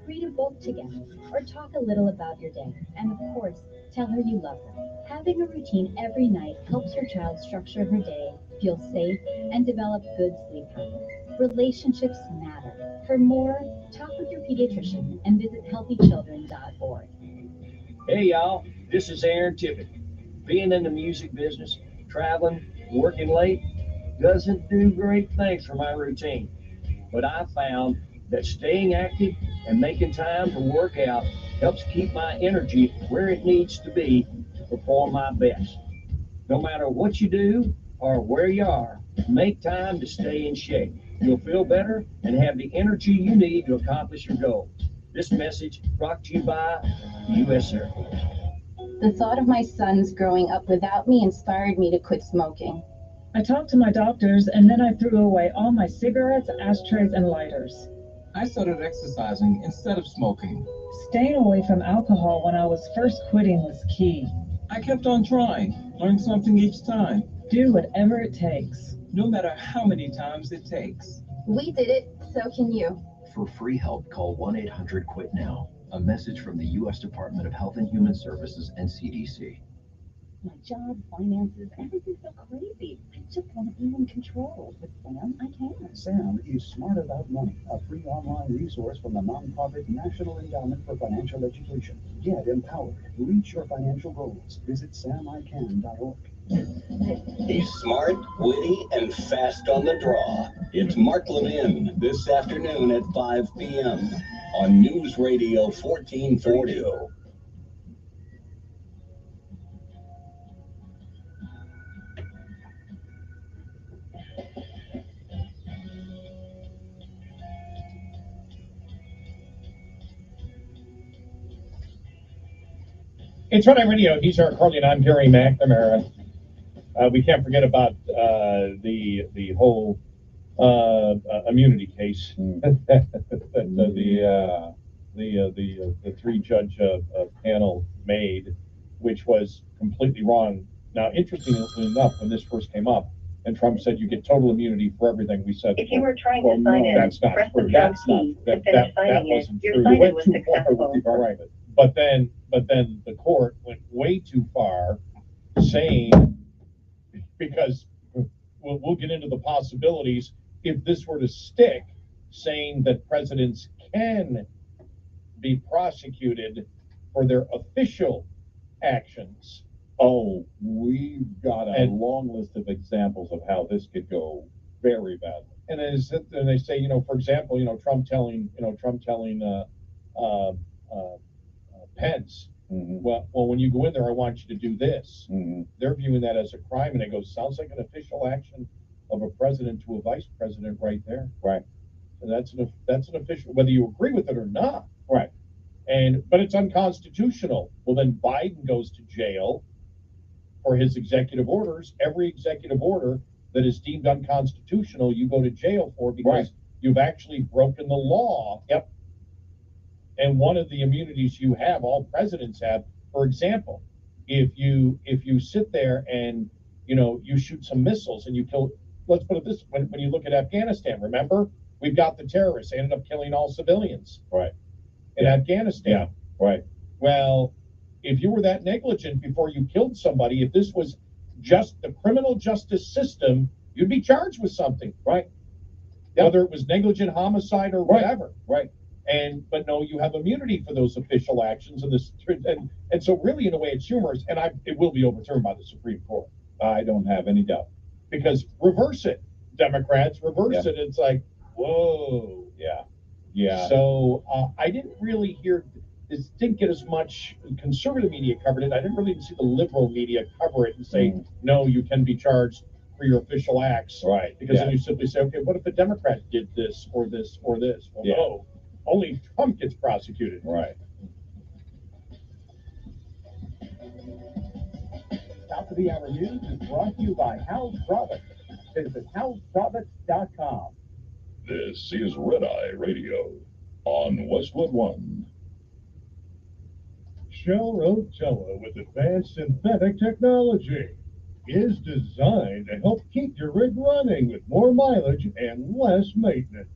Read a book together, or talk a little about your day. And of course, tell her you love her. Having a routine every night helps your child structure her day, feel safe, and develop good sleep habits. Relationships matter. For more, talk with your pediatrician and visit healthychildren.org. Hey y'all, this is Aaron Tippett. Being in the music business, traveling, working late doesn't do great things for my routine. But I found that staying active and making time to work out helps keep my energy where it needs to be to perform my best. No matter what you do or where you are, make time to stay in shape. You'll feel better and have the energy you need to accomplish your goals. This message brought to you by the U.S. Air Force. The thought of my sons growing up without me inspired me to quit smoking. I talked to my doctors and then I threw away all my cigarettes, ashtrays, and lighters. I started exercising instead of smoking. Staying away from alcohol when I was first quitting was key. I kept on trying, learned something each time, Do whatever it takes. no matter how many times it takes. We did it, so can you. For free help, call 1-800-QUIT-NOW. A message from the U.S. Department of Health and Human Services and CDC. My job, finances, everything's so crazy. I just want to be in control. With Sam, I can. SAM is Smart About Money, a free online resource from the nonprofit National Endowment for Financial Education. Get empowered. Reach your financial goals. Visit samican.org. He's smart, witty, and fast on the draw. It's Mark Levin this afternoon at 5 p.m. on News Radio 1440. It's Red Eye Radio. He's Eric Harley, and I'm Gary McNamara. We can't forget about the whole immunity case that the three-judge panel made, which was completely wrong. Now, interestingly enough, when this first came up, and Trump said you get total immunity for everything, we said, If you were trying to sign in, that's not press the true. pound That's not key that to that finish signing in. wasn't Your true. sign-in You went was too far successful. with the right. But then the court went way too far, saying, because we'll get into the possibilities if this were to stick, saying that presidents can be prosecuted for their official actions. Oh, we've got a And- long list of examples of how this could go very badly. And they say, for example, Trump telling Pence, Mm-hmm. well, when you go in there, I want you to do this. Mm-hmm. They're viewing that as a crime, and it goes, sounds like an official action of a president to a vice president right there. Right. And that's an official, whether you agree with it or not. Right. But it's unconstitutional. Well, then Biden goes to jail for his executive orders. Every executive order that is deemed unconstitutional, you go to jail for because Right. you've actually broken the law. Yep. And one of the immunities you have, all presidents have, for example, if you sit there and you shoot some missiles and you kill, let's put it this, when you look at Afghanistan, remember, we've got the terrorists, they ended up killing all civilians. Right. In Afghanistan. Yeah. Right. Well, if you were that negligent before you killed somebody, if this was just the criminal justice system, you'd be charged with something. Right. Yep. Whether it was negligent homicide or whatever. Right. But no, you have immunity for those official actions, and so really, in a way, it's humorous, and it will be overturned by the Supreme Court. I don't have any doubt. Because reverse it, Democrats, reverse Yeah. it. It's like, whoa. Yeah. Yeah. So I didn't really hear this. Didn't get as much conservative media covered it. I didn't really see the liberal media cover it and say, no, you can be charged for your official acts. Right. Because then you simply say, okay, what if a Democrat did this or this or this? Well, Yeah. no, only Trump gets prosecuted. Right. Top of the Hour News is brought to you by House Products. Visit houseproducts.com. This is Red Eye Radio on Westwood One. Shell Rotella with advanced synthetic technology is designed to help keep your rig running with more mileage and less maintenance.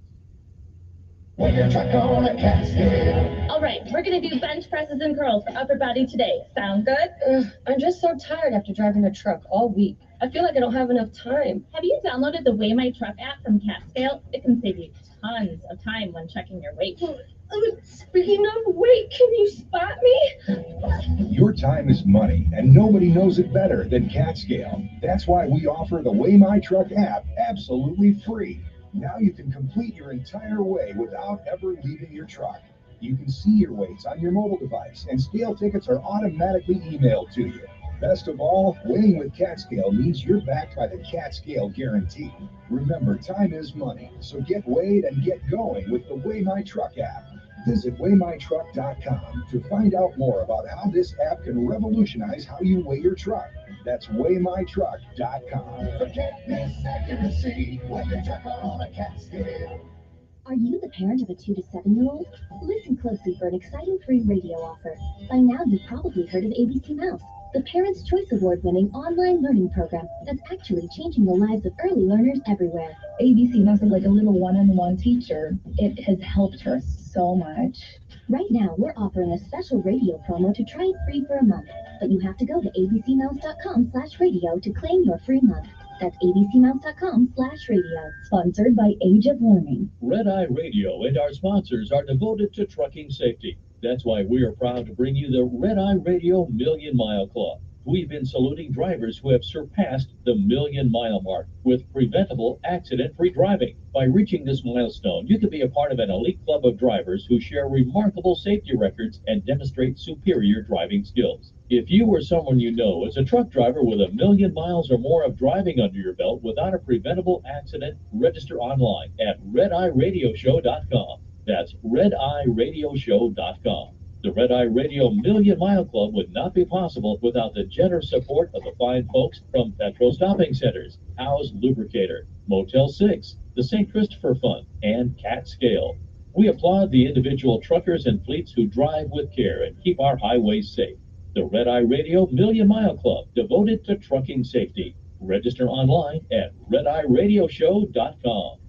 With your truck on a Catskill. All right, we're gonna do bench presses and curls for upper body today. Sound good? I'm just so tired after driving a truck all week. I feel like I don't have enough time. Have you downloaded the Weigh My Truck app from Catskill? It can save you tons of time when checking your weight. Speaking of weight, can you spot me? Your time is money, and nobody knows it better than Catskill. That's why we offer the Weigh My Truck app absolutely free. Now you can complete your entire weigh without ever leaving your truck. You can see your weights on your mobile device, and scale tickets are automatically emailed to you. Best of all, weighing with Catskill means you're backed by the Catskill guarantee. Remember, time is money, so get weighed and get going with the Weigh My Truck app. Visit WeighMyTruck.com to find out more about how this app can revolutionize how you weigh your truck. That's WeighMyTruck.com. Forget this accuracy with your truck on a Catskill. Are you the parent of a 2 to 7-year-old? Listen closely for an exciting free radio offer. By now, you've probably heard of ABC Mouse, the Parents' Choice Award-winning online learning program that's actually changing the lives of early learners everywhere. ABC Mouse is like a little one-on-one teacher. It has helped her so much. Right now, we're offering a special radio promo to try it free for a month, but you have to go to abcmouse.com/radio to claim your free month. That's abcmouse.com/radio. Sponsored by Age of Learning. Red Eye Radio and our sponsors are devoted to trucking safety. That's why we are proud to bring you the Red Eye Radio Million Mile Club. We've been saluting drivers who have surpassed the million-mile mark with preventable, accident-free driving. By reaching this milestone, you can be a part of an elite club of drivers who share remarkable safety records and demonstrate superior driving skills. If you or someone you know is a truck driver with 1,000,000 miles or more of driving under your belt without a preventable accident, register online at redeyeradioshow.com. That's redeyeradioshow.com. The Red Eye Radio Million Mile Club would not be possible without the generous support of the fine folks from Petro Stopping Centers, Howe's Lubricator, Motel 6, the St. Christopher Fund, and Catskill. We applaud the individual truckers and fleets who drive with care and keep our highways safe. The Red Eye Radio Million Mile Club, devoted to trucking safety. Register online at redeyeradioshow.com.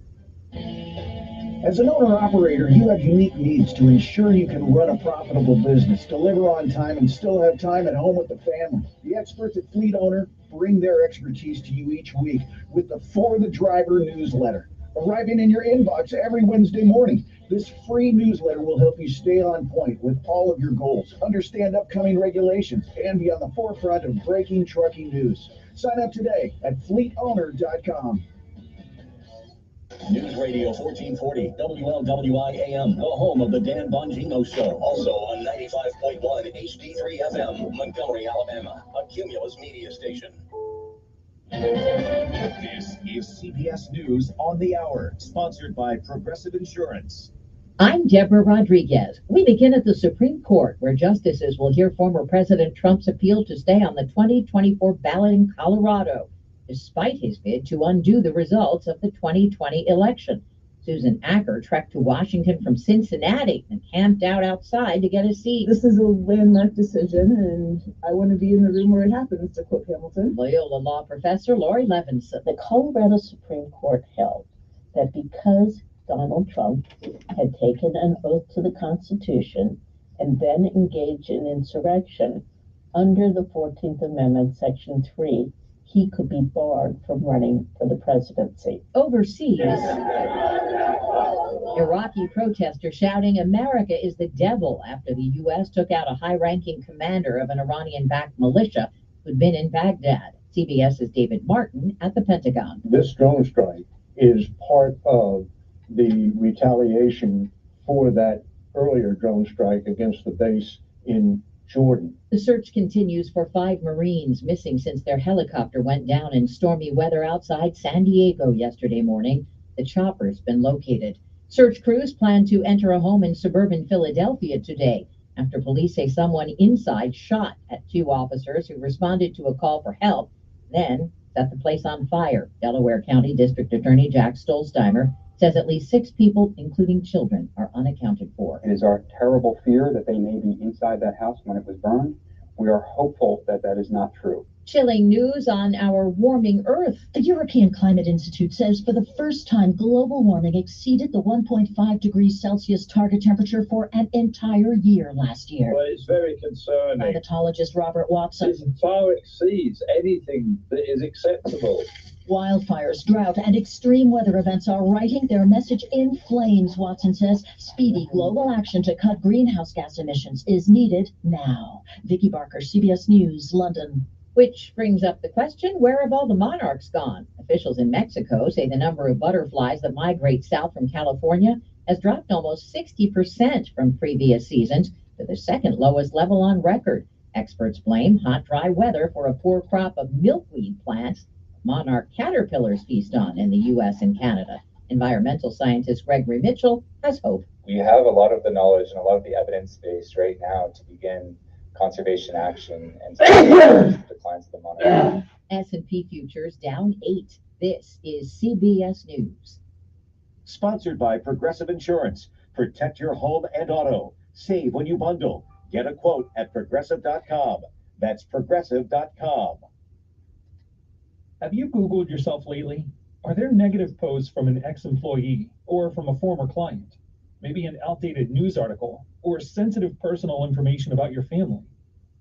As an owner-operator, you have unique needs to ensure you can run a profitable business, deliver on time, and still have time at home with the family. The experts at Fleet Owner bring their expertise to you each week with the For the Driver newsletter, arriving in your inbox every Wednesday morning. This free newsletter will help you stay on point with all of your goals, understand upcoming regulations, and be on the forefront of breaking trucking news. Sign up today at fleetowner.com. News Radio 1440, WLWI AM, the home of the Dan Bongino Show. Also on 95.1 HD3 FM, Montgomery, Alabama, a Cumulus media station. This is CBS News on the Hour, sponsored by Progressive Insurance. I'm Deborah Rodriguez. We begin at the Supreme Court, where justices will hear former President Trump's appeal to stay on the 2024 ballot in Colorado, despite his bid to undo the results of the 2020 election. Susan Acker trekked to Washington from Cincinnati and camped out outside to get a seat. This is a landmark decision, and I want to be in the room where it happens, to quote Hamilton. Loyola law professor Lori Levinson. The Colorado Supreme Court held that because Donald Trump had taken an oath to the Constitution and then engaged in insurrection under the 14th Amendment, Section 3, he could be barred from running for the presidency. Overseas, Iraqi protesters shouting America is the devil after the U.S. took out a high-ranking commander of an Iranian-backed militia who'd been in Baghdad. CBS's David Martin at the Pentagon. This drone strike is part of the retaliation for that earlier drone strike against the base in Jordan. The search continues for 5 Marines missing since their helicopter went down in stormy weather outside San Diego yesterday morning. The chopper's been located. Search crews plan to enter a home in suburban Philadelphia today after police say someone inside shot at 2 officers who responded to a call for help, then set the place on fire. Delaware County District Attorney Jack Stolzheimer says at least 6 people, including children, are unaccounted for. It is our terrible fear that they may be inside that house when it was burned. We are hopeful that that is not true. Chilling news on our warming Earth. The European Climate Institute says for the first time, global warming exceeded the 1.5 degrees Celsius target temperature for an entire year last year. Well, it's very concerning. Climatologist Robert Watson. It far exceeds anything that is acceptable. Wildfires, drought, and extreme weather events are writing their message in flames, Watson says. Speedy global action to cut greenhouse gas emissions is needed now. Vicki Barker, CBS News, London. Which brings up the question, where have all the monarchs gone? Officials in Mexico say the number of butterflies that migrate south from California has dropped almost 60% from previous seasons to the second lowest level on record. Experts blame hot, dry weather for a poor crop of milkweed plants monarch caterpillars feast on in the U.S. and Canada. Environmental scientist Gregory Mitchell has hope. We have a lot of the knowledge and a lot of the evidence base right now to begin conservation action and declines of the monarch. S&P futures down 8. This is CBS News. Sponsored by Progressive Insurance. Protect your home and auto. Save when you bundle. Get a quote at progressive.com. That's progressive.com. Have you Googled yourself lately? Are there negative posts from an ex-employee or from a former client? Maybe an outdated news article or sensitive personal information about your family?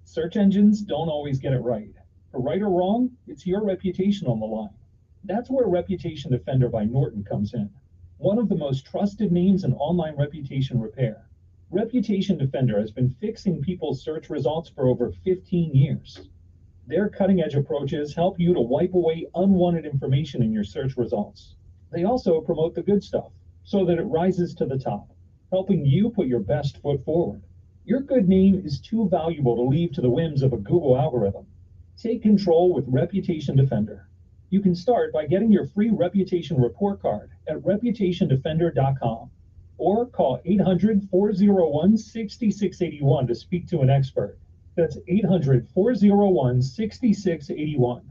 Search engines don't always get it right. For right or wrong, it's your reputation on the line. That's where Reputation Defender by Norton comes in. One of the most trusted names in online reputation repair. Reputation Defender has been fixing people's search results for over 15 years. Their cutting-edge approaches help you to wipe away unwanted information in your search results. They also promote the good stuff so that it rises to the top, helping you put your best foot forward. Your good name is too valuable to leave to the whims of a Google algorithm. Take control with Reputation Defender. You can start by getting your free reputation report card at reputationdefender.com or call 800-401-6681 to speak to an expert. That's 800-401-6681.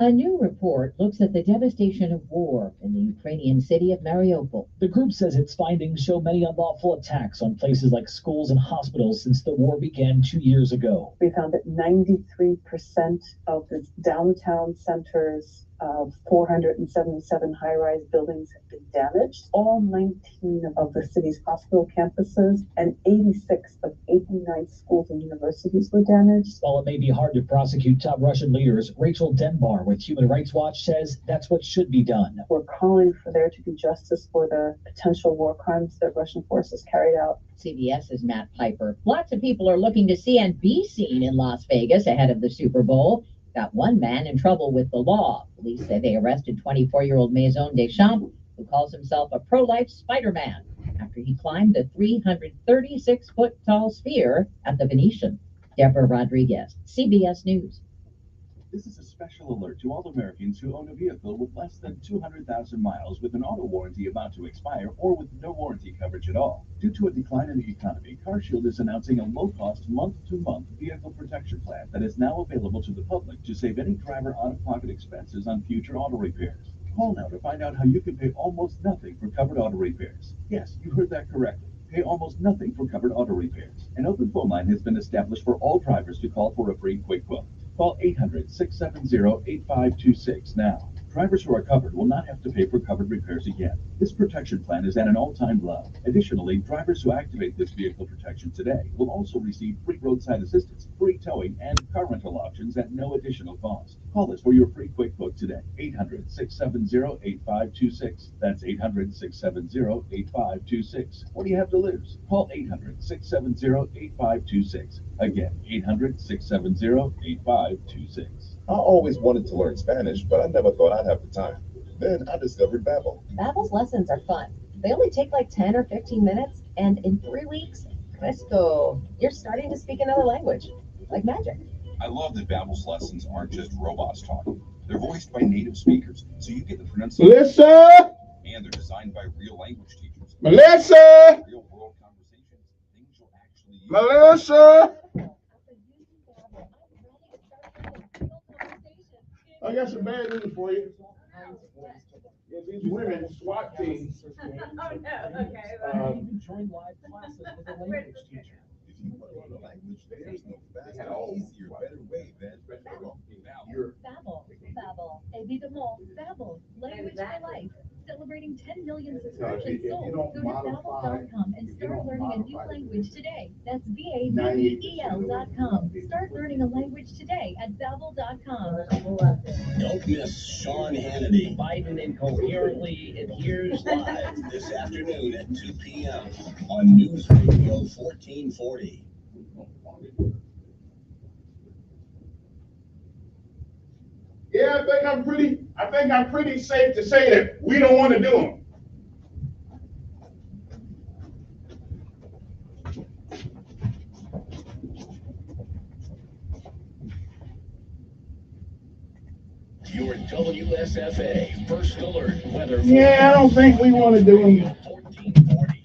A new report looks at the devastation of war in the Ukrainian city of Mariupol. The group says its findings show many unlawful attacks on places like schools and hospitals since the war began 2 years ago. We found that 93% of the downtown centers of 477 high-rise buildings have been damaged. All 19 of the city's hospital campuses and 86 of 89 schools and universities were damaged. While it may be hard to prosecute top Russian leaders, Rachel Denbar with Human Rights Watch says that's what should be done. We're calling for there to be justice for the potential war crimes that Russian forces carried out. CBS's Matt Piper. Lots of people are looking to see and be seen in Las Vegas ahead of the Super Bowl. Got one man in trouble with the law. Police say they arrested 24-year-old Maison Deschamps, who calls himself a pro-life Spider-Man, after he climbed the 336-foot-tall sphere at the Venetian. Deborah Rodriguez, CBS News. This is a special alert to all Americans who own a vehicle with less than 200,000 miles with an auto warranty about to expire or with no warranty coverage at all. Due to a decline in the economy, CarShield is announcing a low-cost month-to-month vehicle protection plan that is now available to the public to save any driver out-of-pocket expenses on future auto repairs. Call now to find out how you can pay almost nothing for covered auto repairs. Yes, you heard that correctly. Pay almost nothing for covered auto repairs. An open phone line has been established for all drivers to call for a free quick quote. Call 800-670-8526 now. Drivers who are covered will not have to pay for covered repairs again. This protection plan is at an all-time low. Additionally, drivers who activate this vehicle protection today will also receive free roadside assistance, free towing, and car rental options at no additional cost. Call us for your free quick quote today. 800-670-8526. That's 800-670-8526. What do you have to lose? Call 800-670-8526. Again, 800-670-8526. I always wanted to learn Spanish, but I never thought I'd have the time. Then I discovered Babbel. Babbel's lessons are fun. They only take like 10 or 15 minutes, and in 3 weeks, presto, you're starting to speak another language, like magic. I love that Babbel's lessons aren't just robots talking. They're voiced by native speakers, so you get the pronunciation. Melissa! And they're designed by real language teachers. Melissa! Real world conversations, things you'll actually use. Melissa! I got some bad news for you. Yeah, these women SWAT teams. Oh no, okay. Join live classes with a language teacher. If you want to learn a language, there's no faster, easier, better way than life. Celebrating 10 million if subscriptions you sold. don't Go to modify, babbel.com and if you start don't learning a new modify the language today. That's 98% BABEL.com. Start learning a language today at babbel.com. Don't miss Sean Hannity. Biden incoherently adheres Live this afternoon at 2 p.m. on News Radio 1440. Yeah, I think I'm pretty safe to say that we don't want to do them. Your WSFA First Alert Weather. Yeah, I don't think we want to do them. 1440.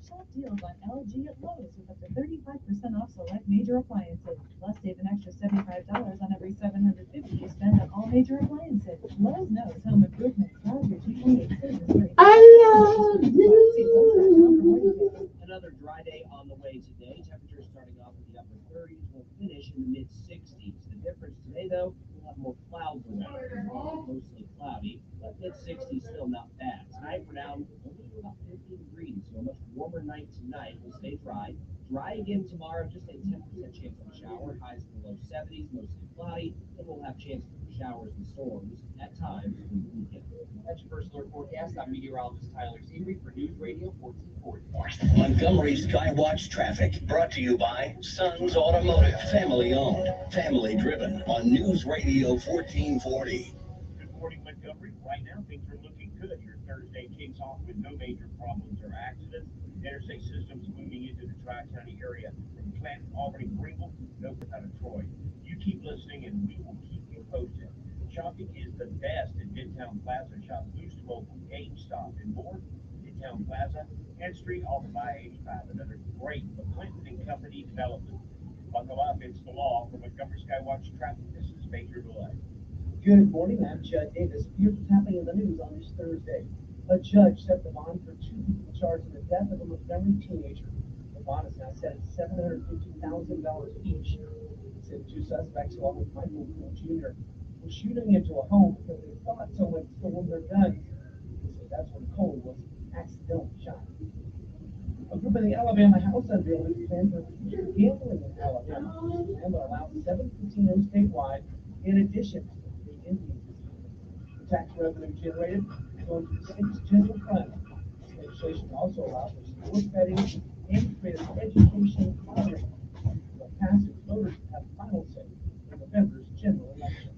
Shop deals on LG at Lowe's with up to 35% off select major appliances. Plus, save an extra $75 on every $750 you spend on all major appliances. Lowe's knows home improvement. Browse your TV and service rate. I love you. Another dry day on the way today. Temperatures starting off in the upper 30s will finish in the mid 60s. The difference today, though, we'll have more clouds around. Mostly cloudy, but mid 60s still not bad. Tonight we're down only to about 50 degrees, so a much warmer night tonight. We'll stay dry. Dry again tomorrow, just a 10% chance of a shower. Highs in the low 70s, mostly cloudy. Then we'll have chances for showers and storms at times through the weekend. That's your First Alert forecast. I'm meteorologist Tyler Seabury for News Radio 1440. Montgomery Skywatch traffic brought to you by Sons Automotive. Family owned, family driven on News Radio 1440. Good morning, Montgomery. Right now, things are looking good. Your Thursday kicks off with no major problems or accidents. Interstate systems moving into the Tri-County area from Clanton, Albany, Greenville, no out of Troy. You keep listening, and we will keep you posted. Shopping is the best at Midtown Plaza. Shop Boost Mobile, GameStop, and more. Midtown Plaza and Street off of I-85. Another great McClinton and Company development. Buckle up, it's the law. For Montgomery Skywatch Traffic, this is Major Delay. Good morning, I'm Judd Davis. Here's what's happening in the news on this Thursday. A judge set the bond for two people charged in the death of a Montgomery teenager. The bond is now set at $750,000 each. It said two suspects, along with Michael Poole Jr., were shooting into a home because they thought someone had stolen their guns. They said that's when Cole was accidentally shot. A group in the Alabama House unveiled its plan for future gambling in Alabama. The plan would allow 7 casinos statewide in addition to the 3 Indian casinos. The tax revenue generated is going to the state's general fund. Legislation also allows for sports betting and create an education program. The passage voters have final say in November's general election.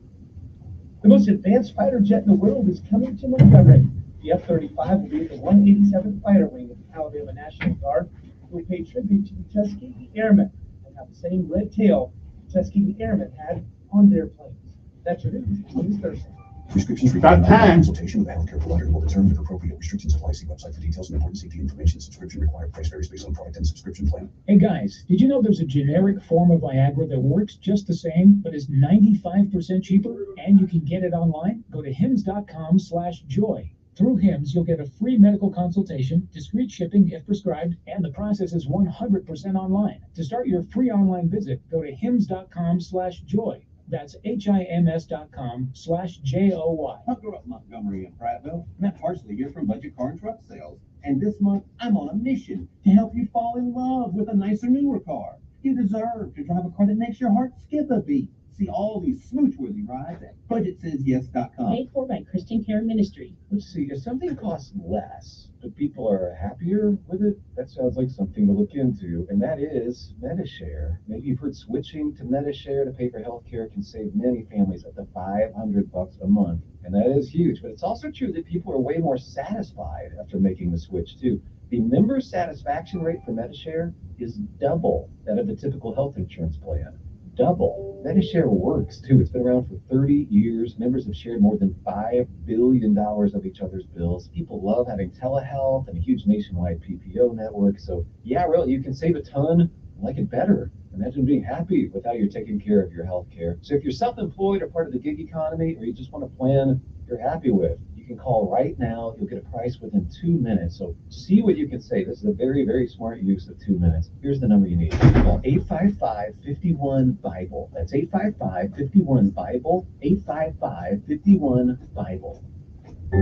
The most advanced fighter jet in the world is coming to Montgomery. The F-35 will be the 187th Fighter Wing of the Alabama National Guard. It will pay tribute to the Tuskegee Airmen and have the same red tail the Tuskegee Airmen had on their planes. That's your news on this Thursday. Prescriptions required consultation with a healthcare provider will determine if appropriate. Restrictions apply. See website for details and important safety information. Subscription required. Price varies based on product and subscription plan. Hey guys, did you know there's a generic form of Viagra that works just the same, but is 95% cheaper, and you can get it online? Go to hims.com/joy. Through HIMS, you'll get a free medical consultation, discreet shipping if prescribed, and the process is 100% online. To start your free online visit, go to hims.com/joy. That's HIMS.com/JOY. I grew up in Montgomery and Prattville. Met partially here from Budget Car and Truck Sales. And this month, I'm on a mission to help you fall in love with a nicer, newer car. You deserve to drive a car that makes your heart skip a beat. See all these smooch-worthy rides at BudgetSaysYes.com. Paid for by Christian Care Ministry. Let's see, if something costs less, but people are happier with it, that sounds like something to look into, and that is MediShare. Maybe you've heard switching to MediShare to pay for healthcare can save many families up to $500 a month, and that is huge. But it's also true that people are way more satisfied after making the switch too. The member satisfaction rate for MediShare is double that of the typical health insurance plan. Double. MediShare works too. It's been around for 30 years. Members have shared more than $5 billion of each other's bills. People love having telehealth and a huge nationwide PPO network. So yeah, really, you can save a ton and like it better. Imagine being happy with how you're taking care of your health care. So if you're self-employed or part of the gig economy, or you just want a plan you're happy with, you can call right now. You'll get a price within 2 minutes. So see what you can say. This is a very, very smart use of 2 minutes. Here's the number you need. Call 855-51-BIBLE. That's 855-51-BIBLE. 855-51-BIBLE.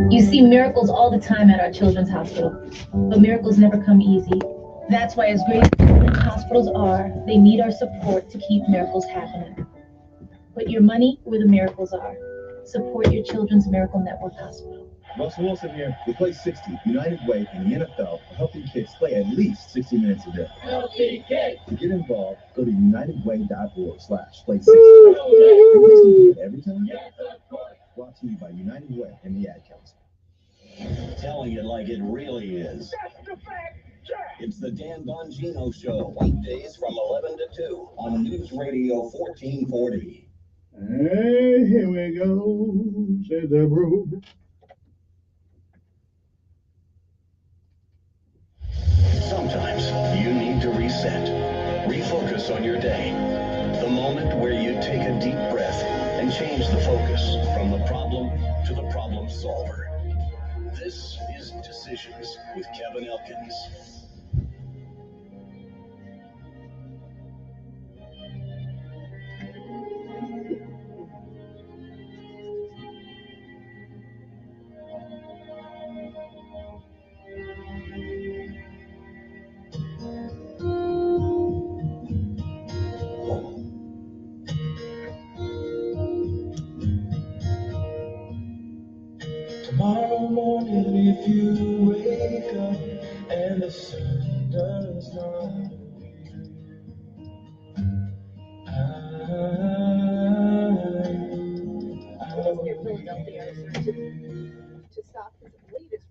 You see miracles all the time at our children's hospital, but miracles never come easy. That's why as great as children's hospitals are, they need our support to keep miracles happening. Put your money where the miracles are. Support your Children's Miracle Network Hospital. Russell Wilson here. We play 60 United Way in the NFL for helping kids play at least 60 minutes a day. Healthy kids. To get involved, go to unitedway.org/play60. Every time? Yes, of course. Brought to you by United Way and the Ad Council. Telling it like it really is. It's the Dan Bongino Show, weekdays from 11 to 2 on News Radio 1440. Hey, here we go, said the bro. Sometimes you need to reset, refocus on your day. The moment where you take a deep breath and change the focus from the problem to the problem solver. This is Decisions with Kevin Elkins. Tomorrow morning, if you wake up and the sun does not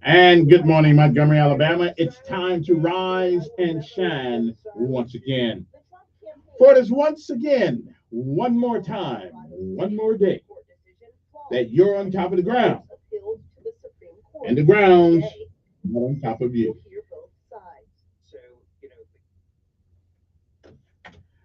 And good morning, Montgomery, Alabama. It's time to rise and shine once again. For it is once again, one more time, one more day, that you're on top of the ground, and the ground's not on top of you.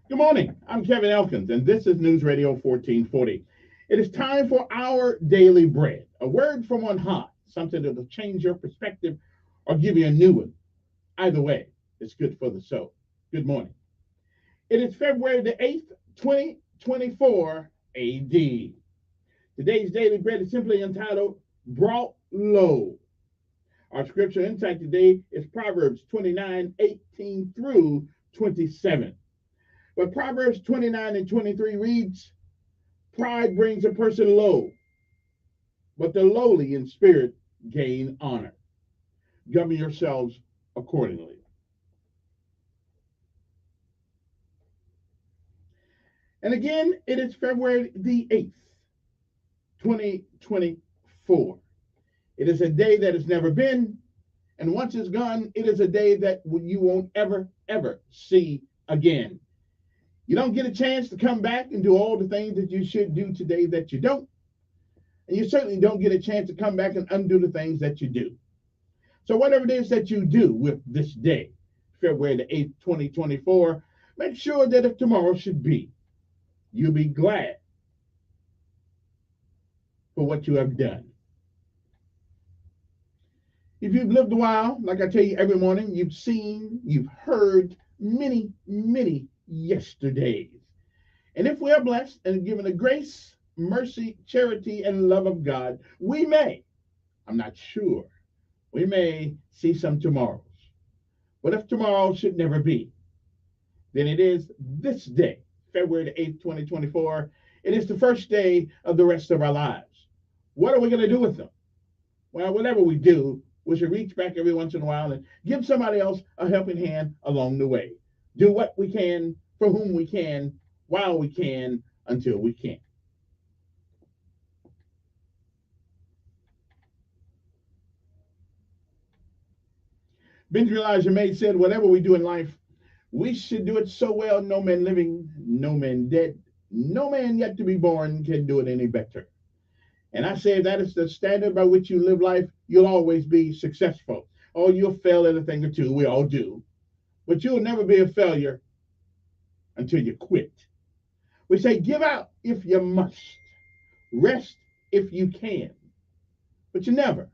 Good morning. I'm Kevin Elkins, and this is News Radio 1440. It is time for our daily bread, a word from on high, something that will change your perspective or give you a new one. Either way, it's good for the soul. Good morning. It is February the 8th, 2024 AD. Today's daily bread is simply entitled Brought Low. Our scripture insight today is Proverbs 29:18 through 27. But Proverbs 29 and 23 reads, pride brings a person low, but the lowly in spirit gain honor. Govern yourselves accordingly. And again, it is February the 8th, 2024. It is a day that has never been, and once it's gone, it is a day that you won't ever, ever see again. You don't get a chance to come back and do all the things that you should do today that you don't. And you certainly don't get a chance to come back and undo the things that you do. So whatever it is that you do with this day, February the 8th, 2024, make sure that if tomorrow should be, you'll be glad for what you have done. If you've lived a while, like I tell you every morning, you've seen, you've heard many, many yesterdays. And if we are blessed and given the grace, mercy, charity, and love of God, we may, I'm not sure, we may see some tomorrows. But if tomorrow should never be, then it is this day, February the 8th, 2024. It is the first day of the rest of our lives. What are we going to do with them? Well, whatever we do, we should reach back every once in a while and give somebody else a helping hand along the way. Do what we can, for whom we can, while we can, until we can't. Benjamin Elijah May said, whatever we do in life, we should do it so well, no man living, no man dead, no man yet to be born can do it any better. And I say if that is the standard by which you live life, you'll always be successful. Oh, you'll fail at a thing or two, we all do. But you'll never be a failure until you quit. We say give out if you must, rest if you can, But you never,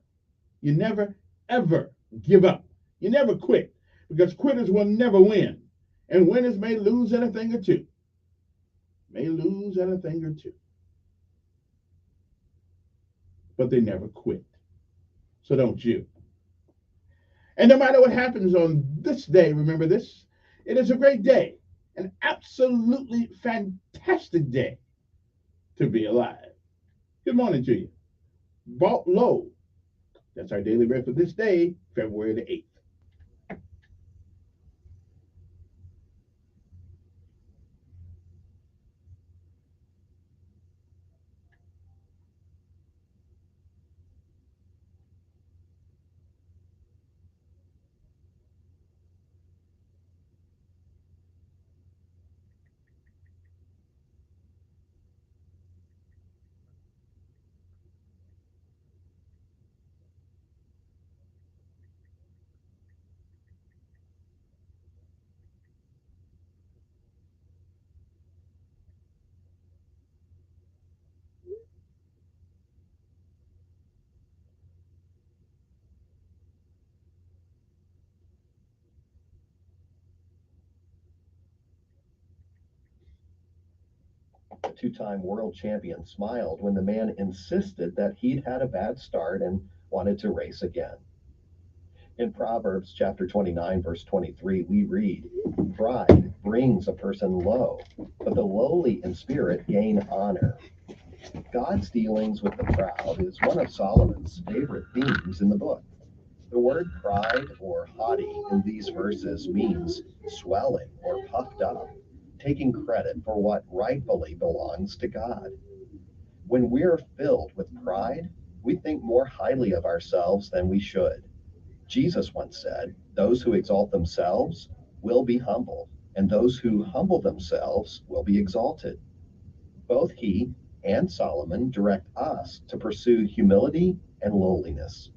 ever give up. You never quit because quitters will never win. And winners may lose at a thing or two. May lose at a thing or two. But they never quit. So don't you. And no matter what happens on this day, remember this, it is a great day, an absolutely fantastic day to be alive. Good morning to you. Bought low. That's our daily bread for this day, February the 8th. The two-time world champion smiled when the man insisted that he'd had a bad start and wanted to race again. In Proverbs chapter 29, verse 23, we read, "Pride brings a person low, but the lowly in spirit gain honor." God's dealings with the proud is one of Solomon's favorite themes in the book. The word pride or haughty in these verses means swelling or puffed up, taking credit for what rightfully belongs to God. When we're filled with pride, we think more highly of ourselves than we should. Jesus once said, "Those who exalt themselves will be humbled, and those who humble themselves will be exalted." Both he and Solomon direct us to pursue humility and lowliness.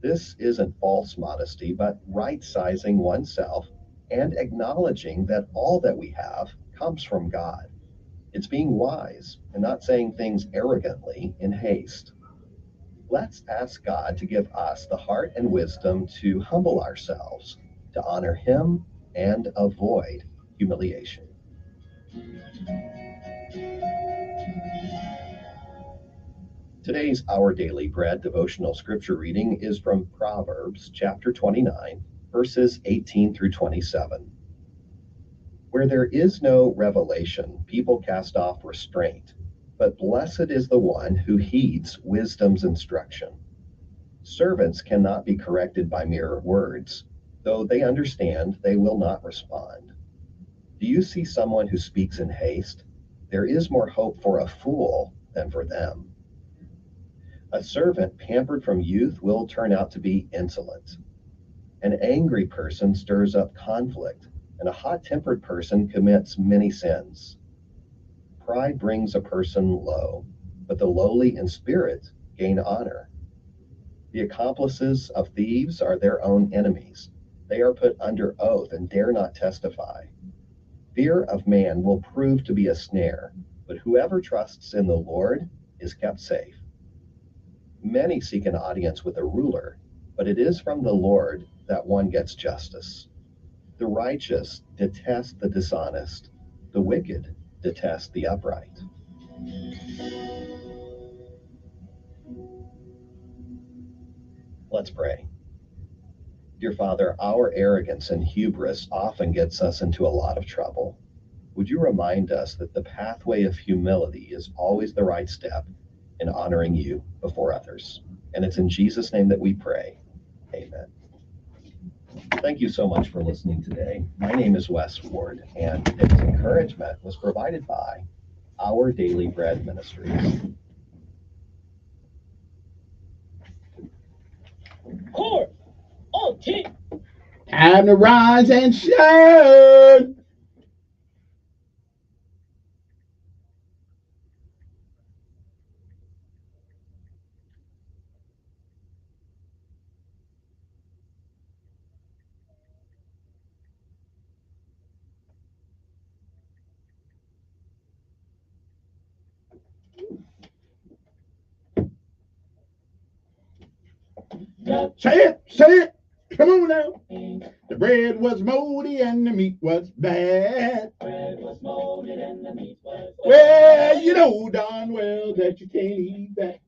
This isn't false modesty, but right-sizing oneself and acknowledging that all that we have comes from God. It's being wise and not saying things arrogantly in haste. Let's ask God to give us the heart and wisdom to humble ourselves, to honor Him, and avoid humiliation. Today's Our Daily Bread devotional scripture reading is from Proverbs chapter 29, verses 18 through 27. Where there is no revelation, people cast off restraint, but blessed is the one who heeds wisdom's instruction. Servants cannot be corrected by mere words. Though they understand, they will not respond. Do you see someone who speaks in haste? There is more hope for a fool than for them. A servant pampered from youth will turn out to be insolent. An angry person stirs up conflict, and a hot-tempered person commits many sins. Pride brings a person low, but the lowly in spirit gain honor. The accomplices of thieves are their own enemies. They are put under oath and dare not testify. Fear of man will prove to be a snare, but whoever trusts in the Lord is kept safe. Many seek an audience with a ruler, but it is from the Lord that one gets justice. The righteous detest the dishonest. The wicked detest the upright. Let's pray. Dear Father, our arrogance and hubris often gets us into a lot of trouble. Would you remind us that the pathway of humility is always the right step in honoring you before others? And it's in Jesus' name that we pray. Amen. Thank you so much for listening today. My name is Wes Ward, and today's encouragement was provided by Our Daily Bread Ministries. Court. Okay. Time to rise and shine. Say it, say it. Come on now. The bread was moldy and the meat was bad. Well, you know darn well that you can't eat that.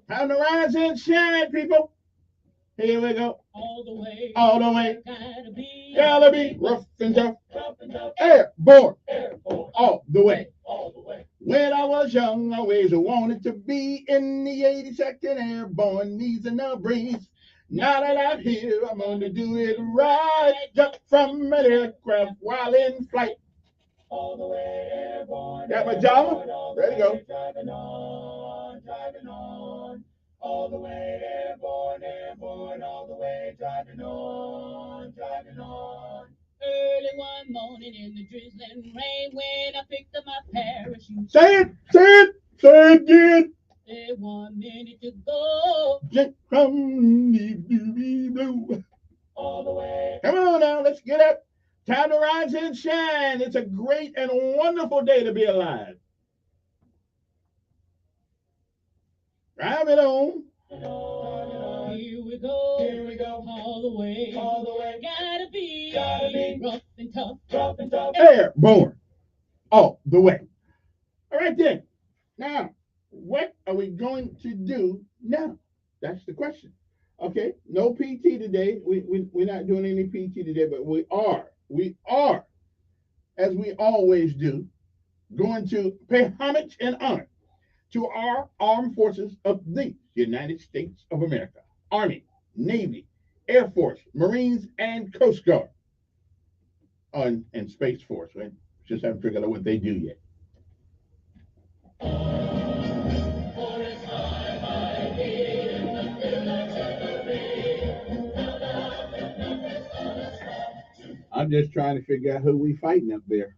Time to rise and shine, people. Here we go. All the way. All the way. Gotta be rough and tough. Airborne. All the way. When I was young, I always wanted to be in the 82nd Airborne, knees in the breeze. Now that I'm here, I'm gonna do it right. Jump from an aircraft while in flight. All the way airborne. Got my Java? Ready to go. Driving on. All the way airborne, airborne, all the way driving on. Early one morning in the drizzling rain when I picked up my parachute. Say it, say it again. There's 1 minute to go. Jump from the blue. All the way. Come on now, let's get up. Time to rise and shine. It's a great and wonderful day to be alive. Drive it on. Here we go. Here we go. All the way. All the way. Gotta be rough and tough. Rough and tough. Airborne. All the way. All right then. Now, what are we going to do now? That's the question. Okay. No PT today. We're not doing any PT today, but we are, as we always do, going to pay homage and honor to our armed forces of the United States of America. Army, Navy, Air Force, Marines, and Coast Guard. And Space Force, right? Just haven't figured out what they do yet. I'm just trying to figure out who we fighting up there.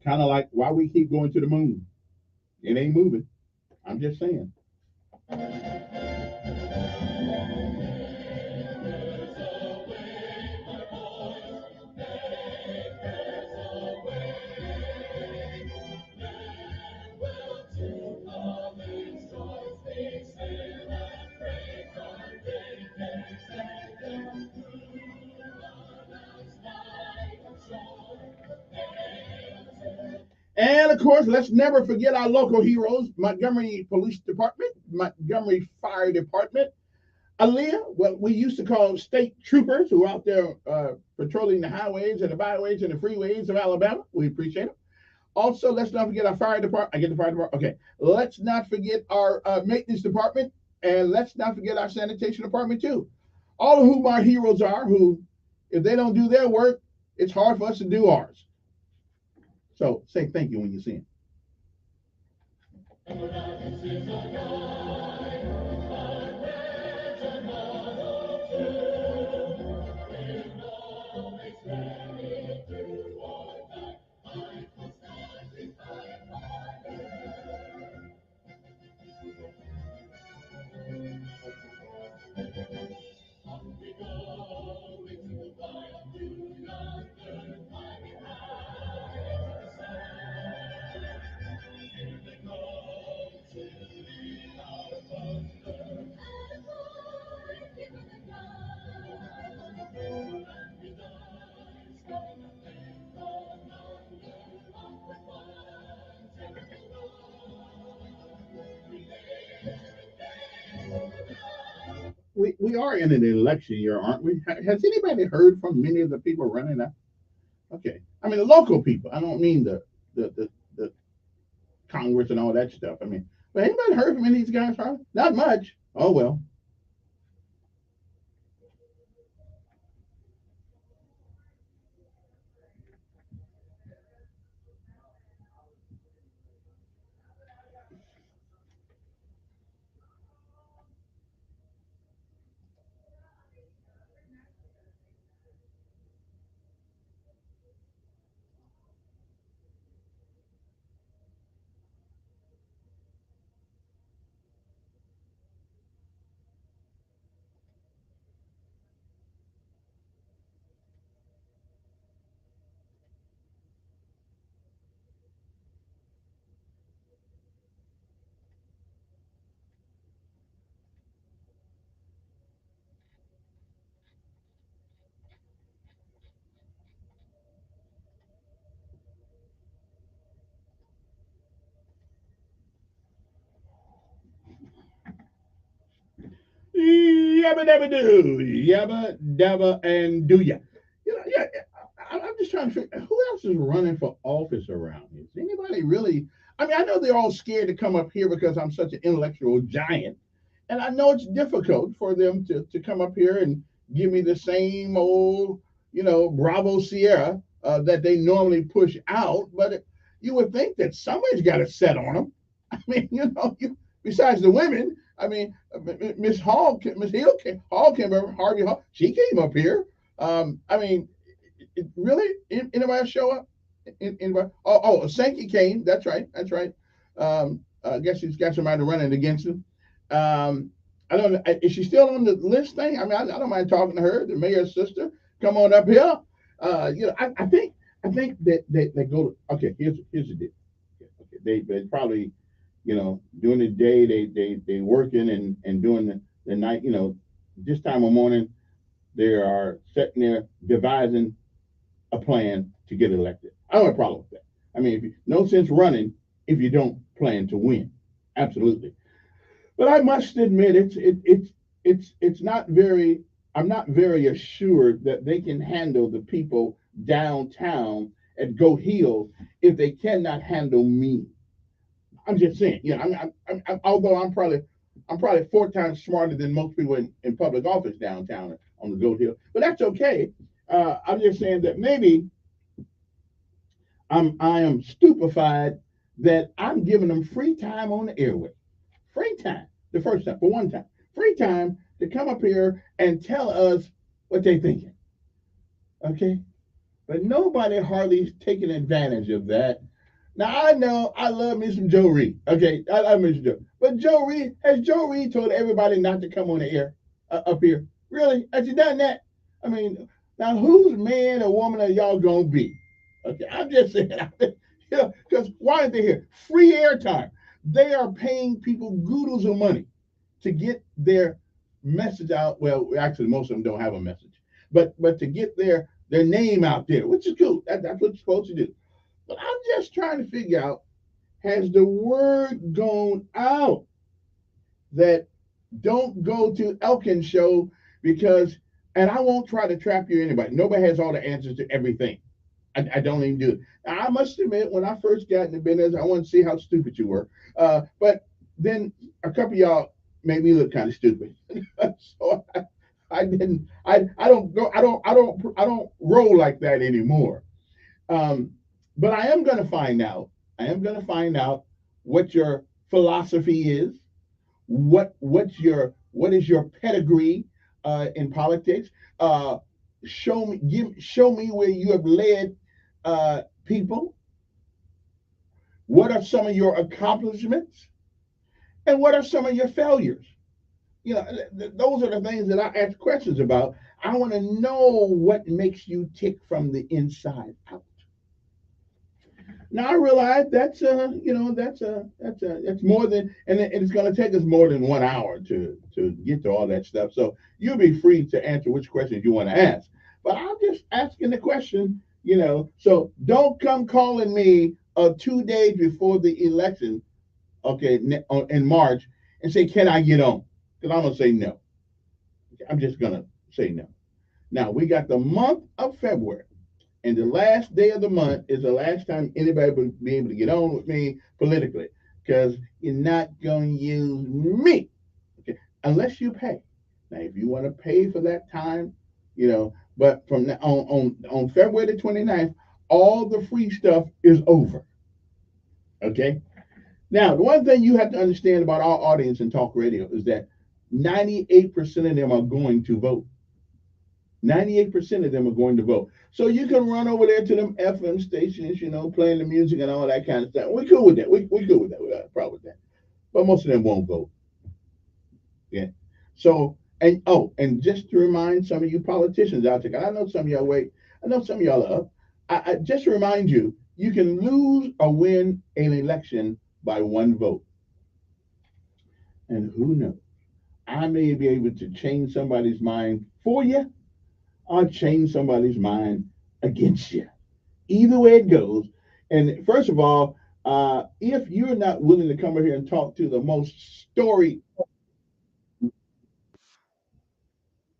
Kind of like why we keep going to the moon. It ain't moving. I'm just saying. And of course, let's never forget our local heroes, Montgomery Police Department, Montgomery Fire Department, Aaliyah, what we used to call state troopers who are out there patrolling the highways and the byways and the freeways of Alabama. We appreciate them. Also, let's not forget our fire department. I get the fire department. Okay. Let's not forget our maintenance department, and let's not forget our sanitation department too. All of whom our heroes are, who, if they don't do their work, it's hard for us to do ours. So say thank you when you see him. We are in an election year, aren't we? Has anybody heard from many of the people running now? Okay. I mean, the local people. I don't mean the Congress and all that stuff. I mean, but anybody heard from any of these guys? Probably not much. Oh, well. yabba dabba do, yabba dabba and do ya. Yeah, I'm just trying to figure who else is running for office around here. Is anybody really? I mean, I know they're all scared to come up here because I'm such an intellectual giant, and I know it's difficult for them to come up here and give me the same old, Bravo Sierra that they normally push out. But you would think that somebody's got to set on them. I mean, besides the women, I mean, Miss Hall, Miss Hill, Hall came over, Harvey Hall, she came up here. I mean, really, anybody else show up? Anybody? Sankey came. That's right. That's right. I guess he's got somebody running against him. I don't know. Is she still on the list thing? I mean, I don't mind talking to her, the mayor's sister. Come on up here. I think that they go to. Okay, here's the deal. Okay, they probably, during the day they working and during the night, this time of morning they are sitting there devising a plan to get elected. I don't have a problem with that. I mean, no sense running if you don't plan to win. Absolutely. But I must admit, it's not very. I'm not very assured that they can handle the people downtown at Go Hill if they cannot handle me. I'm just saying. Although I'm probably 4 times smarter than most people in public office downtown on the Goat Hill, but that's okay. I'm just saying that maybe I am stupefied that I'm giving them free time on the airway. Free time, the first time, for one time. Free time to come up here and tell us what they're thinking. Okay? But nobody hardly is taking advantage of that. Now, I know I love me some Joe Reed. Okay, I love me some Joe. But has Joe Reed told everybody not to come on the air up here? Really? Has he done that? I mean, now whose man or woman are y'all going to be? Okay, I'm just saying, because why aren't they here? Free airtime. They are paying people goodles of money to get their message out. Well, actually, most of them don't have a message, but to get their name out there, which is cool. That's what you're supposed to do. But I'm just trying to figure out, has the word gone out that don't go to Elkins show because, and I won't try to trap you anybody. Nobody has all the answers to everything. I don't even do it. Now, I must admit, when I first got into business, I wanted to see how stupid you were. But then a couple of y'all made me look kind of stupid. So I didn't. I don't roll like that anymore. But I am going to find out. I am going to find out what your philosophy is. What is your pedigree in politics? Show me where you have led people. What are some of your accomplishments? And what are some of your failures? Those are the things that I ask questions about. I want to know what makes you tick from the inside out. Now I realize that's more than, and it's going to take us more than 1 hour to get to all that stuff. So you'll be free to answer which questions you want to ask. But I'm just asking the question, So don't come calling me 2 days before the election, okay, in March, and say, "Can I get on?" Because I'm gonna say no. I'm just gonna say no. Now we got the month of February. And the last day of the month is the last time anybody will be able to get on with me politically, because you're not going to use me, okay, unless you pay. Now, if you want to pay for that time, but from now on February the 29th, all the free stuff is over, okay? Now, the one thing you have to understand about our audience in talk radio is that 98% of them are going to vote. 98% of them are going to vote. So you can run over there to them FM stations, playing the music and all that kind of stuff. We're cool with that. We're cool with that. We got a problem with that. But most of them won't vote. Yeah. So, and just to remind some of you politicians out there, I know some of y'all I know some of y'all are up. I just to remind you, you can lose or win an election by 1 vote. And who knows? I may be able to change somebody's mind for you, or change somebody's mind against you. Either way it goes. And first of all, if you're not willing to come over here and talk to the most storied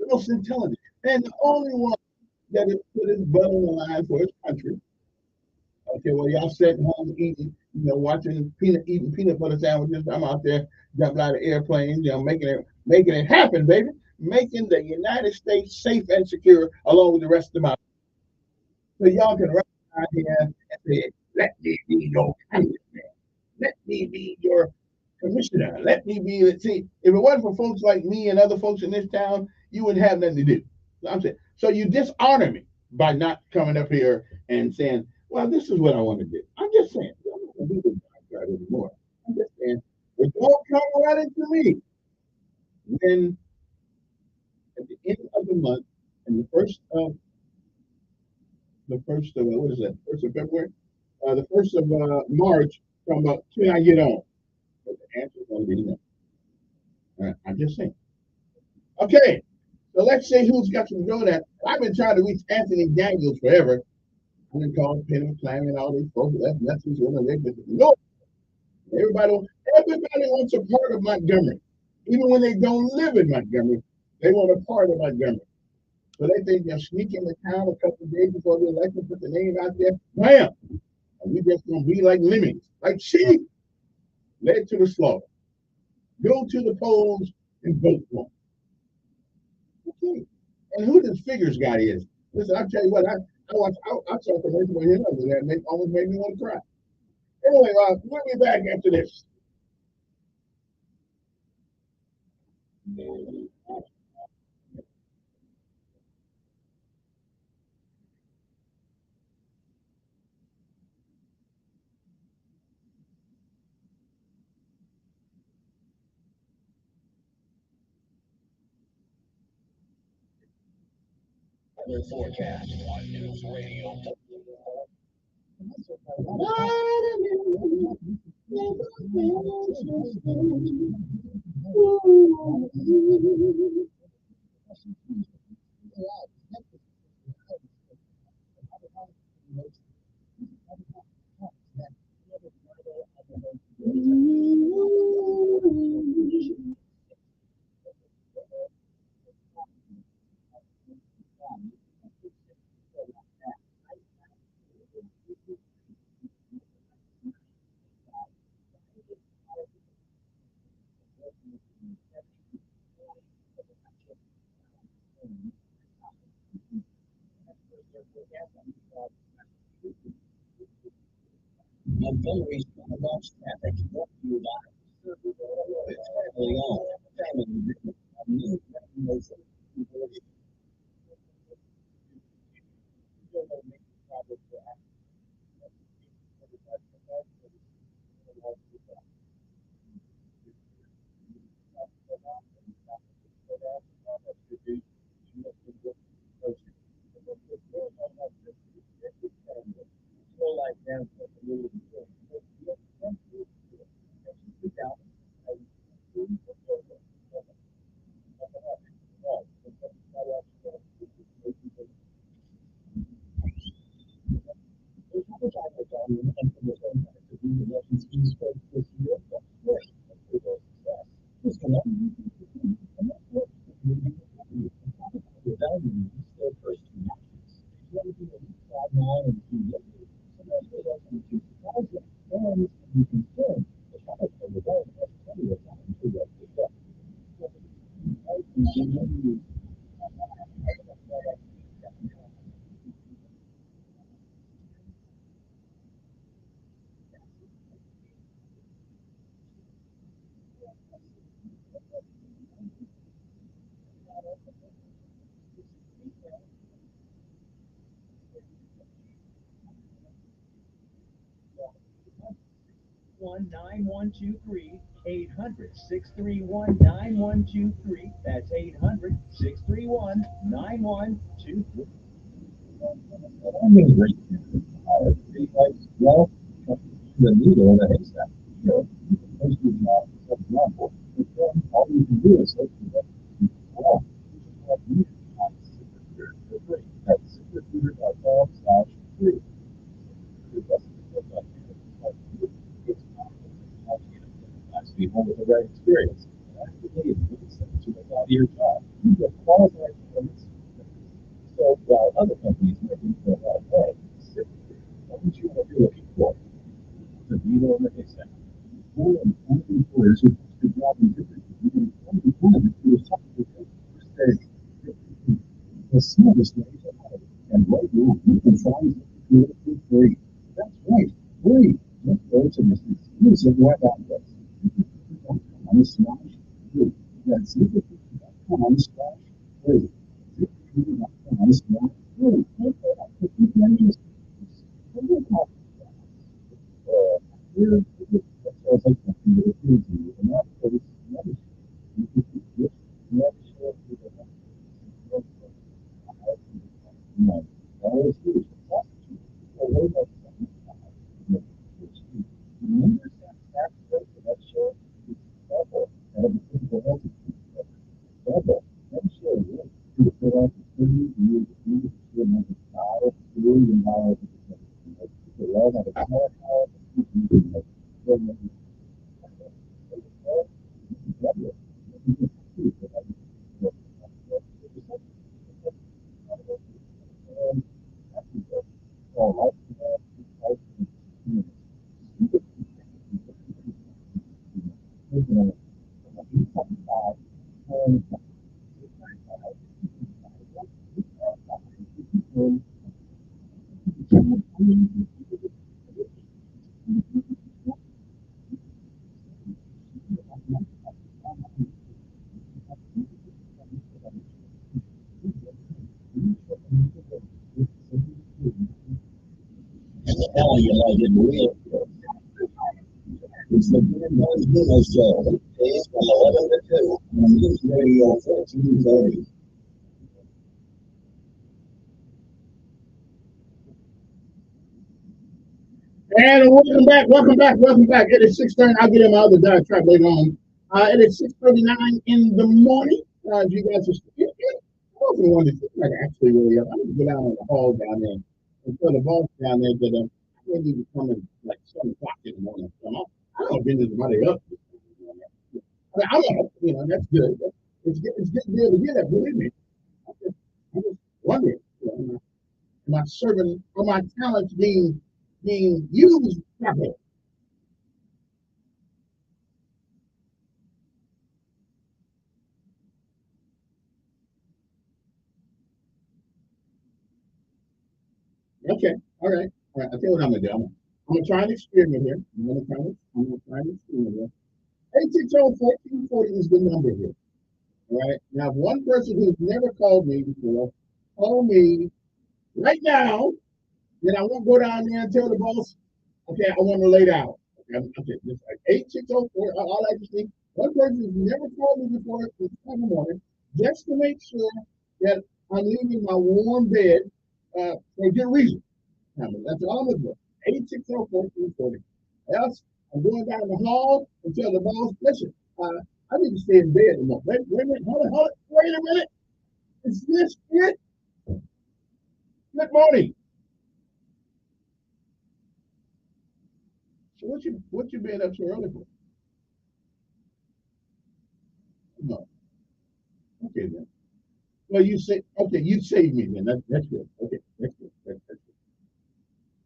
the most intelligent, and the only one that has put his butt on the line for his country. Okay, well, y'all sitting home eating, watching eating peanut butter sandwiches. I'm out there jumping out of airplanes, making it happen, baby. Making the United States safe and secure along with the rest of my. So y'all can run out here and say, let me be your congressman. Let me be your commissioner. Let me be the see. If it wasn't for folks like me and other folks in this town, you wouldn't have nothing to do. I'm saying, so you dishonor me by not coming up here and saying, well, this is what I want to do. I'm just saying, I'm not going to do this anymore. I'm just saying, but don't come running to me when at the end of the month and the first of what is that? First of February, the first of March. From till I get on, but the answer is going to be no. I'm just saying. Okay, so let's see who's got some going at. I've been trying to reach Anthony Daniels forever. I've been calling Penny climbing all these folks. That's message when they no. Everybody wants a part of Montgomery, even when they don't live in Montgomery. They want a part of Montgomery. So they think they'll sneak into town a couple of days before the election, put the name out there, bam! And we just gonna be like lemmings, like sheep, led to the slaughter. Go to the polls and vote for them. Okay. And who this figures guy is? Listen, I'll tell you what, I saw a commercial with him over there and almost made me want to cry. Anyway, we'll be back after this. Weather forecast on News Radio. Montgomery's Box Traffic brought to you by it's family owned, family business, new recommendation. One 9123 800-631-9123. That's 800-631-9123. I mean, great. Well, the needle in a haystack. You can post your job, set the job for it. All you can do is say, well, that's ZipRecruiter.com/free. People with the right experience. That's the way to make out of your job. You get qualified points. So while other companies might be for that way, what would you want to be looking for? The needle in the haystack. More and more employers who post a job in different employment to a supplement say the smallest way to hire. And right now, you can find it for free. That's right, free. Just go to this exclusive web address. ZipRecruiter.com/free. That's ZipRecruiter.com/free. ZipRecruiter.com/free. Here, that sounds like something that appeals to you, and that is another. You can get never share with the no, always do. Remember that for that show is double and everything else is double. Never share it. To put out the 30 years of music to another $5 billion of the people love how the powerhouse of music. Hell, you like it real. It's the Good Morning Dino Show. Days from 11 to 2 on News Radio 1430. And welcome back. It is 6:30. I'll get in my other diatribe later on. It is 6:39 in the morning. You guys are still. I wasn't one to like actually really up. I'm gonna go down in the hall down there and tell the boss down there that I can't even come in like 7 o'clock in the morning. So I don't been anybody up. I mean, I'm up, that's good. It's good to be able to get that. Believe me. I'm just wondering, am I serving? Are my talents being used properly? Okay, all right. I tell you what I'm gonna do. I'm gonna try an experiment here. I'm gonna try an experiment here. 860-1440 is the number here. All right. Now, if one person who's never called me before, call me right now, then I won't go down there and tell the boss, okay, I want to lay down. Okay, just like 860-4, all I just need, one person who's never called me before this time of morning, just to make sure that I'm leaving my warm bed for a good reason. That's all I'm going to do. 860-1440. Else, I'm going down the hall and tell the boss, listen, I need to stay in bed tomorrow. Wait a minute, hold on, wait a minute. Is this it? Good morning. So what you been up so early for? No. Okay then. Well, you saved me then. That's good. Okay, that's good. That's good.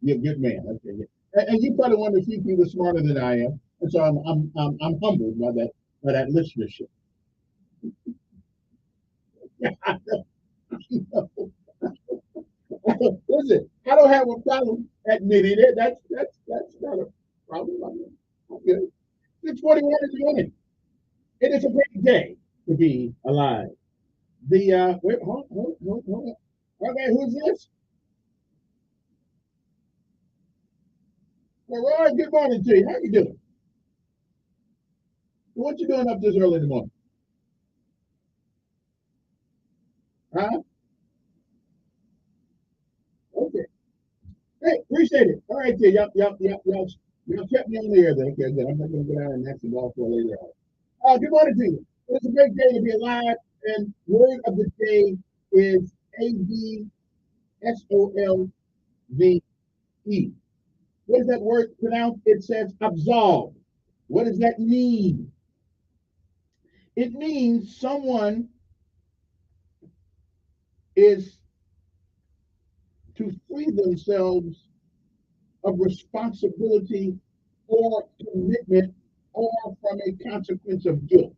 You're a good man. Okay. Yeah. And you probably one of the few people smarter than I am, and so I'm humbled by that listenership. Listen, I don't have a problem admitting it. That's not a problem. I'm good. 6:41 in the morning. It is a great day to be alive. Wait, hold on. Okay, who's this? Well, Roy, good morning to you. How you doing? What you doing up this early in the morning? Huh? Okay. Hey, appreciate it. All right, y'all kept me on the air there. Okay, good. I'm not gonna go down and ask the ball for later on. Good morning to you. It's a great day to be alive, and word of the day is ABSOLVE. What is that word pronounced? It says absolve. What does that mean? It means someone is to free themselves of responsibility or commitment or from a consequence of guilt.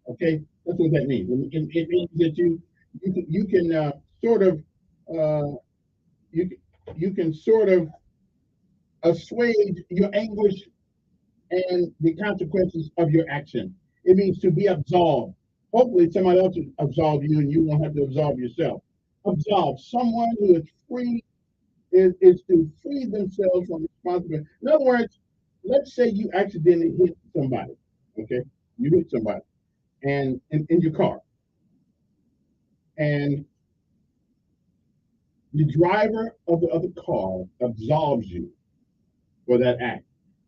Okay, that's what that means. It means that you can sort of uh, you you can sort of assuage your anguish and the consequences of your action. It means to be absolved. Hopefully, somebody else will absolve you, and you won't have to absolve yourself. Absolve someone who is free is to free themselves from responsibility. In other words, let's say you accidentally hit somebody. Okay, you hit somebody, and in your car, and the driver of the other car absolves you for that act.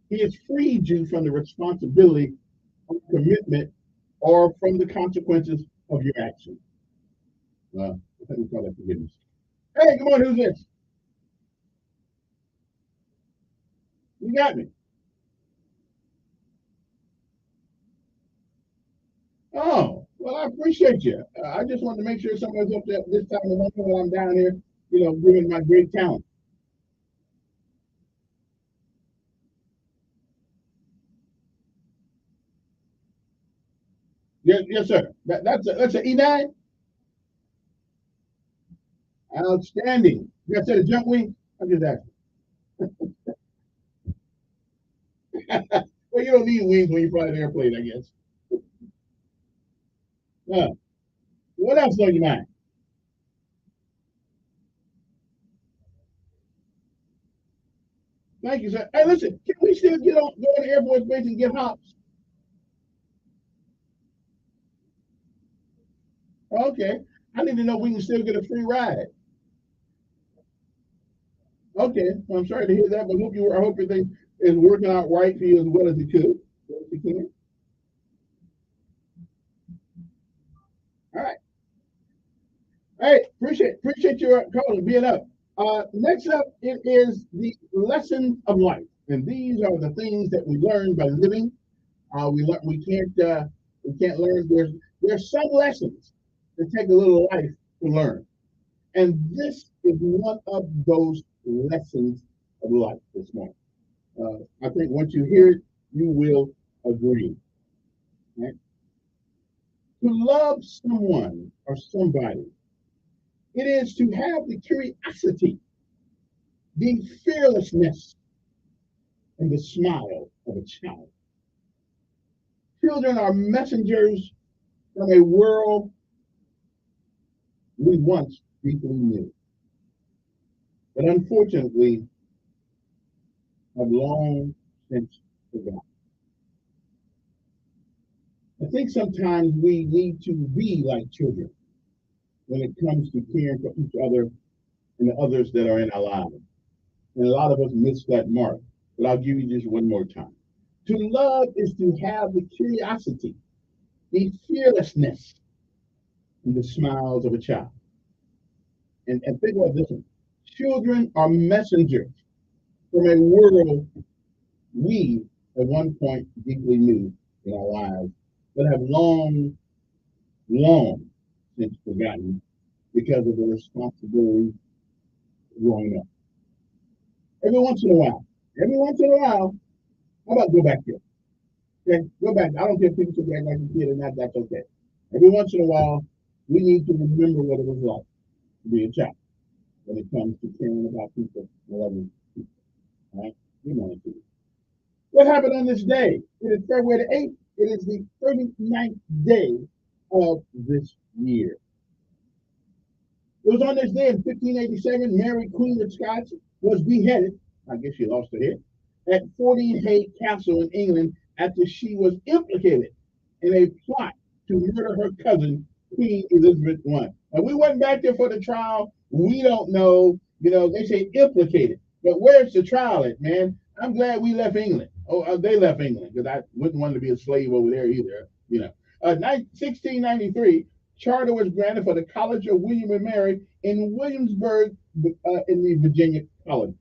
He has freed you from the responsibility of commitment or from the consequences of your action. I think we call that forgiveness. Hey, come on, who's this? You got me. Oh, well, I appreciate you. I just wanted to make sure somebody's up there this time of the month while I'm down here, giving my great talent. Yes, sir. That's an E9. Outstanding. You got a jump wing? I'm just asking. Well, you don't need wings when you fly an airplane, I guess. What else on your mind? Thank you, sir. Hey, listen, can we still go to Air Force Base and get hops? Okay. I need to know if we can still get a free ride. Okay. Well, I'm sorry to hear that, but I hope everything is working out right for you as well as it could. All right. Hey, appreciate your calling, being up. Next up, it is the lesson of life, and these are the things that we learn by living. We can't learn. There's some lessons that take a little life to learn, and this is one of those lessons of life this morning. I think once you hear it, you will agree. Right? To love someone or somebody, it is to have the curiosity, the fearlessness, and the smile of a child. Children are messengers from a world we once deeply knew, but unfortunately have long since forgotten. I think sometimes we need to be like children when it comes to caring for each other and the others that are in our lives. And a lot of us miss that mark, but I'll give you just one more time. To love is to have the curiosity, the fearlessness, and the smiles of a child. And think about this one. Children are messengers from a world we at one point deeply knew in our lives, but have long, long since forgotten because of the responsibility growing up. Every once in a while, how about go back there? Okay, go back. I don't care if people should act like a kid or not, that's okay. Every once in a while, we need to remember what it was like to be a child when it comes to caring about people and loving people. All right? Humanity. What happened on this day? It is February the 8th. It is the 39th day of this year. It was on this day in 1587, Mary, Queen of Scots, was beheaded. I guess she lost her head at Fordinghayes Castle in England after she was implicated in a plot to murder her cousin, Queen Elizabeth I. And we went back there for the trial. We don't know. They say implicated. But where's the trial at, man? I'm glad we left England. They left England because I wouldn't want to be a slave over there either. 1693, charter was granted for the College of William and Mary in Williamsburg, in the Virginia colony.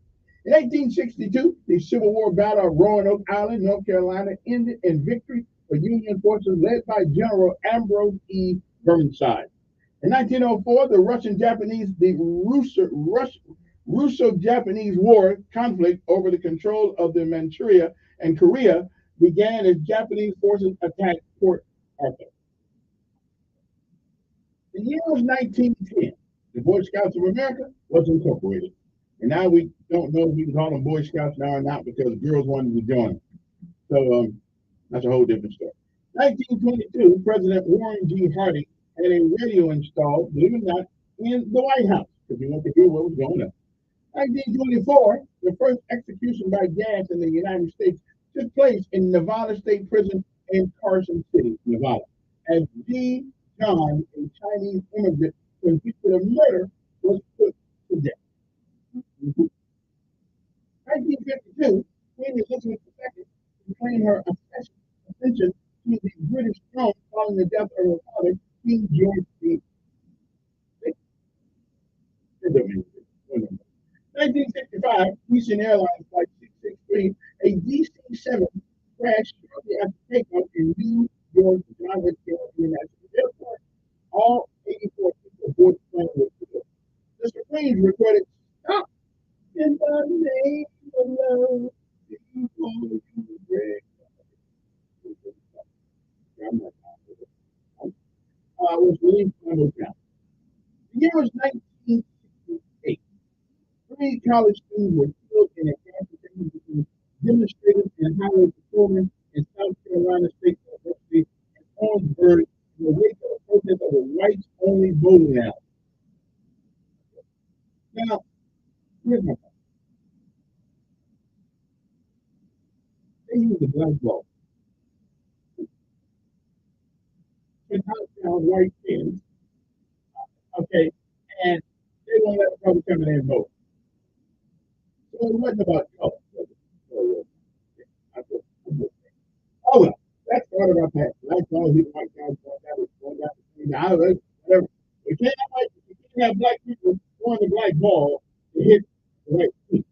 In 1862, the Civil War battle of Roanoke Island, North Carolina, ended in victory for Union forces led by General Ambrose E. Burnside. In 1904, the Russo-Japanese War conflict over the control of the Manchuria and Korea began as Japanese forces attacked Port Arthur. The year was 1910. The Boy Scouts of America was incorporated. And now we don't know if we can call them Boy Scouts now or not because girls wanted to join them. So that's a whole different story. 1922, President Warren G. Harding had a radio installed, believe it or not, in the White House because he wanted to hear what was going on. 1924, the first execution by gas in the United States took place in Nevada State Prison in Carson City, Nevada, as G. John, a Chinese immigrant convicted of murder, was put to death. 1952, Queen Elizabeth II proclaimed her ascension to the British throne following the death of her father, King George VI. 1965, Eastern Airlines Flight 663, a DC-7 crashed shortly after takeoff in New York John F. Kennedy International Airport. All 84 people aboard the plane were killed. The Supremes recorded "Stop in the name of love." People you break. Was released on the ground. The year was 1968. 3 college students were killed in a confrontation between demonstrators and highway patrolmen in South Carolina State University and Orangeburg in the wake of a protest of a whites-only bowling alley. Now, here's my point. They use the black ball to knock down white kids, okay, and they won't let the public come in and vote. So it wasn't about color. Oh well, that's part of our past. Black ball, white guys, going down, whatever. We can't have black people throwing the black ball to hit the right feet.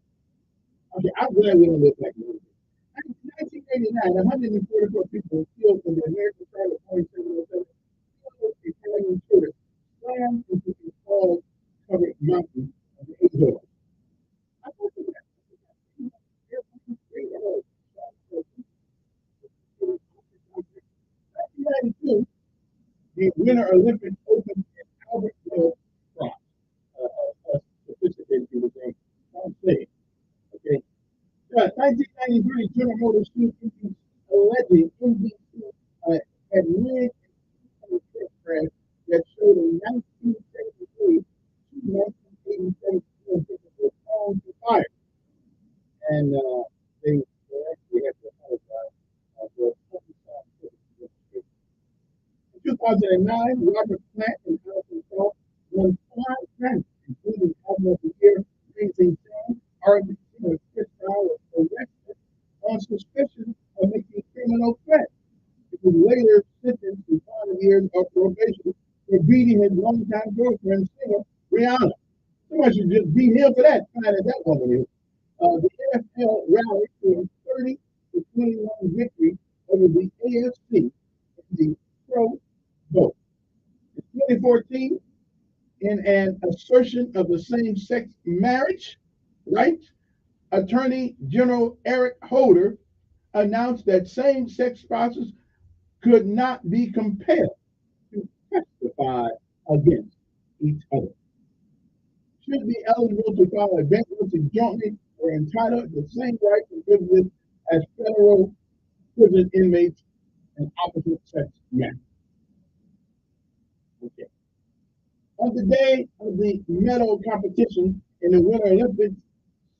Okay, I'm glad we don't look like that. In 1989, 144 people were killed in the American Charlotte 2707 Italian shooter slammed into the fog-covered mountain of the Azores. I thought that the Winter Olympics opened in Albert France. Sophisticated people saying, don't say it. Okay. 1993, General Motors alleging NBC had rigged a truck crash that showed a 1973 to 1987 was on fire. And they actually had to apologize for 2009, Robert Plant and Alison Shaw won 5 grants, including Album of the Year, Raising Sam. RBC and Chris Brown was arrested on suspicion of making criminal threats. He was later sentenced to 5 years of probation for beating his longtime girlfriend, singer Rihanna. Somebody should just beat him for that, fine as that woman is. The NFL rallied to a 30-21 victory over the AFC in the Pro Bowl. In 2014, in an assertion of the same-sex marriage rights, Attorney General Eric Holder announced that same-sex spouses could not be compelled to testify against each other. Should be eligible to file a bankruptcy jointly or entitled to the same rights and privileges as federal prison inmates and opposite-sex men. Okay. On the day of the medal competition in the Winter Olympics,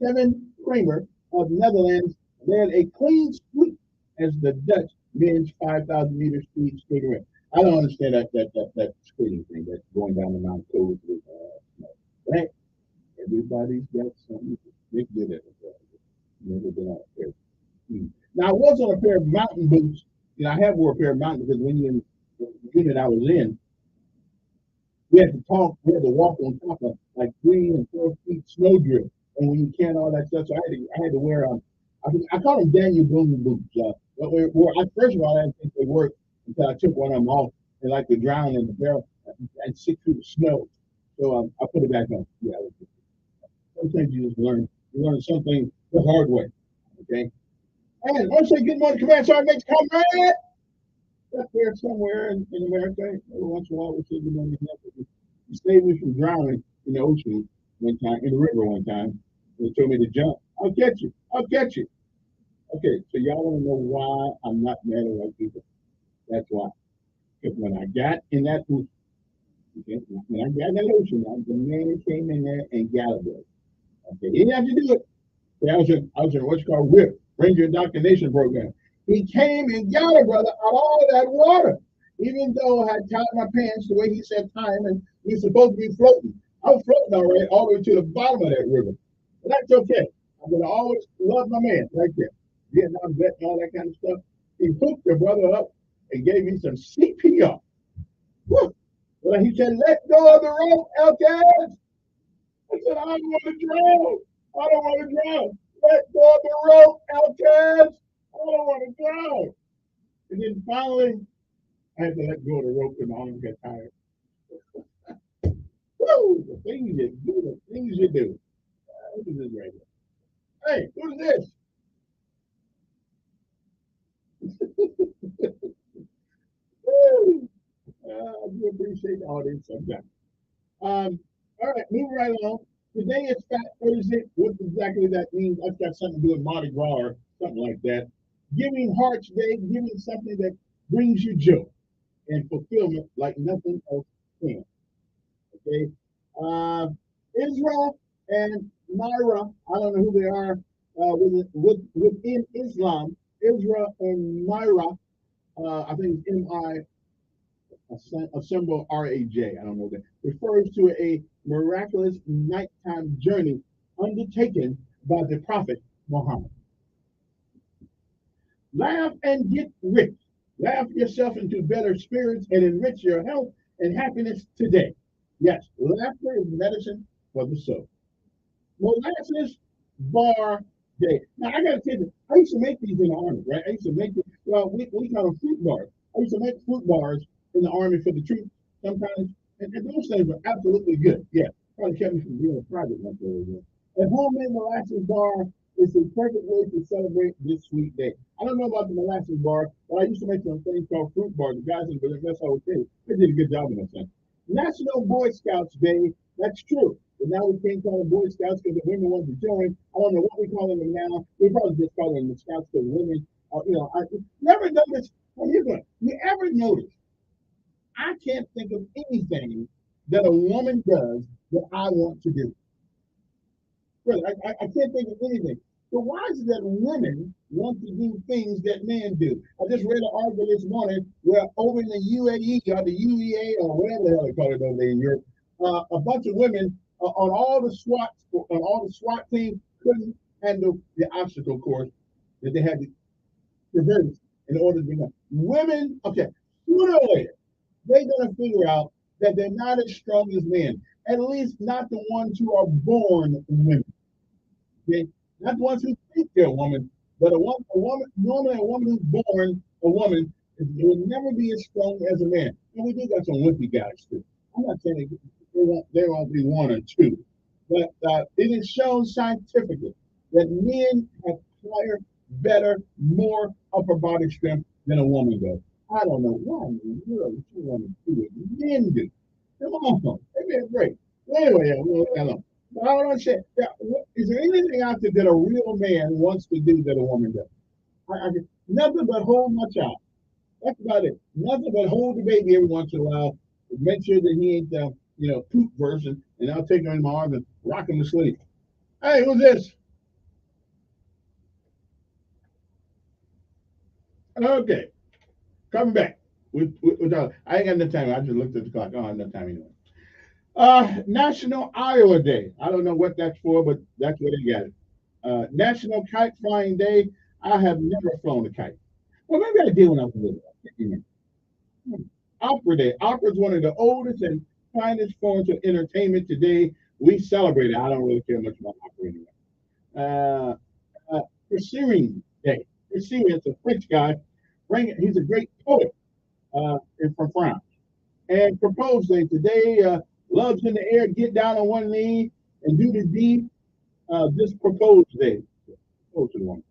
Kevin Kramer of the Netherlands led a clean sweep as the Dutch men's 5,000 meter speed skating ring. I don't understand that skating thing that's going down the Mount Coast with right? Everybody's got something. They did it. Never been on a pair. Now I was on a pair of mountain boots. I have wore a pair of mountain because when you're in the unit I was in, we had to walk on top of like 3 and 4 feet snow drift, and when you can't all that stuff, so I had to wear I call them Daniel Boone boots. First of all, I didn't think they worked until I took one of them off and like to drown in the barrel. and 6 feet of snow. So I put it back on. Yeah, sometimes you just learn. You learn something the hard way. Okay. And once I get one command sergeant makes comrade up there somewhere in America, every once in a while we see them on the net. He saved me from drowning in the ocean one time, in the river one time. They told me to jump. I'll catch you. I'll catch you. Okay, so y'all want to know why I'm not mad at white people? That's why. Because when I got in that ocean, okay, when I got in that ocean, the man came in there and got a boy. Okay, he didn't have to do it. Okay, I was in what's called WHIP, Ranger Indoctrination Program. He came and got a brother out of all that water. Even though I had tied my pants the way he said time and we supposed to be floating. I was floating all right, all the way to the bottom of that river. But that's okay. I'm gonna always love my man right there. Vietnam vet and all that kind of stuff. He hooked the brother up and gave me some CPR. Woo! Well, he said, let go of the rope, Elkins. I said, I don't want to drown. I don't want to drown. Let go of the rope, Elkins. I don't want to drown. And then finally, I had to let go of the rope and my arms got tired. Woo! The things you do, the things you do. Look at this right here. Hey, who's this? Woo! I do appreciate the audience sometimes. All right, moving right along. Today is Fat Thursday. What exactly that means? That's got something to do with Mardi Gras or something like that. Giving Hearts Day, giving something that brings you joy and fulfillment like nothing else can. Okay. Israel and Myra, I don't know who they are within Islam. Israel and Myra, I think it's M-I, a symbol R-A-J, I don't know that, refers to a miraculous nighttime journey undertaken by the Prophet Muhammad. Laugh and get rich. Laugh yourself into better spirits and enrich your health and happiness today. Yes, laughter is medicine for the soul. Molasses bar day. Now I gotta tell you, I used to make these in the army, right? I used to make it. Well, we call them fruit bars. I used to make fruit bars in the army for the troops sometimes, and those things were absolutely good. Yeah, probably kept me from being a private like that. A homemade molasses bar is the perfect way to celebrate this sweet day. I don't know about the molasses bar, but I used to make some things called fruit bars. The guys in the mess hall too. They did a good job of that thing. National Boy Scouts Day. That's true. But now we can't call them Boy Scouts because the women want to join. I don't know what we call them now. We probably just call them the Scouts because women. I never noticed. Well, here's one. You ever notice? I can't think of anything that a woman does that I want to do. Really, I can't think of anything. So why is it that women want to do things that men do? I just read an article this morning where over in the UAE or the UEA or whatever the hell they call it over there in Europe, a bunch of women on all the SWAT teams couldn't handle the obstacle course that they had to traverse in order to become women. Okay, sooner or later they're gonna figure out that they're not as strong as men. At least not the ones who are born women. Okay? Not the ones who think they're a woman, but normally a woman who's born a woman will never be as strong as a man. And we do got some wimpy guys too. I'm not saying there won't be one or two, but it is shown scientifically that men have higher, better, more upper body strength than a woman does. I don't know why in the world you want to do it. Men do. Come on, maybe it's great. Well, anyway, we'll let that alone. But I don't understand. Is there anything out there that a real man wants to do that a woman does? Nothing but hold my child. That's about it. Nothing but hold the baby every once in a while. Make sure that he ain't poop version, and I'll take him in my arms and rock him to sleep. Hey, who's this? Okay, coming back. I ain't got enough time. I just looked at the clock. I don't have enough time anyway. National Iowa Day. I don't know what that's for, but that's where they got it. National Kite Flying Day. I have never flown a kite. Well, maybe I did when I was little. Opera Day. Opera is one of the oldest and finest forms of entertainment today. We celebrate it. I don't really care much about opera anyway. Pursuing Day. Pursuing is a French guy. He's a great poet from France. and propose day. Today, love's in the air, get down on one knee and do the deed. Just propose day. Propose to the woman.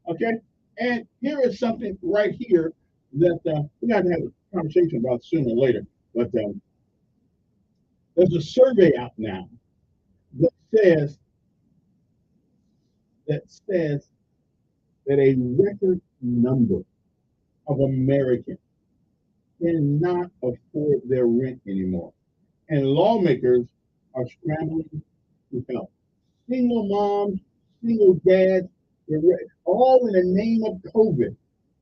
Okay? And here is something right here that we got to have a conversation about sooner or later. But there's a survey out now that says that a record number of Americans cannot afford their rent anymore. And lawmakers are scrambling to help. Single moms, single dads, all in the name of COVID.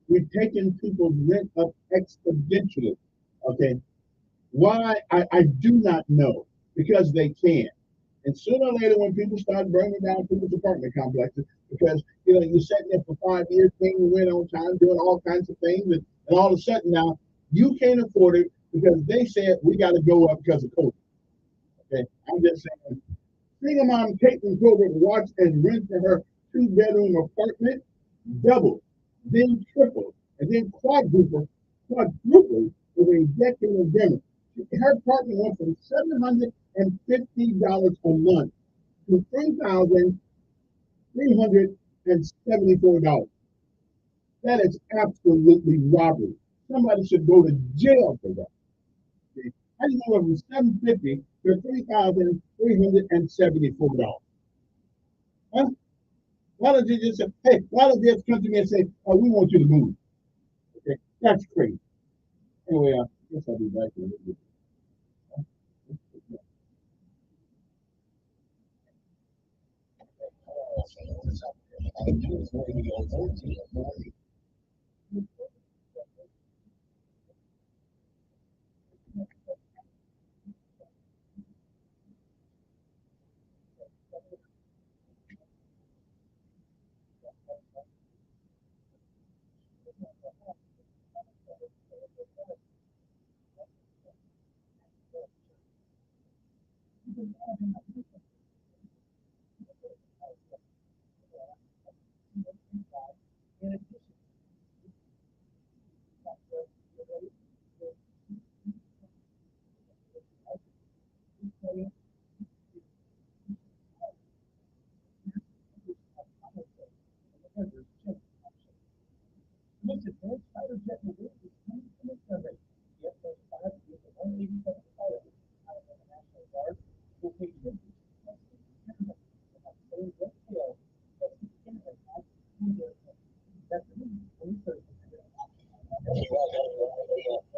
We've taken people's rent up exponentially. Okay. Why? I do not know. Because they can. And sooner or later, when people start burning down people's apartment complexes, because you're sitting there for 5 years, paying rent on time, doing all kinds of things, and all of a sudden now you can't afford it because they said we got to go up because of COVID. Okay, I'm just saying. Single mom taking COVID watch and rent for her 2-bedroom apartment doubled, then tripled, and then quadrupled with a decade of damage. Her apartment went from $750 a month to $3,374. That is absolutely robbery. Somebody should go to jail for that. Okay? How do you go from $750 to $3,374? Huh? Why don't you just say, hey, why don't they just come to me and say, oh, we want you to move? Okay, that's crazy. Anyway, I guess I'll be back in a little bit.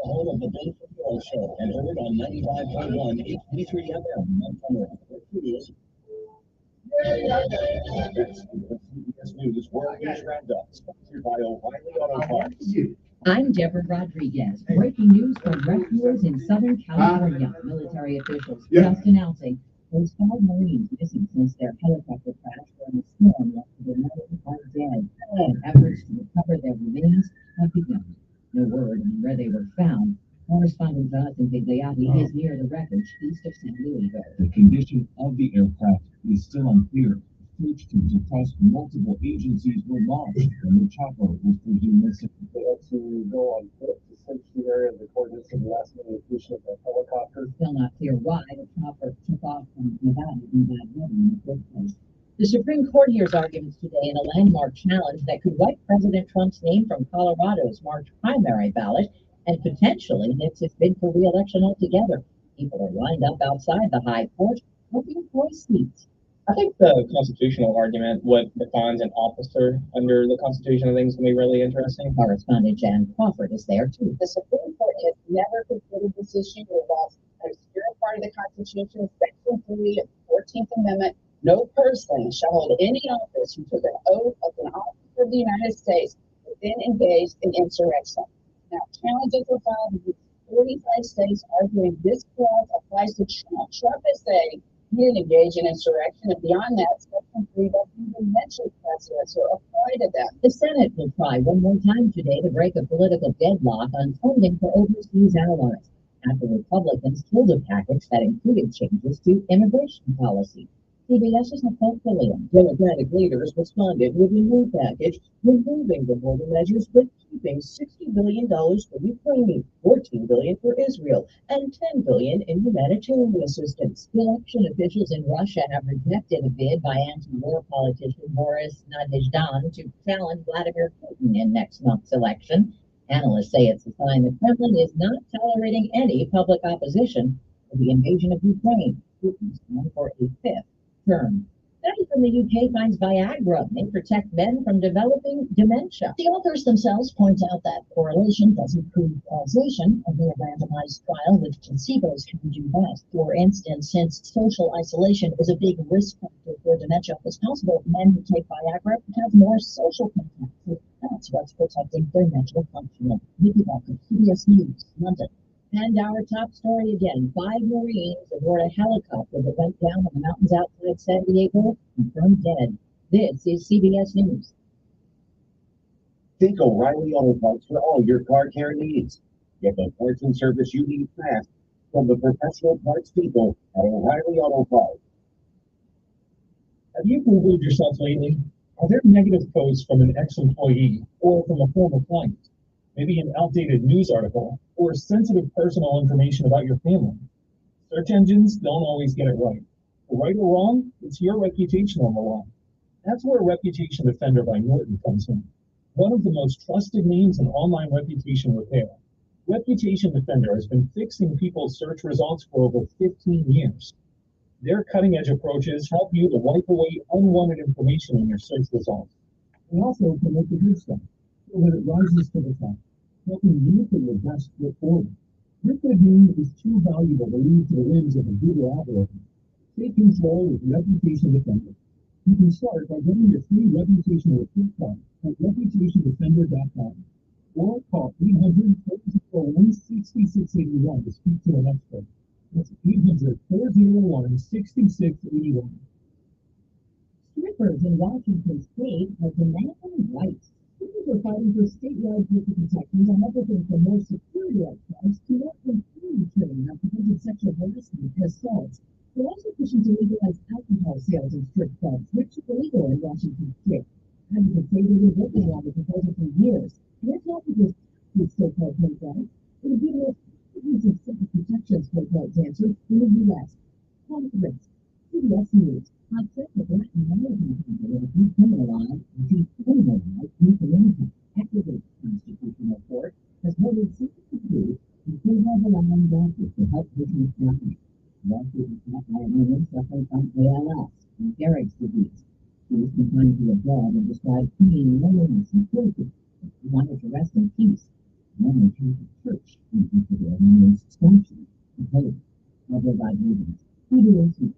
Home of the Ben Shapiro Show and heard on 95.1 HD3 FM. CBS News World News Roundup, sponsored by O'Reilly Auto Parts. I'm Deborah Rodriguez. Breaking news from rescuers in Southern California. Military officials just announcing those 5 Marines missing since their helicopter crash during a storm yesterday night are dead, and efforts to recover their remains have begun. No word on where they were found. Correspondent Jonathan Vigliotti is near the wreckage east of San Diego. The condition of the aircraft is still unclear. Search teams across multiple agencies were launched and the chopper was presumed missing. They had to go on foot to search the area of the coordinates of the last location of the helicopter. Still not clear why the chopper took off from Nevada in bad weather in the first place. The Supreme Court hears arguments today in a landmark challenge that could wipe President Trump's name from Colorado's March primary ballot and potentially nix his bid for re-election altogether. People are lined up outside the high court looking for seats. I think the constitutional argument, what defines an officer under the Constitution, I think is going to be really interesting. Correspondent Jan Crawford is there too. The Supreme Court has never considered this issue involves an obscure part of the Constitution, Section 3 of the 14th Amendment. No person shall hold any office who took an oath of an officer of the United States but then engaged in insurrection. Now, challenges were filed in 45 states arguing this clause applies to Trump. Trump is saying he didn't engage in insurrection, and beyond that, Section 3 doesn't even mention precedents or apply to them. The Senate will try one more time today to break a political deadlock on funding for overseas allies after Republicans killed a package that included changes to immigration policy. CBS's Nicole Killian. Democratic leaders responded with a new package, removing the border measures but keeping $60 billion for Ukraine, $14 billion for Israel, and $10 billion in humanitarian assistance. Election officials in Russia have rejected a bid by anti-war politician Boris Nadezhdan to challenge Vladimir Putin in next month's election. Analysts say it's a sign the Kremlin is not tolerating any public opposition to the invasion of Ukraine. Putin's going for a fifth term. Study from the UK finds Viagra may protect men from developing dementia. The authors themselves point out that correlation doesn't prove causation of their randomized trial with placebos can do that. For instance, since social isolation is a big risk factor for dementia, it's possible men who take Viagra have more social contact. So that's what's protecting their mental functioning. Vicky Walker, CBS News, London. And our top story again, 5 Marines aboard a helicopter that went down on the mountains outside San Diego, confirmed dead. This is CBS News. Think O'Reilly Auto Parts for all your car care needs. Get the parts and service you need fast from the professional parts people at O'Reilly Auto Parts. Have you Googled yourself lately? Are there negative posts from an ex-employee or from a former client? Maybe an outdated news article or sensitive personal information about your family? Search engines don't always get it right. Right or wrong, it's your reputation on the line. That's where Reputation Defender by Norton comes in. One of the most trusted names in online reputation repair. Reputation Defender has been fixing people's search results for over 15 years. Their cutting-edge approaches help you to wipe away unwanted information in your search results. They also promote the good stuff so that it rises to the top, helping you put your best foot forward. Your good name is too valuable to leave to the whims of a Google algorithm. Take control with Reputation Defender. You can start by getting your free reputational report card at reputationdefender.com or call 800-401-6681 to speak to an expert. That's 800-401-6681. Strippers in Washington State are demanding rights. Strippers are fighting for statewide worker protections on everything from more security outcomes to more improved training on preventing sexual harassment and assaults. They're also pushing to legalize alcohol sales in strip clubs, which is illegal in Washington State. Advocates say they've been working on the proposal for years. And it's not because these so-called hate rights. It would be the most comprehensive set of protections for adult dancers in the U.S. Conference, CBS News. Concept of Latin American people will decriminalize euthanasia. Activist Constitutional Court has voted 63 in favor of allowing doctors to help business happen. Lawsuit is brought by a woman suffering from ALS and Gehrig's disease. She was confined to a bed and described pain, loneliness, and torture. She wanted to rest in peace. Roman Catholic Church in Ecuador remains sanctioned to hope. Other by reasons. CBS.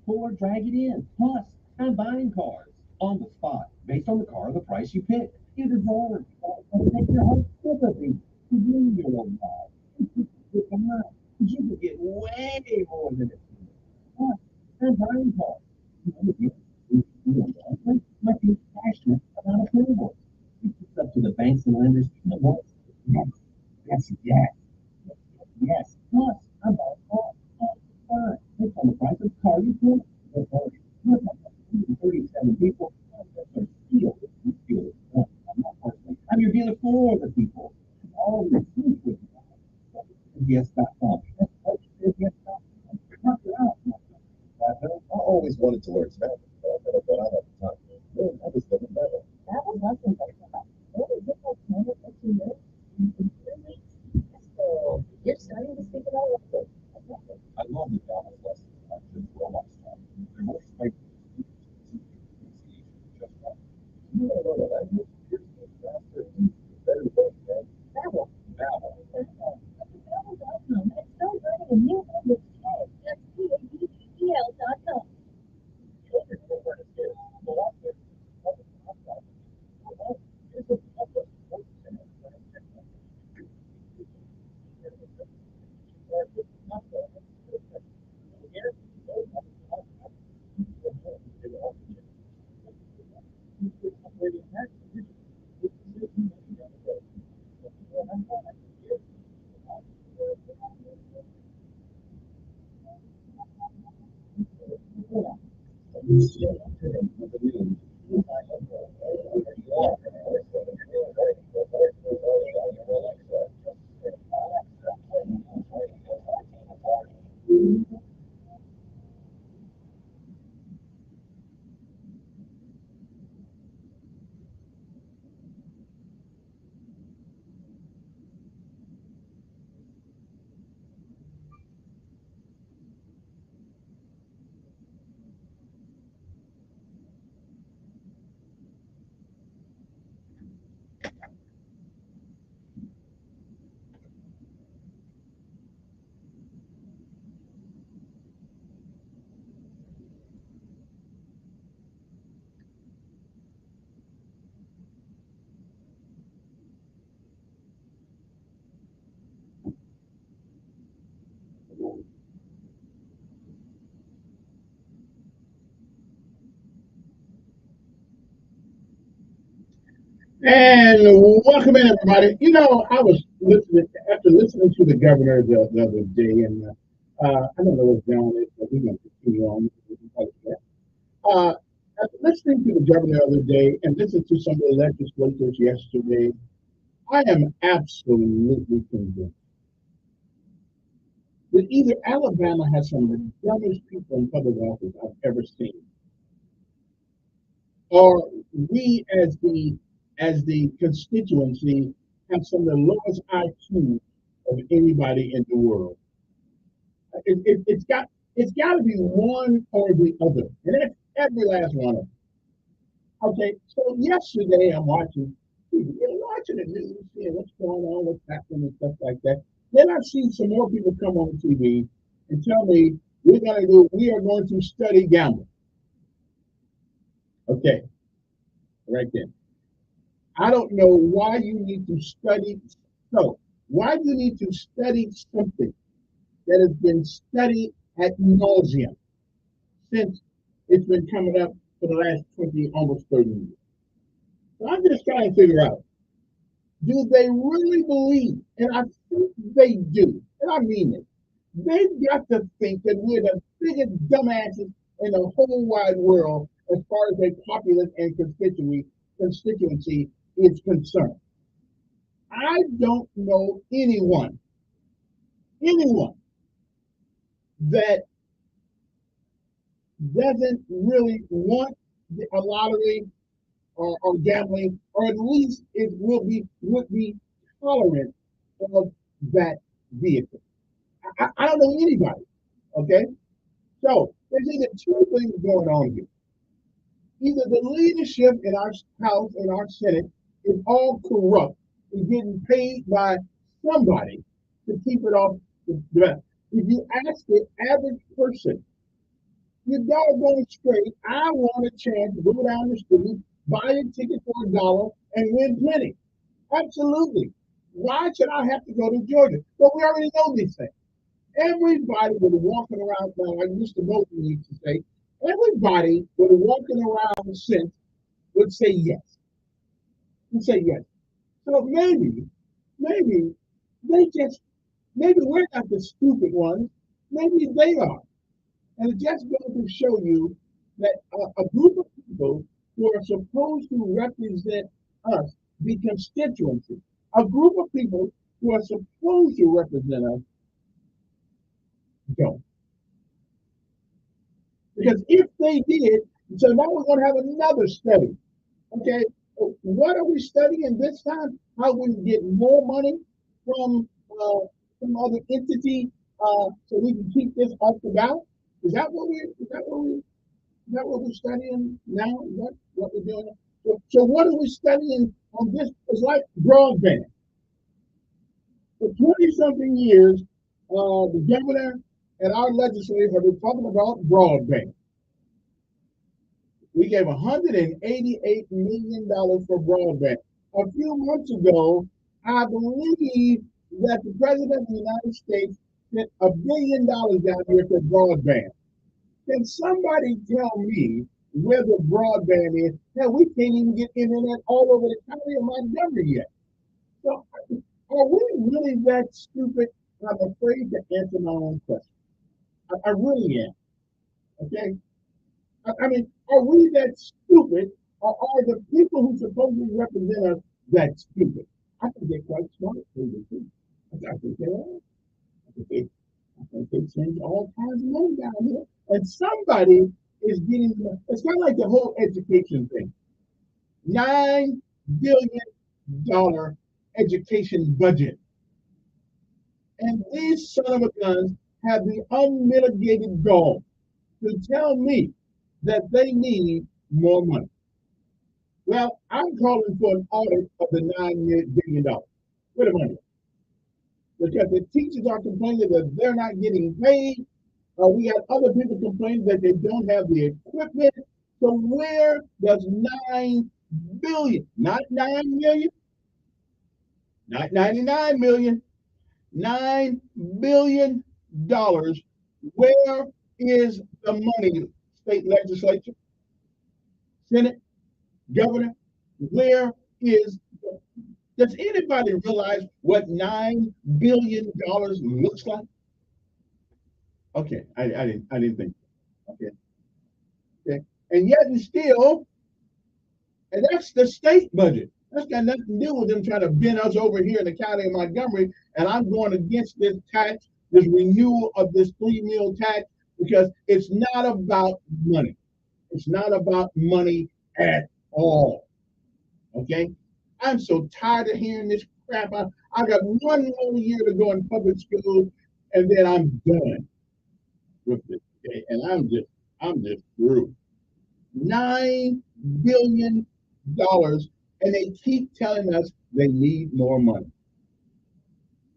Pull or drag it in. Plus, I'm buying cars on the spot based on the car or the price you pick. You deserve to make your heart sympathy to do your own buy. You can get way more than it. Plus, I'm buying cars. Might be passionate about approval. It's up to the banks and lenders. Yes. Plus, I'm buying cars. Based on the price of the car you doing? 37 people. I'm your dealer for the people. All the people. Yes.com. I always wanted to learn Spanish, but I never thought I'd have the time. Then I discovered Babbel. Babbel wasn't like that. What was it like 10 or 15 minutes? So you're starting to speak it all over. I love the Babbel lessons. I just love my stuff. They're most like just right. You want to know that language? Here's the faster, better way, man. Babbel. Babbel. Babbel.com. And start learning a new language today. That's BABBEL.com. And welcome in, everybody. You know, I was listening after listening to the governor the other day, and I don't know what's down on it, but we're going to continue on. After listening to the governor the other day and listening to some of the legislators yesterday, I am absolutely convinced that either Alabama has some of the dumbest people in public office I've ever seen, or we as the constituency have some of the lowest IQ of anybody in the world. It's got to be one or the other, and that's every last one of them. Okay, so yesterday I'm watching the news, seeing what's going on, what's happening, and stuff like that. Then I see some more people come on TV and tell me we are going to study gambling. Okay, right there. I don't know why you need to study. So, why do you need to study something that has been studied ad nauseum since it's been coming up for the last 20, almost 30 years? So I'm just trying to figure out, do they really believe, and I think they do, and I mean it, they've got to think that we're the biggest dumbasses in the whole wide world as far as a populace and constituency is concerned. I don't know anyone that doesn't really want a lottery or gambling, or at least it would be tolerant of that vehicle. I don't know anybody. Okay, so there's either two things going on here. Either the leadership in our House and our Senate is all corrupt and getting paid by somebody to keep it off the ground. If you ask the average person, you're doggone straight, I want a chance to go down the street, buy a ticket for $1 and win plenty. Absolutely. Why should I have to go to Georgia? But we already know these things. Everybody would be walking around now, like Mr. Moulton used to say, everybody would be walking around since would say yes. Would say yes. So maybe they just, maybe we're not the stupid ones. Maybe they are. And it just goes to show you that a group of people who are supposed to represent us, the constituency, a group of people who are supposed to represent us, don't. Because if they did, so now we're going to have another study. Okay, what are we studying this time? How we get more money from some other entity so we can keep this off the ballot? Is that what we? Is that what we? Is that what we're studying now? Is that what we're doing? So what are we studying on this? It's like broadband. For 20-something years, the governor and our legislators have been talking about broadband. We gave $188 million for broadband. A few months ago, I believe that the President of the United States sent $1 billion down here for broadband. Can somebody tell me where the broadband is? Hell, we can't even get internet all over the county of Montgomery yet. So, are we really that stupid? I'm afraid to answer my own question. I really am. Okay? I mean, are we that stupid, or are the people who supposedly represent us that stupid? I think they're quite smart, too. I think they are. I think they change all kinds of money down here. And somebody is getting, it's kind of like the whole education thing. $9 billion education budget. And these son of a guns have the unmitigated gall to tell me that they need more money. Well, I'm calling for an audit of the $9 billion. Wait a minute. Because the teachers are complaining that they're not getting paid. We got other people complaining that they don't have the equipment. So where does 9 billion, not 9 million, not 99 million, $9 billion, where is the money, state legislature, Senate, governor, where is, does anybody realize what $9 billion looks like? Okay, I didn't think. Okay. Okay. And yet and still, and that's the state budget. That's got nothing to do with them trying to bend us over here in the county of Montgomery. And I'm going against this tax, this renewal of this 3 mil tax, because it's not about money. It's not about money at all. Okay? I'm so tired of hearing this crap. I got one more year to go in public school, and then I'm done with this. Okay? And I'm just through. $9 billion, and they keep telling us they need more money.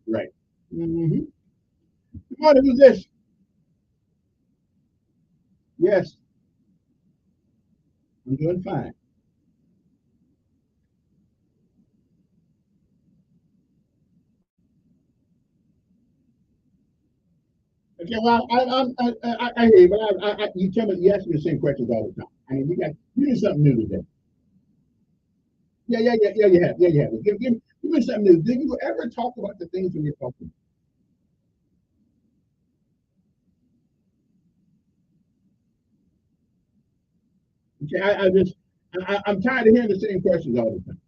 Right. Mm-hmm. Good morning, who's this? Yes. I'm doing fine. Okay, well, I hear you, but you tell me, you ask me the same questions all the time. I mean, you do something new today. Yeah, you have. Yeah, you have. Give me something new. Did you ever talk about the things when you're talking? Okay, I'm tired of hearing the same questions all the time.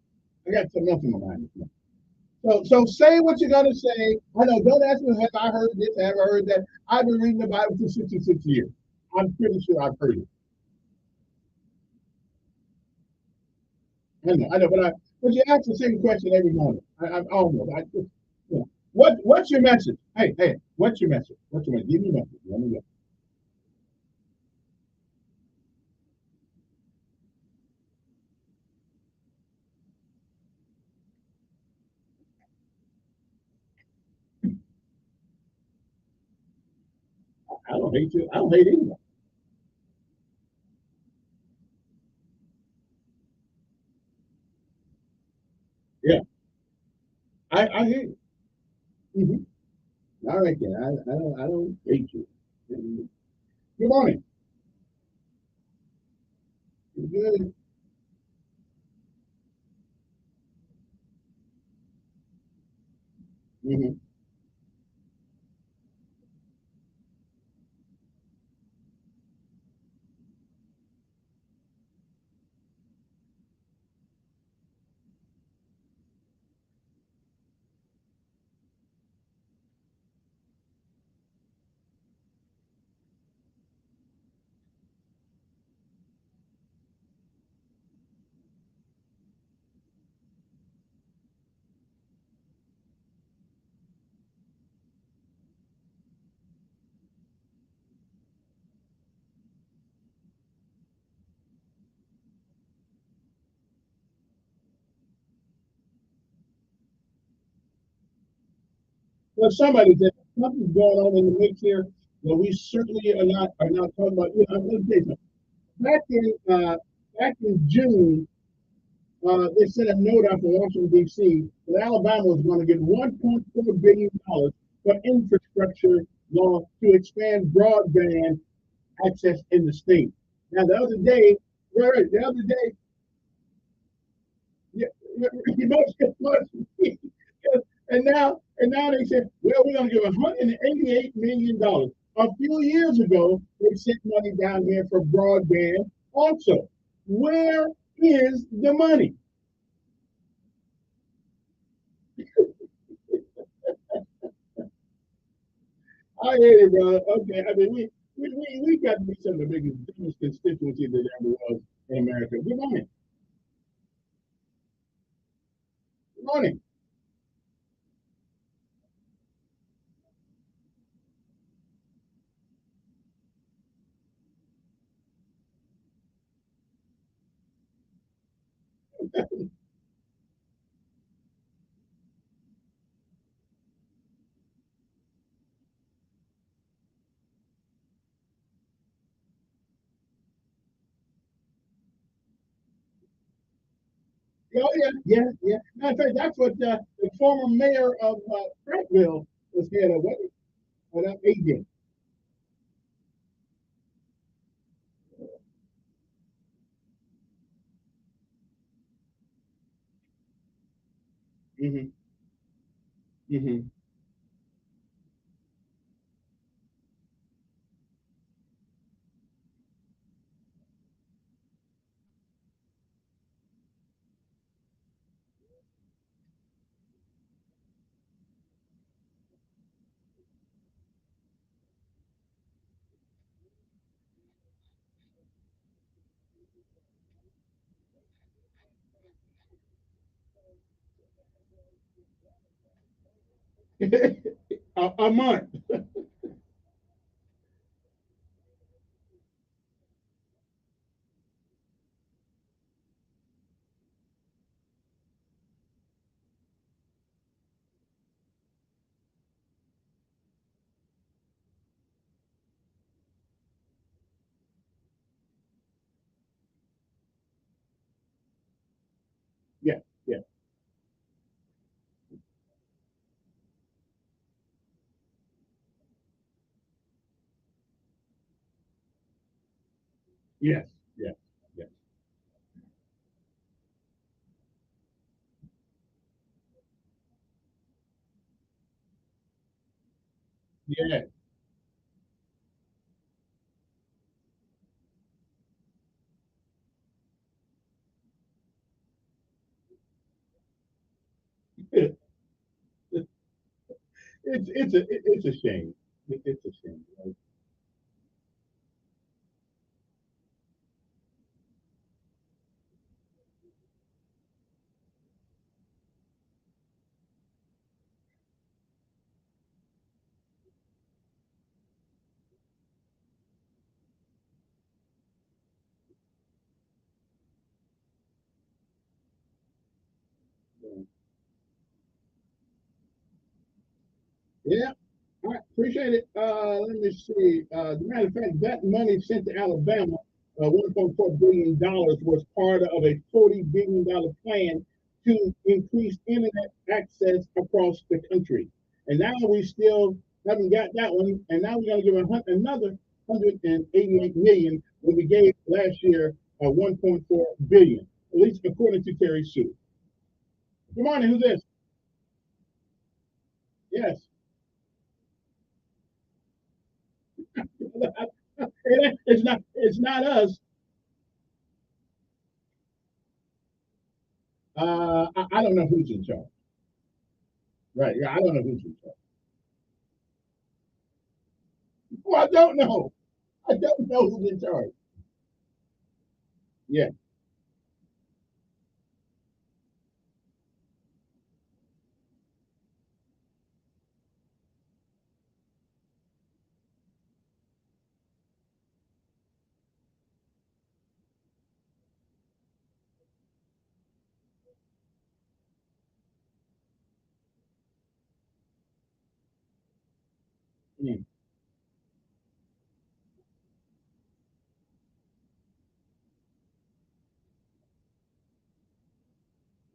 I got something else in my mind. So say what you're gonna say. I know. Don't ask me have I heard this, have I heard that. I've been reading the Bible for 66 years. I'm pretty sure I've heard it. I know, but you ask the same question every morning. I'm almost. What's your message? Hey, what's your message? What's your message? Give me a message. Let me go. I don't hate you. I don't hate anyone. Yeah, I hear you. All right, then. I don't hate you. Good morning. Good. Mm-hmm. Well, somebody said something's going on in the mix here. Well, we certainly are not talking about. You know, let me tell you something. Back in June, they sent a note out to Washington D.C. that Alabama was going to get $1.4 billion for infrastructure law to expand broadband access in the state. Now, the other day, the other day, yeah, you must, and now they said, well, we're going to give $188 million. A few years ago, they sent money down here for broadband also. Where is the money? I hear you, brother. Okay, I mean, we got to be some of the biggest constituencies that ever was in America. Good morning. Good morning. Oh yeah, yeah, yeah. Matter of fact, that's what the former mayor of Prattville was here to what? What up, agent? Mm-hmm. Mm-hmm. A month. Yeah, yeah, yes, yes, yes, yeah. It's a shame. It's a shame. Right? Yeah, all right, appreciate it. Let me see. As a matter of fact, that money sent to Alabama, $1.4 billion, was part of a $40 billion plan to increase internet access across the country. And now we still haven't got that one. And now we're going to give another 188 million when we gave last year 1.4 billion, at least according to Terry Sue. Good morning. Who's this? Yes. It's not us. I don't know who's in charge. Right. Yeah, I don't know who's in charge. Well, I don't know. I don't know who's in charge. Yeah. Mm.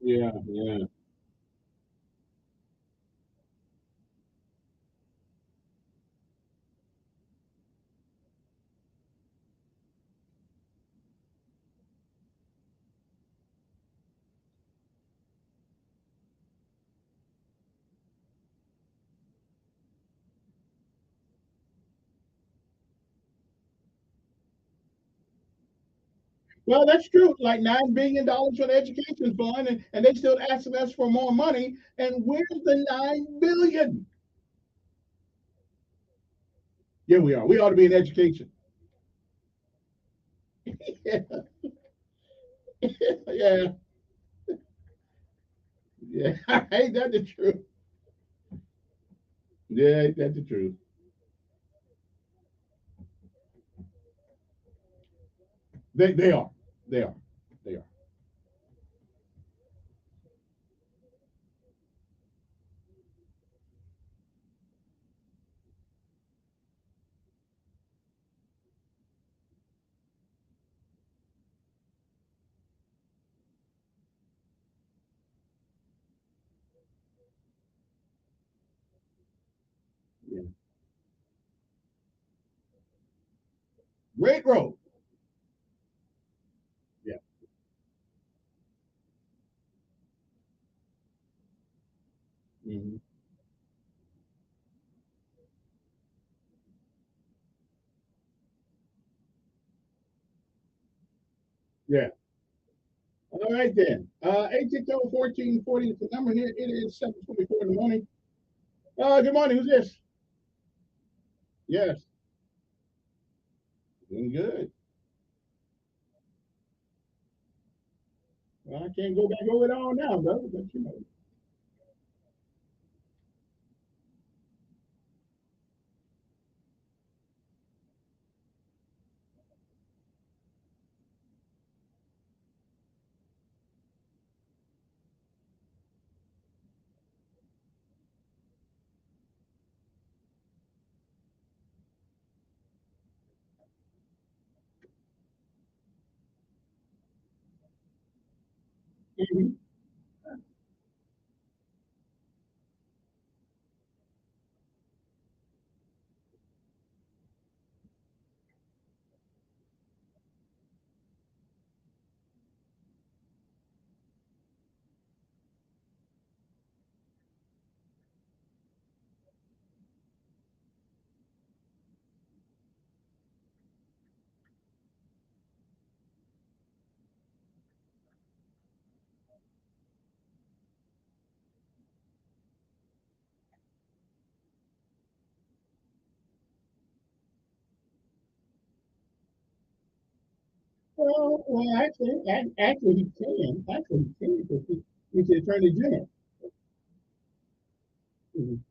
Yeah, yeah. Well, that's true. Like $9 billion for the education fund, and they still asking us for more money. And where's the 9 billion? Yeah, we are. We ought to be in education. Yeah, yeah, yeah. Ain't that the truth? Yeah, ain't that the truth? They are. They are. They are. Yeah. Great road. Yeah. Hmm. Yeah. All right then. 860-1440 is the number here. It is 7:24 in the morning. Good morning. Who's this? Yes. Doing good. Well, I can't go back over it all now, brother, but you know. Mhm. Well, actually, he can. Actually, he can because he's the attorney general. Mhm.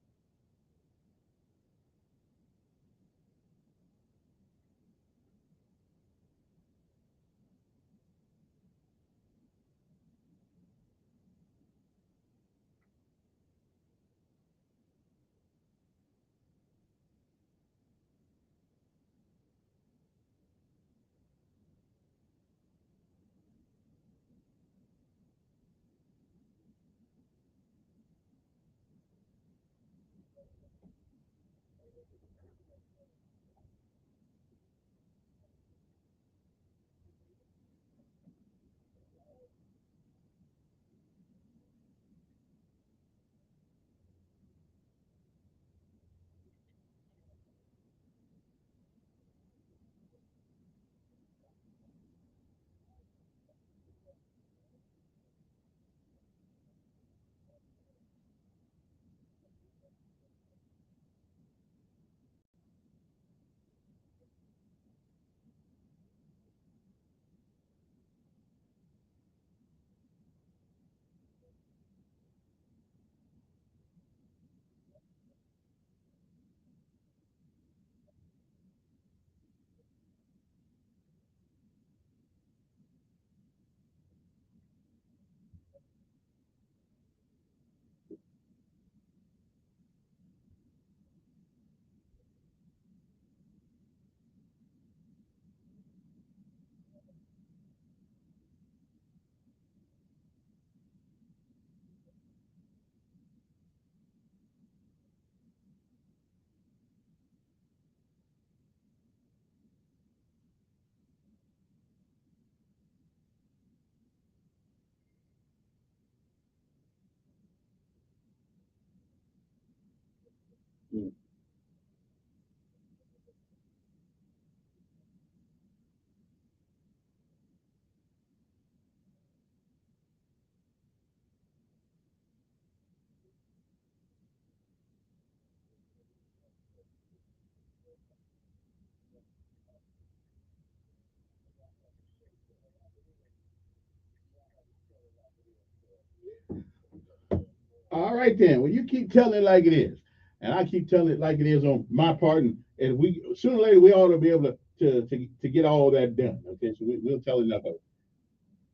All right then. Well, you keep telling it like it is, and I keep telling it like it is on my part, and we sooner or later we ought to be able to get all that done. Okay, so we'll tell enough of it.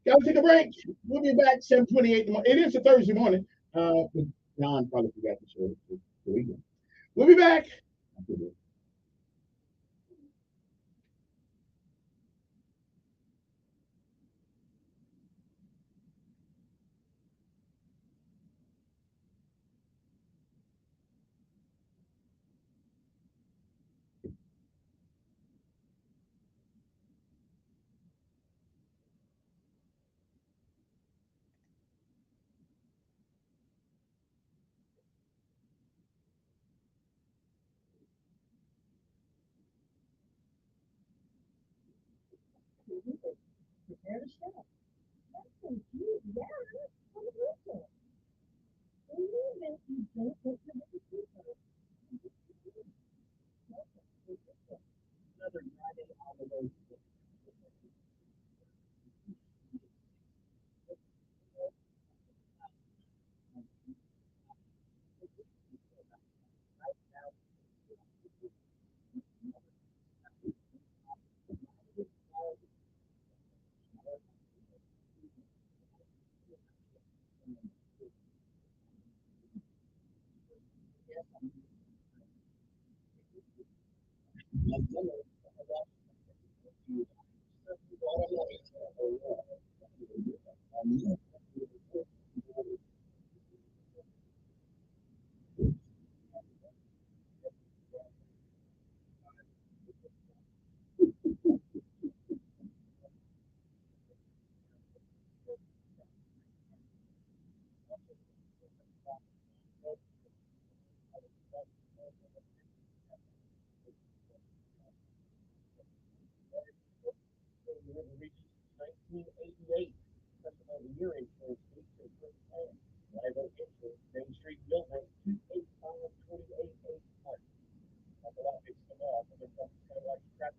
Gotta take a break. We'll be back 7:28. It is a Thursday morning. But John probably forgot to show it. So we'll be back. Prepare to shop. That's so cute. Yeah. What is it? Believe it, you don't get to make it cheaper. Another Friday holiday. Main Street Building, 285-2881. Talk about fixing them up, and then kind of like crap,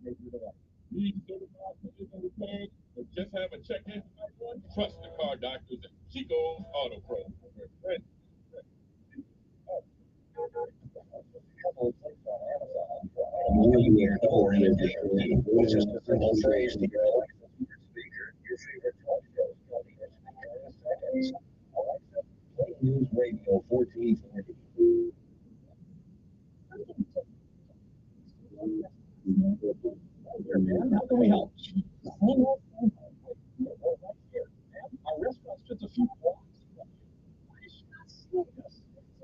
maybe the light. You need to get it off, put it in the tag, and just have a check in. Trust the car doctors at Chico's Auto Pro. Near or in addition to voice assistant Ultra HD speaker, your favorite talk shows coming in seconds. Alexa, play News Radio 1440. How can we help? Our restaurant's just a few blocks away.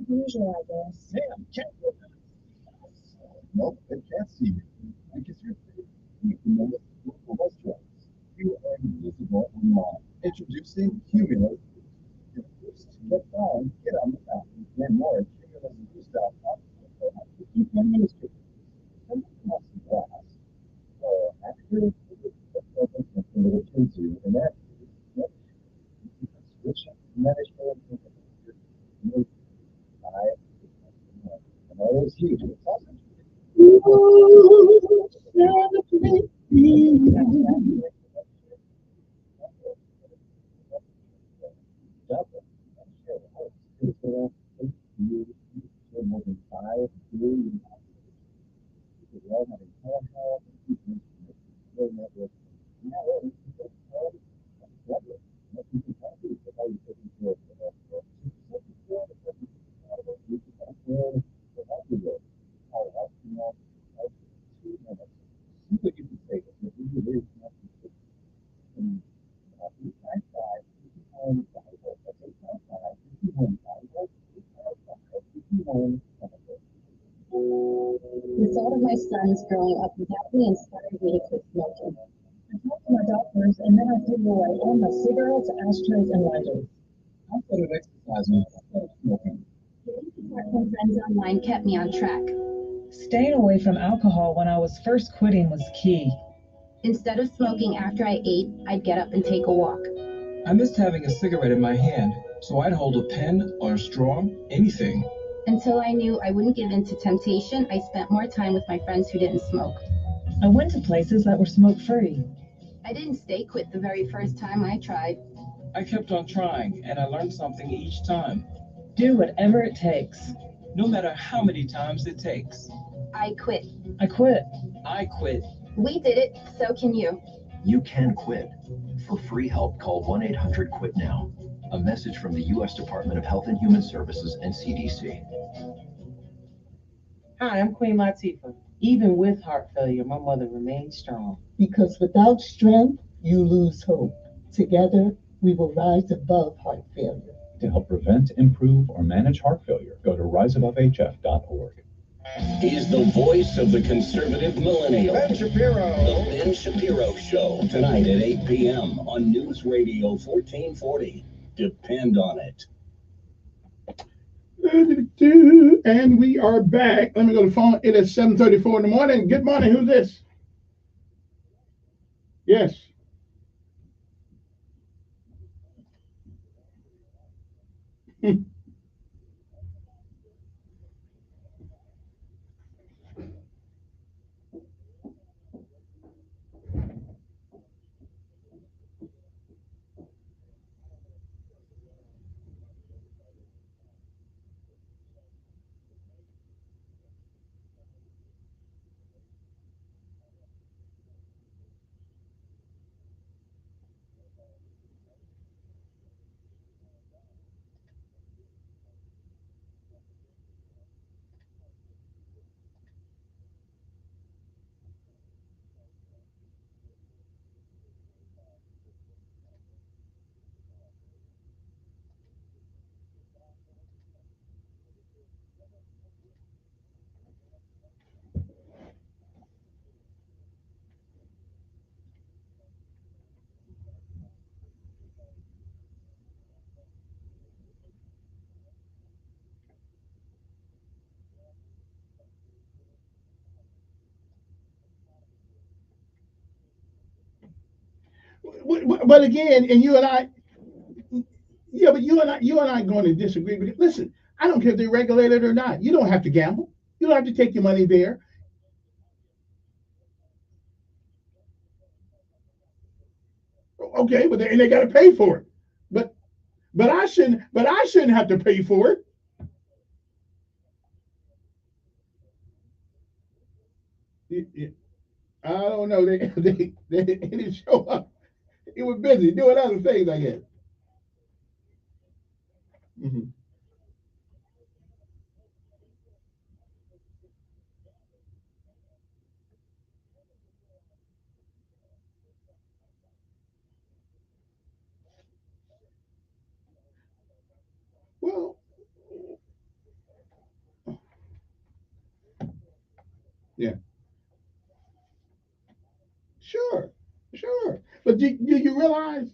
Usual, I guess. Ma'am, check with us. Nope, they can't see you. Because you're recommended local restaurants. You are invisible online. Introducing Cumulus. Your first get on, get on the app. Learn more at cumulusnews.com. You can use it. Some costs glass. Actually, something to look into, and that is switching Medicare to and all those huge. More than 5 billion people all having telehealth and people network. Now, people happy with how you're taking care of the healthcare. How else can you 2 minutes? See what you can take. If you really want to and 895 51 Bible. That's 895 51 Bible. 895 51 Bible. The thought of my sons growing up without me inspired me to quit smoking. I talked to my doctors, and then I threw away all my cigarettes, ashtrays, and lighters. I started exercising. I started smoking. support from friends online kept me on track. Staying away from alcohol when I was first quitting was key. Instead of smoking after I ate, I'd get up and take a walk. I missed having a cigarette in my hand, so I'd hold a pen or a straw, anything. Until I knew I wouldn't give in to temptation, I spent more time with my friends who didn't smoke. I went to places that were smoke-free. I didn't stay quit the very first time I tried. I kept on trying, and I learned something each time. Do whatever it takes. No matter how many times it takes. I quit. I quit. I quit. We did it, so can you. You can quit. For free help, call 1-800-QUIT-NOW. A message from the U.S. Department of Health and Human Services and CDC. Hi, I'm Queen Latifah. Even with heart failure, my mother remained strong. Because without strength, you lose hope. Together, we will rise above heart failure. To help prevent, improve, or manage heart failure, go to riseabovehf.org. He's the voice of the conservative millennial. Ben Shapiro. The Ben Shapiro Show, tonight at 8 p.m. on News Radio 1440. Depend on it. And we are back. Let me go to the phone. It is 7:34 in the morning. Good morning. Who's this? Yes. But again, and you and I, yeah, but you and I are going to disagree. Because listen, I don't care if they're regulated or not. You don't have to gamble. You don't have to take your money there. Okay, but they got to pay for it. But I shouldn't have to pay for it. I don't know. They didn't show up. He was busy doing other things, I guess. Hmm. Well, yeah, sure, sure. But do you realize?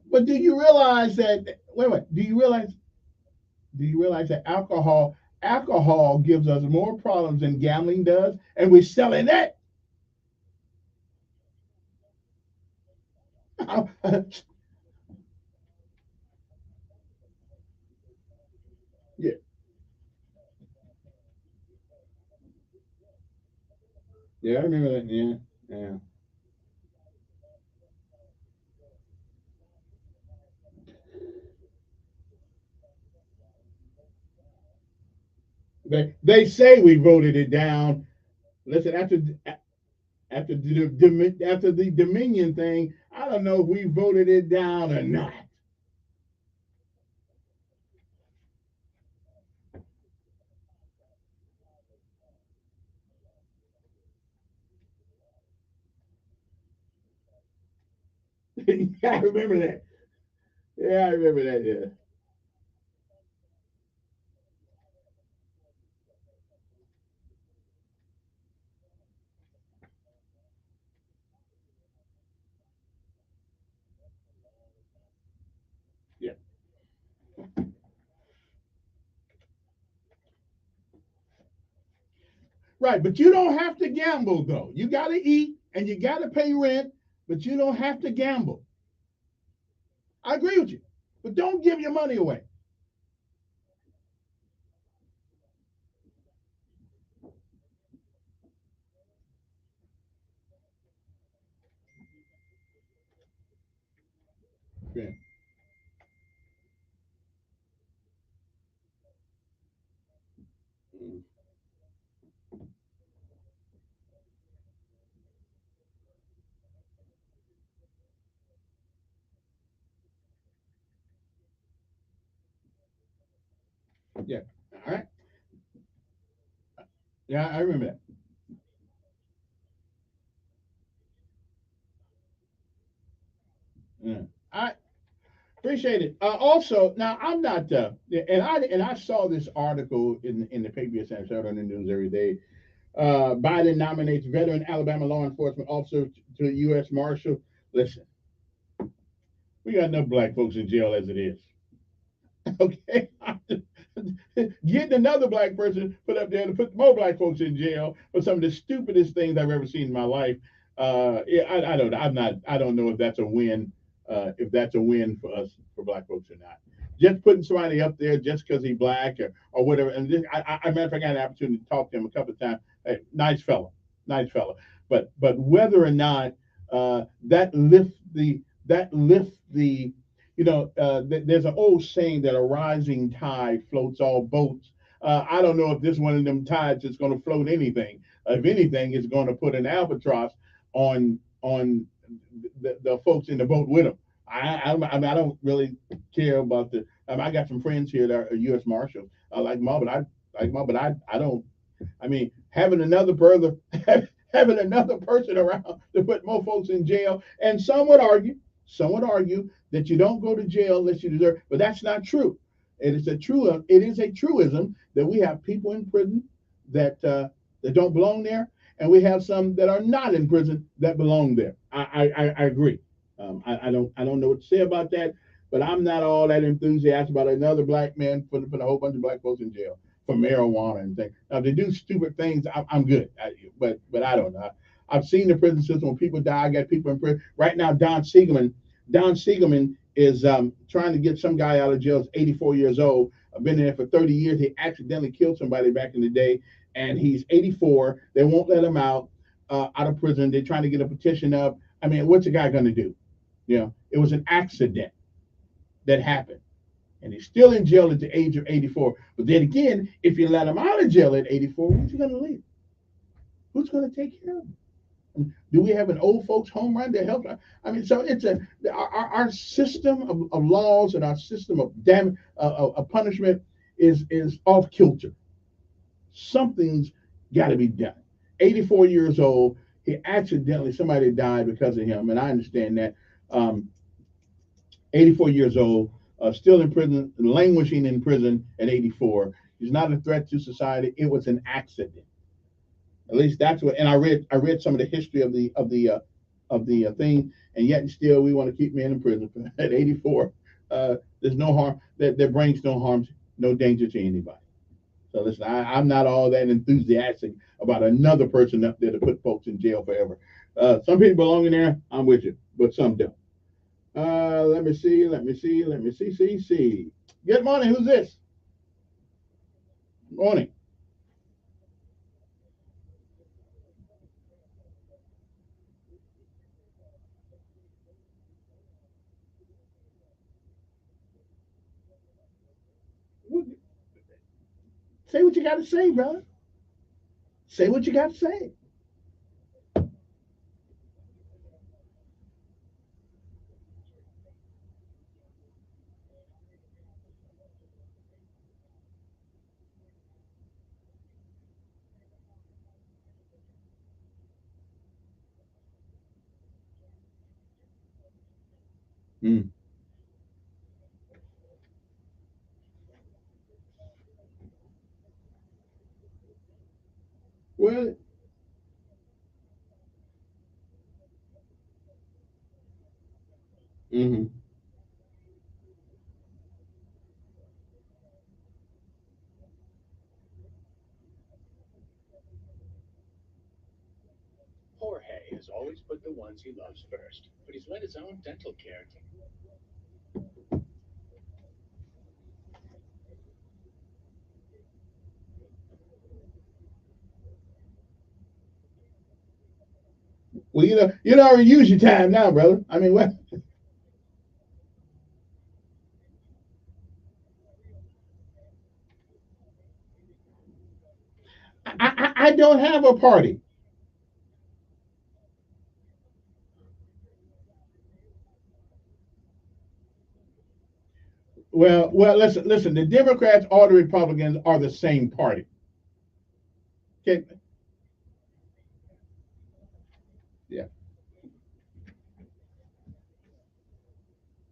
But do you realize that? Wait. Do you realize that alcohol gives us more problems than gambling does, and we're selling that? Yeah, yeah, I remember that. Yeah, yeah. They say we voted it down. Listen, after the Dominion thing, I don't know if we voted it down or not. Yeah, I remember that. Yeah, I remember that. Yeah, yeah. Right, but you don't have to gamble though. You got to eat and you got to pay rent, but you don't have to gamble. I agree with you, but don't give your money away. Yeah. Yeah. All right. Yeah, I remember that. Yeah. I appreciate it. Also, now I'm not, and I saw this article in the paper yesterday. I saw it on the news every day. Biden nominates veteran Alabama law enforcement officer to U.S. Marshal. Listen, we got enough black folks in jail as it is. Okay, getting another black person put up there to put more black folks in jail for some of the stupidest things I've ever seen in my life. Yeah, I don't. I'm not. I don't know if that's a win. If that's a win for us for black folks or not. Just putting somebody up there just because he's black or whatever. And this, matter of fact, I had an opportunity to talk to him a couple of times. Hey, nice fellow. But whether or not that lifts the there's an old saying that a rising tide floats all boats. I don't know if this one of them tides is going to float anything. If anything, it's going to put an albatross on the folks in the boat with them. I mean, I don't really care about the. I got some friends here that are U.S. Marshals. I like them all, but I don't. I mean, having another brother, having another person around to put more folks in jail, and some would argue that you don't go to jail unless you deserve, but that's not true. It is a truism that we have people in prison that don't belong there, and we have some that are not in prison that belong there. I agree. I don't know what to say about that, but I'm not all that enthusiastic about another black man putting a whole bunch of black folks in jail for marijuana and things. Now, if they do stupid things, I'm good. But I don't know. I've seen the prison system when people die. I got people in prison right now. Don Siegelman is trying to get some guy out of jail. He's 84 years old. I've been there for 30 years. He accidentally killed somebody back in the day, and he's 84. They won't let him out of prison. They're trying to get a petition up. I mean, what's the guy going to do? It was an accident that happened. And he's still in jail at the age of 84. But then again, if you let him out of jail at 84, who's going to leave? Who's going to take care of him? Do we have an old folks home run to help? I mean, so it's our system of laws and our system of punishment is off kilter. Something's got to be done. 84 years old, somebody died because of him, and I understand that. 84 years old, still in prison, languishing in prison at 84. He's not a threat to society. It was an accident. At least that's what. And I read some of the history of the thing, and yet still we want to keep men in prison at 84. There's no harm. That brings no harm, no danger to anybody. So listen, I'm not all that enthusiastic about another person up there to put folks in jail forever. Some people belong in there. I'm with you, but some don't. Let me see. Good morning. Who's this? Morning. Say what you got to say, brother. Say what you got to say. Mm. Well, hmm always put the ones he loves first, but he's let his own dental care. Well, you already use your time now, brother. I mean, what? I don't have a party. Well, listen. The Democrats or the Republicans are the same party. Okay, yeah,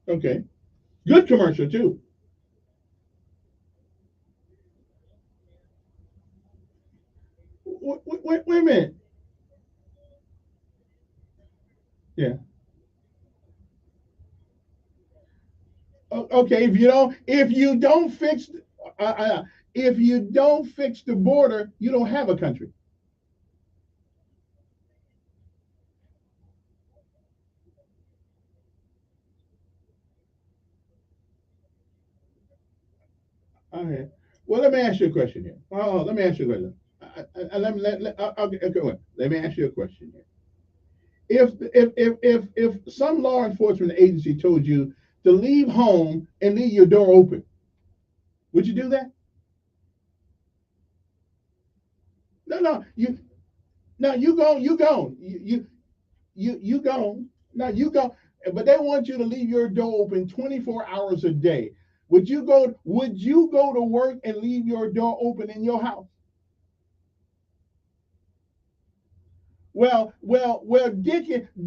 okay. Good commercial too. Wait a minute. Yeah. Okay. If you don't fix the border, you don't have a country. Okay. Well, let me ask you a question here. Oh, let me ask you a question. Let me ask you a question here. If some law enforcement agency told you to leave home and leave your door open, would you do that? No, no, you go, you go. No, you go. But they want you to leave your door open 24 hours a day. Would you go to work and leave your door open in your house?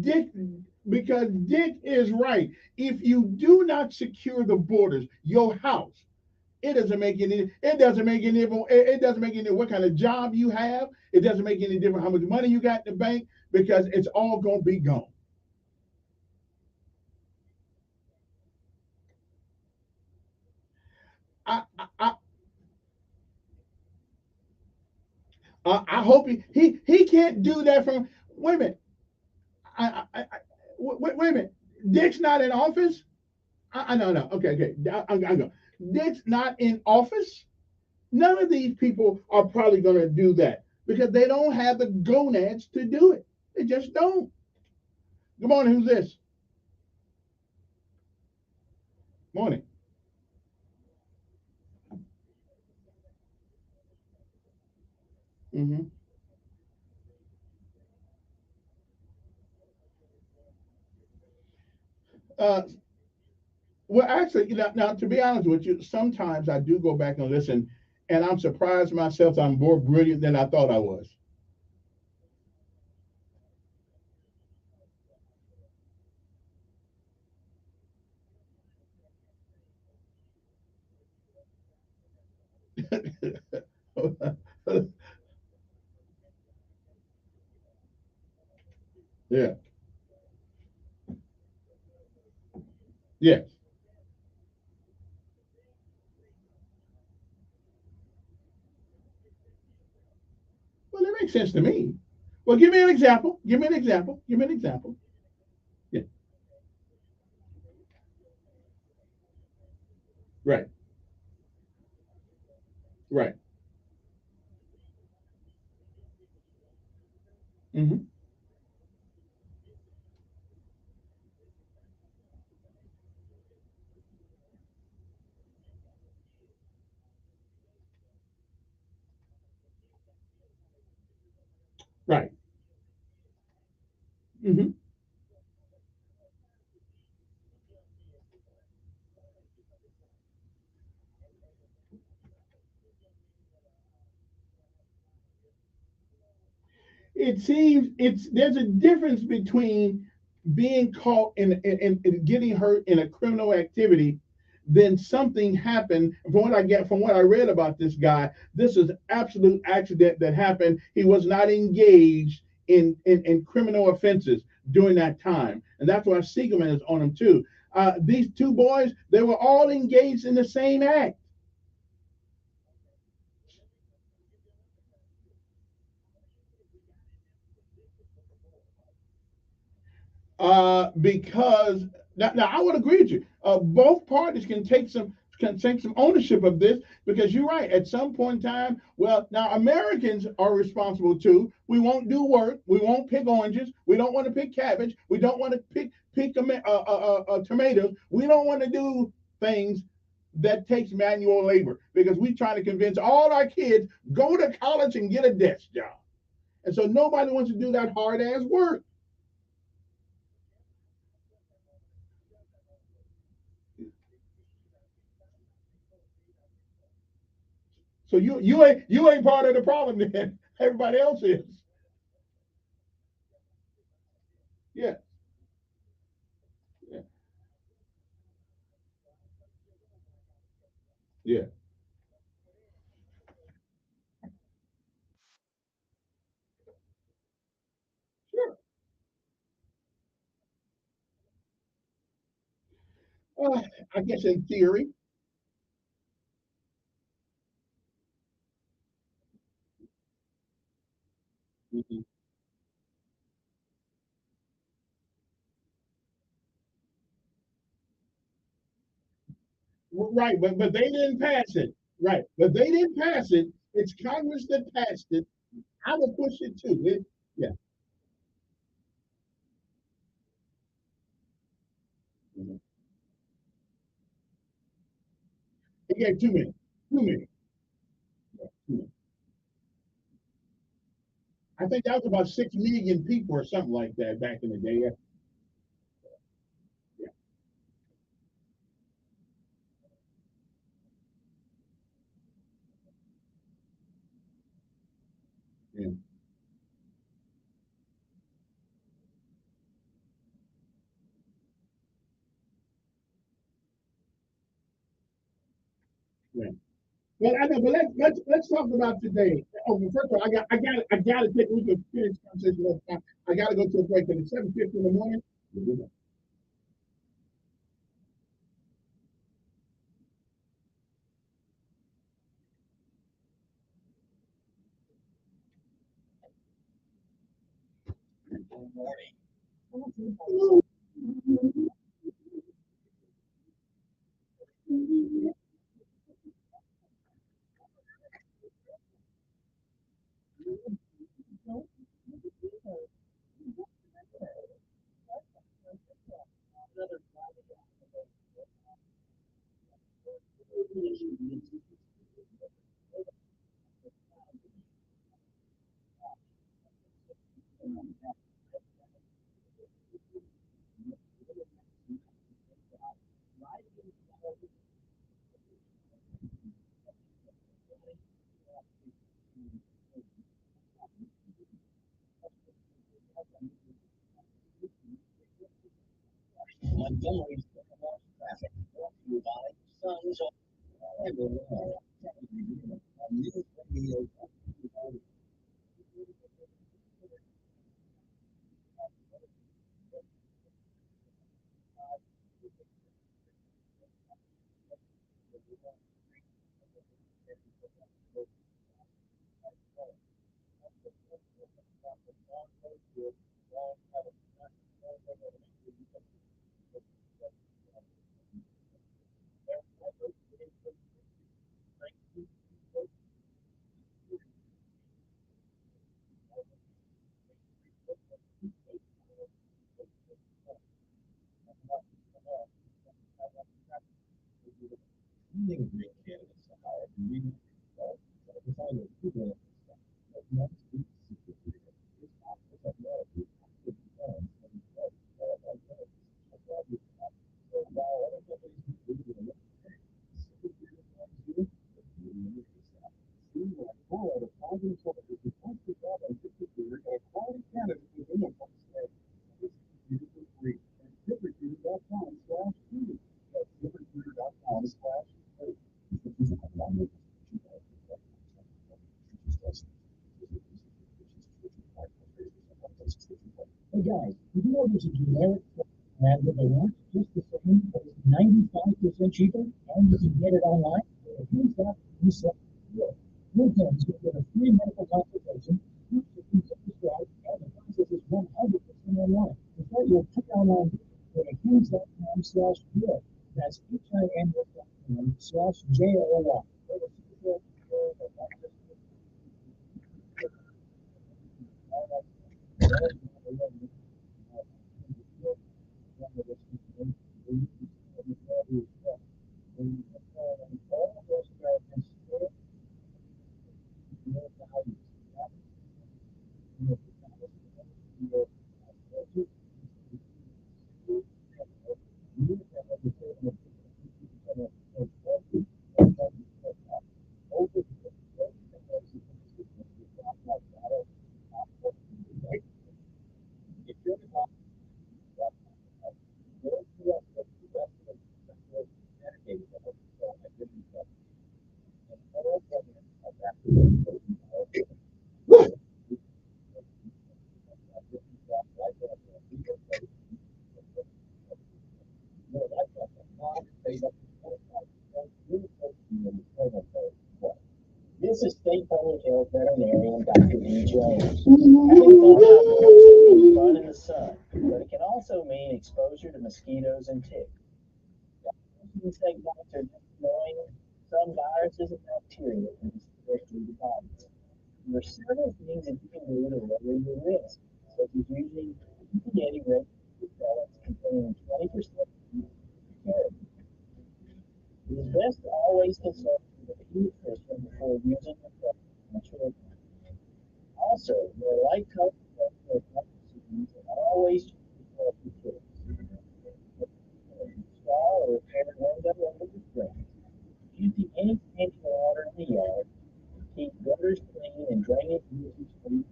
Dick, because Dick is right. If you do not secure the borders, your house, it doesn't make any. It doesn't make any. It doesn't make any what kind of job you have. It doesn't make any difference how much money you got in the bank because it's all gonna be gone. I I I hope he can't do that from. Wait a minute. Wait a minute. Dick's not in office. I no no. Okay. I go. Dick's not in office. None of these people are probably going to do that because they don't have the gonads to do it. They just don't. Good morning. Who's this? Morning. Mm-hmm. Uh, well, actually, now to be honest with you, sometimes I do go back and listen, and I'm surprised myself. I'm more brilliant than I thought I was. Yeah. Yes. Well, that makes sense to me. Well, give me an example. Give me an example. Give me an example. Yeah. Right. Right. Mm-hmm. Right. Mm-hmm. It seems there's a difference between being caught in getting hurt in a criminal activity than something happened. From what I read about this guy, this is absolute accident that happened. He was not engaged in criminal offenses during that time, and that's why Siegelman is on him too. These two boys, they were all engaged in the same act. Because now I would agree with you. Both parties can take some ownership of this because you're right. At some point in time, well, now Americans are responsible too. We won't do work. We won't pick oranges. We don't want to pick cabbage. We don't want to pick tomatoes. We don't want to do things that takes manual labor because we try to convince all our kids go to college and get a desk job, and so nobody wants to do that hard ass work. So you ain't part of the problem then. Everybody else is. Yeah, yeah, yeah. Sure. I guess in theory. Mhm. Right, but they didn't pass it. Right, but they didn't pass it. It's Congress that passed it. I would push it too. Yeah. Mhm. It gave too many. Too many. Yeah, too many. I think that was about 6 million people or something like that back in the day. Yeah, yeah, yeah. Yeah. Well, I know, but let's talk about today. Oh, well, first of all, I got to take. We can finish this conversation another time. I got to go to a break. And it's 7:50 in the morning. Hey guys, did you know there's a generic brand that they want just the same, but it's 95% cheaper and you can get it online? If you thought you said, yeah, your parents will get a free medical consultation, you should be prescribed, and the process is 100% online. Before your pre-online go to hughes.com/good. That's HIMS.com/JOY. This is State Public Health veterinarian Dr. D. Jones. Having fun outdoors can mean fun in the sun, but it can also mean exposure to mosquitoes and ticks. Insect bites are just annoying. Some viruses and bacteria can be spread through the body. There are several things that you can do to lower your risk, such as using anti-ready pellets containing 20% carrot. It is best to always consult with a pediatrician before using the product on children. Also, there are light colored vaccines and always check for kids. Install or repair a window over the spring. Using any standing water in the yard. Keep gutters clean and drainage usage free.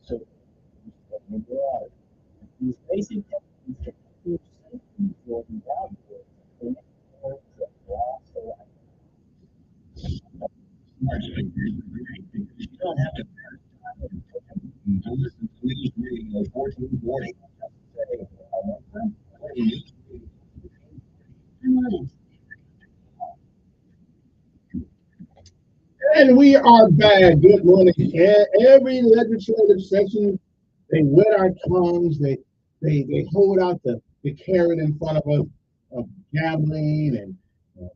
So, in the water. These basic techniques can help you safely for the outdoors and that last a You don't have to listen to News Radio 1440. And we are back. Good morning. Every legislative session, they wet our tongues. They hold out the carrot in front of us of gambling and they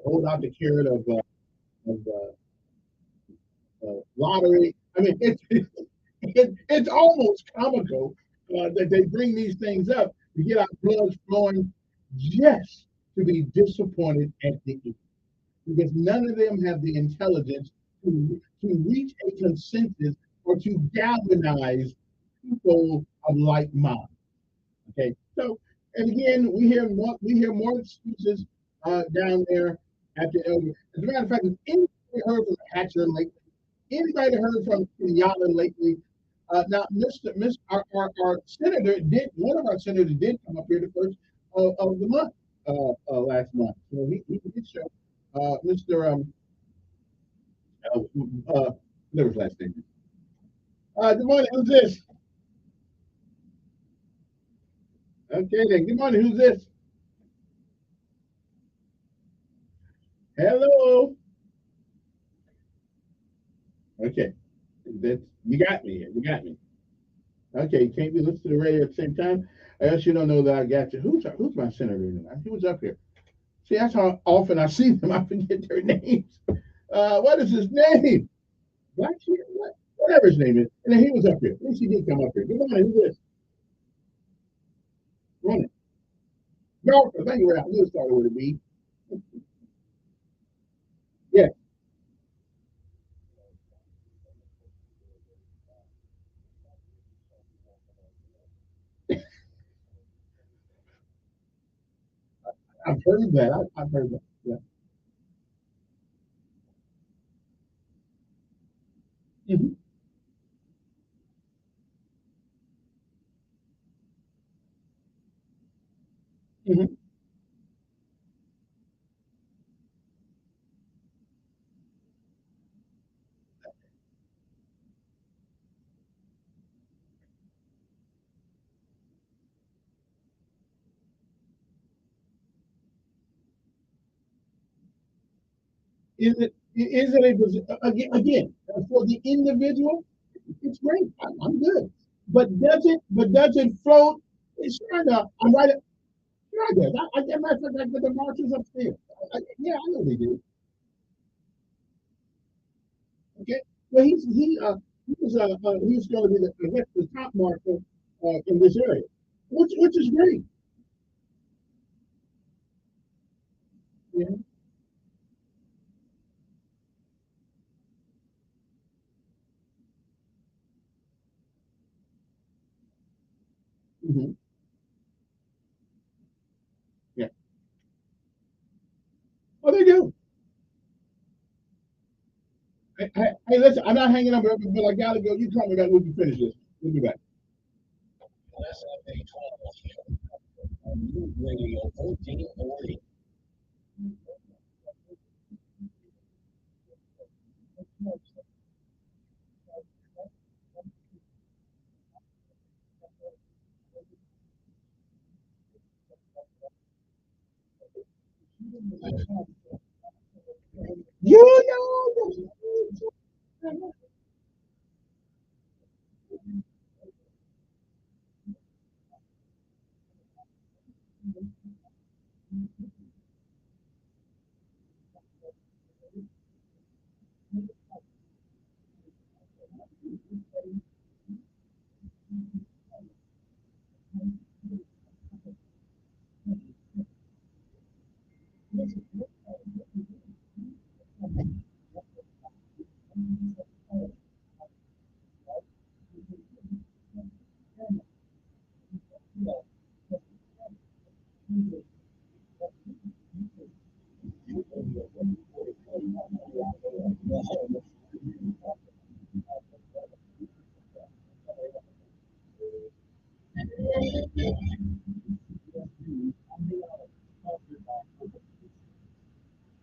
hold out the carrot of lottery. I mean, it's almost comical that they bring these things up to get our blood flowing just to be disappointed at the end. Because none of them have the intelligence to reach a consensus or to galvanize people of like mind. Okay, so and again we hear more excuses down there at the elder. As a matter of fact, if anybody heard from Hatcher lately, anybody heard from Kenyatta lately? Now, our senator did one of our senators did come up here the first of the month last month. So he did show. Mr. Whatever his last name is. Good morning. Who's this? Okay, then. Good morning. Who's this? Hello. Okay, you got me here. You got me. Okay, you can't be listening to the radio at the same time. I guess you don't know that I got you. Who's my senator tonight? He was up here. See, that's how often I see them. I forget their names. What is his name? Whatever his name is. And then he was up here. At least he did come up here. Good morning. Who's this? Good morning. No, thank you. I knew it started with a B. Yeah. I've heard that. I've heard that. Yeah. Mm-hmm. Mm-hmm. Is it a again for the individual? It's great. I'm good. But does it float? It's sure enough. I'm right. Sure I did. As a matter of fact, I did the marches upstairs. Yeah, I know they do. Okay. Well, he's going to be the top marker in this area, which is great. Yeah. Hmm. Yeah. Oh, they do. Hey, listen, I'm not hanging up, but I gotta go. You call me back. We can finish this. We'll be back. News Radio 1440. You know.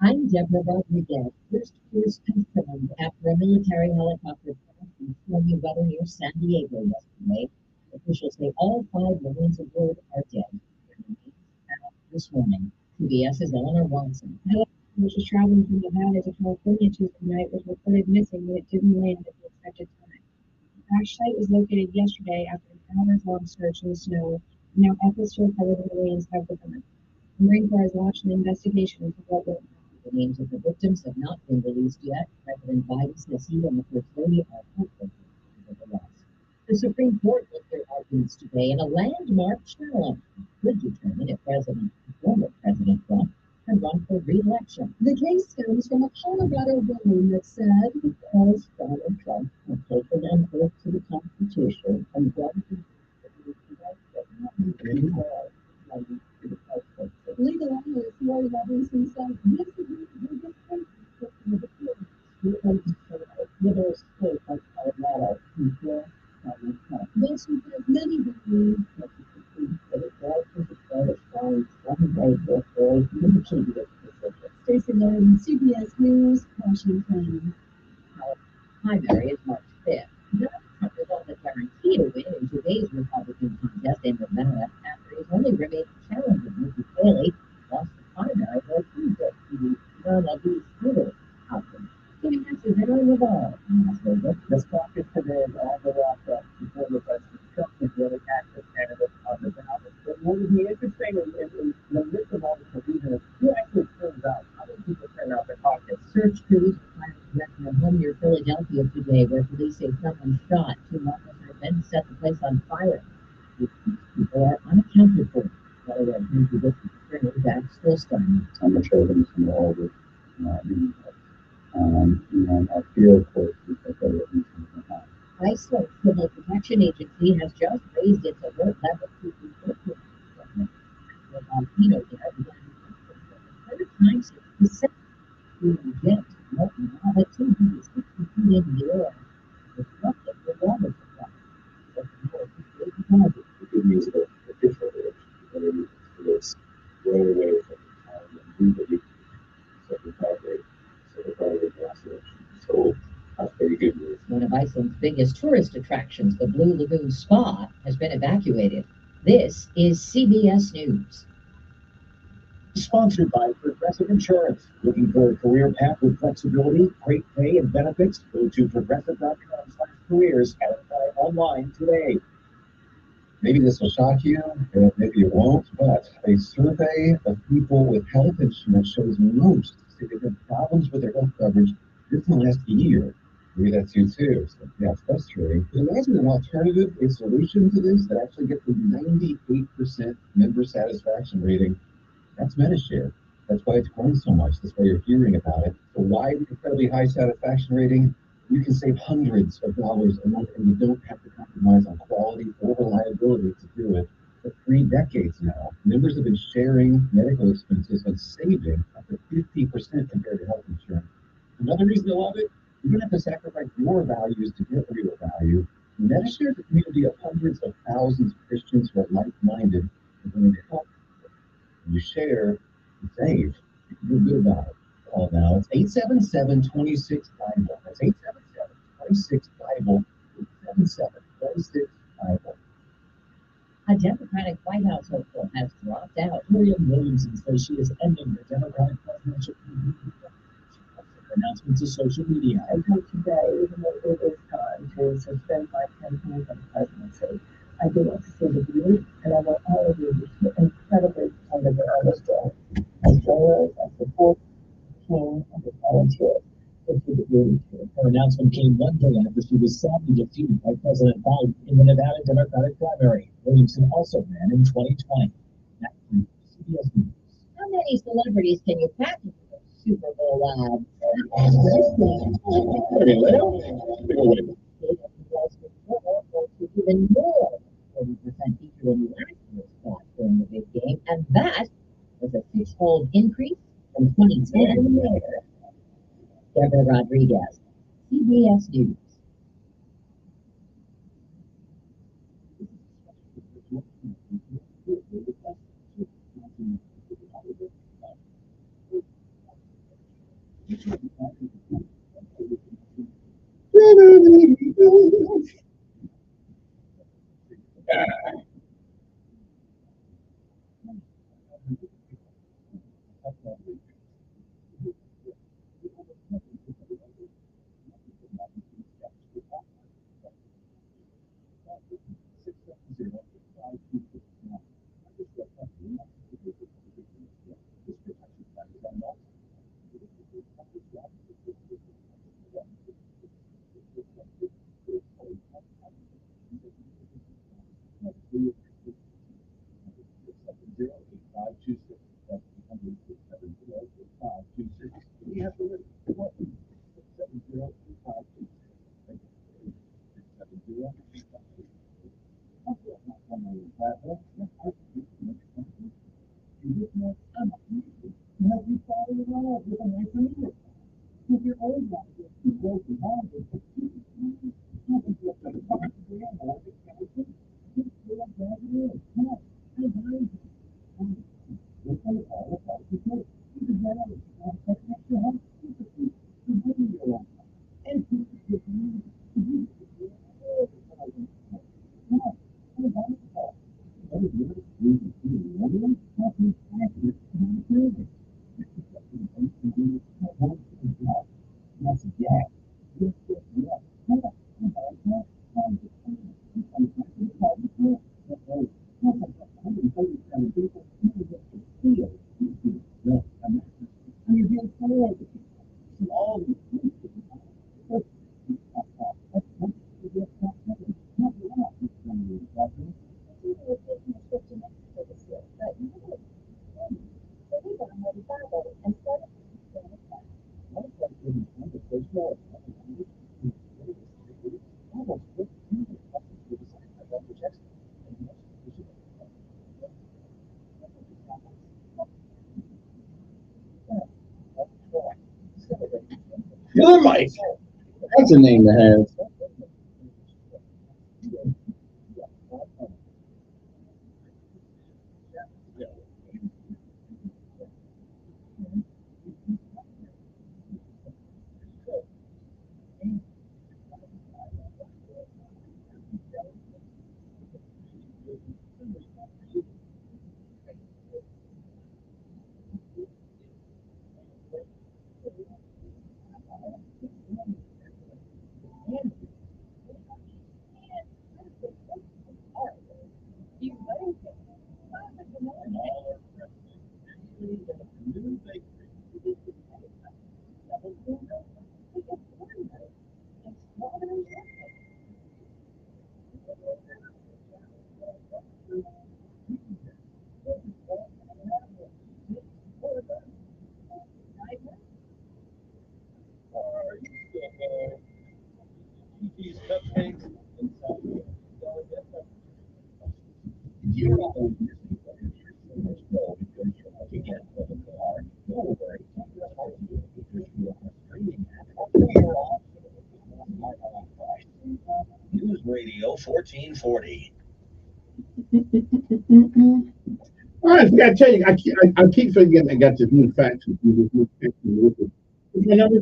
I'm Deborah Rodriguez. First crews confirmed after a military helicopter crashed in stormy weather near San Diego yesterday. Officials say all 5 Marines aboard are dead. Their remains found this morning. CBS's Eleanor Watson. The helicopter, which was traveling from Nevada to California Tuesday night, was reported missing when it didn't land at the expected time. The crash site was located yesterday after an hours-long search in the snow. Now efforts to recover the Marines have begun. The Marine Corps has launched an investigation into what went wrong. The names of the victims have not been released yet. President Biden says he and the First Lady are heartbroken over the loss. The Supreme Court will hear arguments today in a landmark challenge that could determine if former President Trump can run for re-election. The case stems from a Colorado ruling that said because Donald Trump had taken an oath to the Constitution and run for legal analyst Lori Robinson said this is the biggest case in the court. Middle state of Colorado before Donald Trump. But she says many believe that the Supreme Court was to declare a strong one-way victory in the previous decision. Stacey Lynn, CBS News, Washington. Primary is March 5th. Donald Trump is on the guarantee to win in today's Republican contest in Nevada after his only remaining challenger, Nikki Haley, lost the primary vote Tuesday to none of these other outcomes. Kenny Hansen, they're on the ball. This caucus today is all the wrapped up before the President Trump is the other active candidate on the ballot. But what would be interesting in the midst of all the confusion is who actually turns out. How many people turn out the caucus? Search crews a home near Philadelphia today where police say someone shot 2 officers then set the place on fire. These people are unaccounted for. Whether they're due to this concerning that's still stunning. I'm not sure that it's going to all of it. And I feel, of course, because they at least in the house. Iceland's Civil Protection Agency has just raised its alert level to the volcano there began the third time since December to inject molten lava 260 feet in the air, disrupting the water supply. The good news about the official direction is well away from the time when we set the target last election. So that's very good news. One of Iceland's biggest tourist attractions, the Blue Lagoon Spa, has been evacuated. This is CBS News. Sponsored by Progressive Insurance. Looking for a career path with flexibility, great pay, and benefits? Go to progressive.com/ careers at Apply Online today. Maybe this will shock you, and maybe it won't, but a survey of people with health insurance shows most say they've had problems with their health coverage just in the last year. Maybe that's you too. So, yeah, it's frustrating. But imagine an alternative, a solution to this that actually gets a 98% member satisfaction rating. That's MediShare. That's why it's grown so much. That's why you're hearing about it. So why the incredibly high satisfaction rating? You can save hundreds of dollars a month, and you don't have to compromise on quality or reliability to do it. For 3 decades now, members have been sharing medical expenses and saving up to 50% compared to health insurance. Another reason to love it, you don't have to sacrifice your values to get real value. MediShare is a community of hundreds of thousands of Christians who are like-minded and willing to help. When you share, you save. You can do good about it. Call now. It's 877-26-BIBLE. That's 877-26-BIBLE. 877-26-BIBLE. A Democratic White House hopeful has dropped out. Miriam Williamson says she is ending the Democratic presidential campaign. Announcement to social media. I hope today, even though it is time to suspend my campaign for the presidency, I do want to see the beauty, and I want all of you to be incredibly supportive of all this day, as well as support the team and the volunteers. This is the beauty too. Her announcement came one day after she was sadly defeated by President Biden in the Nevada Democratic primary. Williamson also ran in 2020. That's from CBS News. How many celebrities can you pack into the Super Bowl ads? Even more. 40% featured in last year's spot during the big game, and that was a six-fold increase from 2010. Deborah Rodriguez, CBS News. Killer Mike. That's a name to have. cakes and some. You're not only missing but you're so much more because you're not to get what the car. Don't worry, take your heart to it because you are streaming at News Radio 1440. All right, I gotta tell you, I keep forgetting I got this new fax with you, this new text with you. What's my number?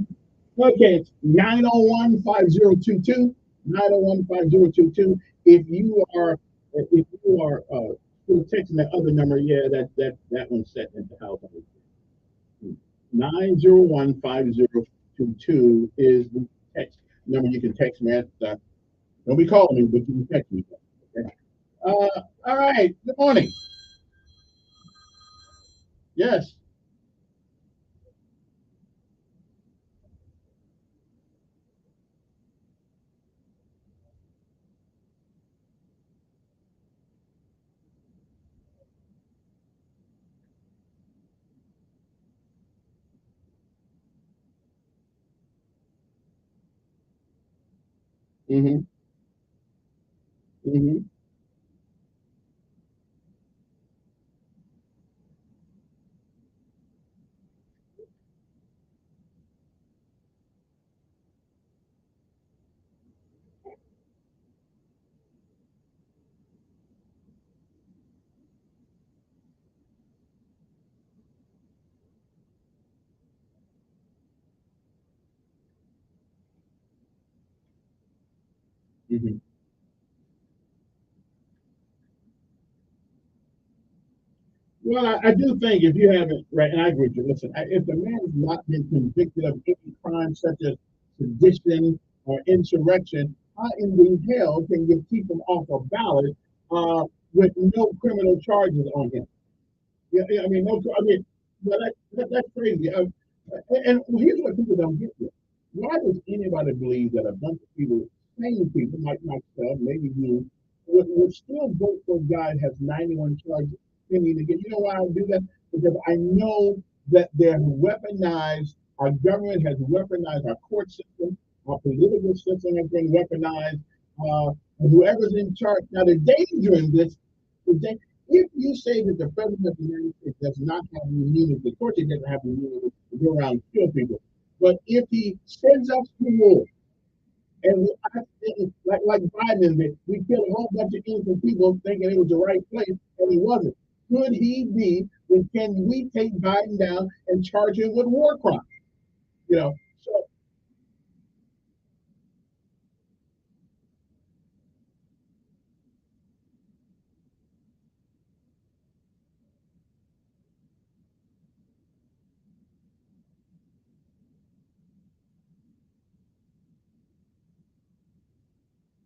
Okay, it's 901-5022, 901-5022. If you are still texting that other number, yeah, that one's set at the house. 901-5022 is the text number you can text me at. Don't be calling me, but you can text me. Okay? All right. Good morning. Yes. Mm-hmm. Mm-hmm. Mm-hmm. Well, I do think if you haven't, right, and I agree with you. Listen, if the man has not been convicted of any crime such as sedition or insurrection, how in the hell can you keep him off a ballot with no criminal charges on him? Yeah, yeah, I mean, no, I mean, well, that's crazy. And here's what people don't get here. Why does anybody believe that a bunch of people, sane people like myself, maybe you, would still vote for a guy that has 91 charges pending again? You know why I do that? Because I know that they're weaponized, our government has weaponized our court system, our political system has been weaponized, and whoever's in charge. Now, the danger in this is that if you say that the president of the United States does not have immunity, of course he doesn't have immunity to go around and kill people. But if he sends us to war, and like Biden did, we killed a whole bunch of innocent people thinking it was the right place, and it wasn't. Could he be? Then can we take Biden down and charge him with war crimes? You know, so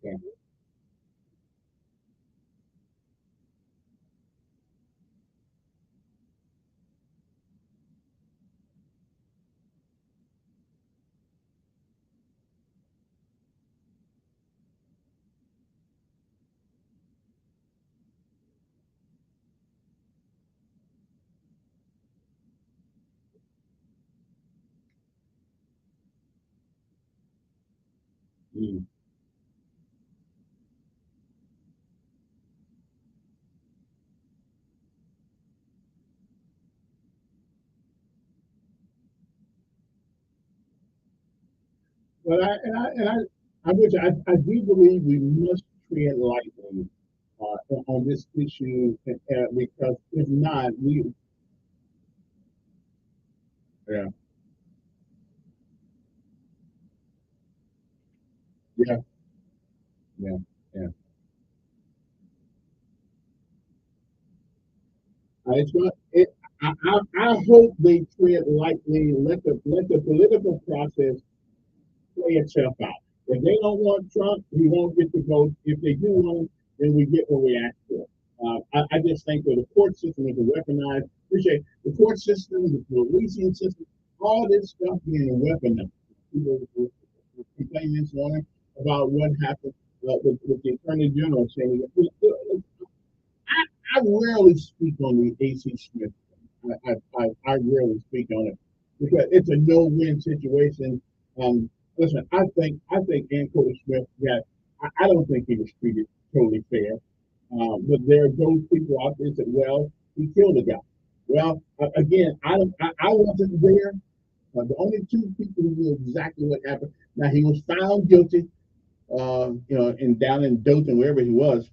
yeah. Mm. But I do believe we must tread lightly on this issue because if not, yeah, yeah, yeah, yeah. It's not, I hope they tread lightly, let the political process play itself out. If they don't want Trump, he won't get the vote. If they do want him, then we get what we ask for. I just think that the court system is weaponized. Appreciate the court system, the policing system, all this stuff being weaponized. People were complaining this morning about what happened with the attorney general saying, I rarely speak on the AC Smith. I rarely speak on it because it's a no-win situation. Listen, I think Ann Coulter Smith got I don't think he was treated totally fair. But there are those people out there that said, well, he killed a guy. Well, again, I wasn't there. The only two people who knew exactly what happened. Now he was found guilty, in down in Dothan, wherever he was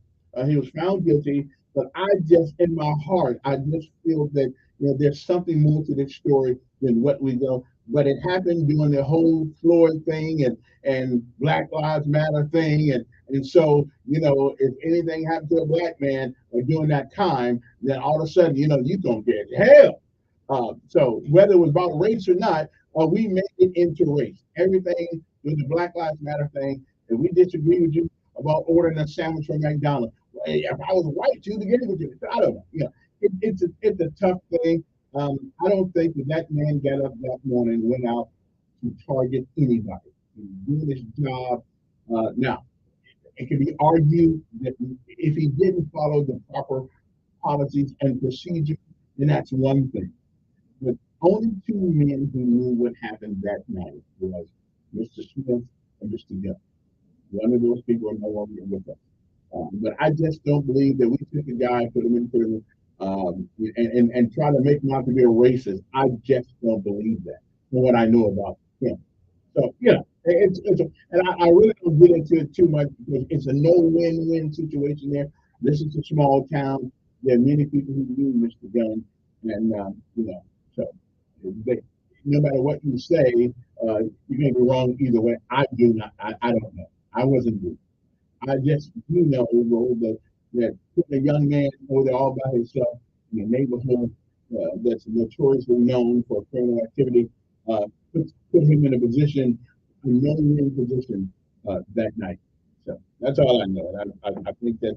found guilty. But I just, in my heart, I just feel that there's something more to this story than what we know. But it happened during the whole Floyd thing and Black Lives Matter thing, and so if anything happened to a black man during that time, then all of a sudden you're gonna get hell. So whether it was about race or not, we made it into race. Everything with the Black Lives Matter thing, and we disagree with you about ordering a sandwich from McDonald's. Well, hey, if I was white, you'd get it with you. I don't know. It's a tough thing. I don't think that man got up that morning and went out to target anybody. He's doing his job. Now, it can be argued that if he didn't follow the proper policies and procedures, then that's one thing. But only two men who knew what happened that night was Mr. Smith and Mr. Young. One of those people are no longer with us. But I just don't believe that we took a guy, put him in prison, and try to make him out to be a racist. I just don't believe that from what I know about him. So and I really don't get into it too much because it's a no-win-win situation there. This is a small town. There are many people who knew Mr. Gunn, and so they, no matter what you say, you're gonna be wrong either way. I do not. I don't know. I wasn't there. I just that putting a young man over there all by himself in a neighborhood that's notoriously known for criminal activity put him in a position, a no-win position that night. So that's all I know. And I think that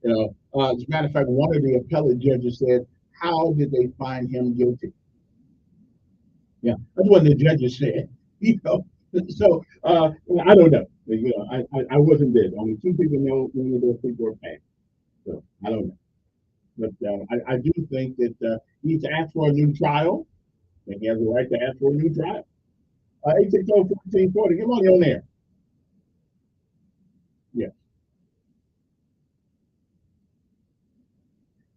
as a matter of fact, one of the appellate judges said, "How did they find him guilty?" Yeah, that's what the judges said. So I don't know. I wasn't there. Only two people know one of those people are passed. So I don't know. But I do think that he needs to ask for a new trial. I think he has the right to ask for a new trial. 860-1440. Come on, you're on there. Yeah.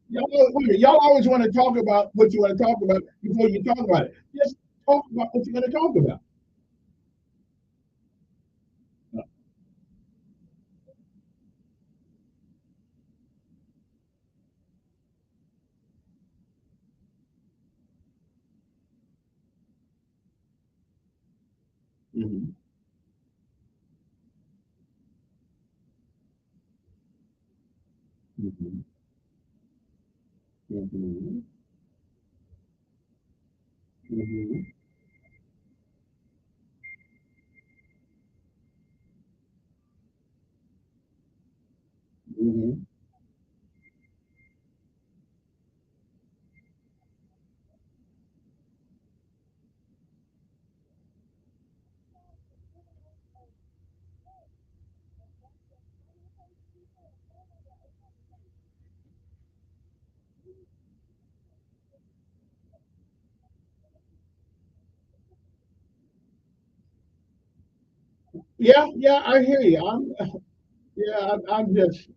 Y'all always want to talk about what you want to talk about before you talk about it. Just talk about what you're going to talk about. Mm-hmm. Mm-hmm. Mm-hmm. Mm-hmm. Mm-hmm. Yeah, I hear you. I'm just.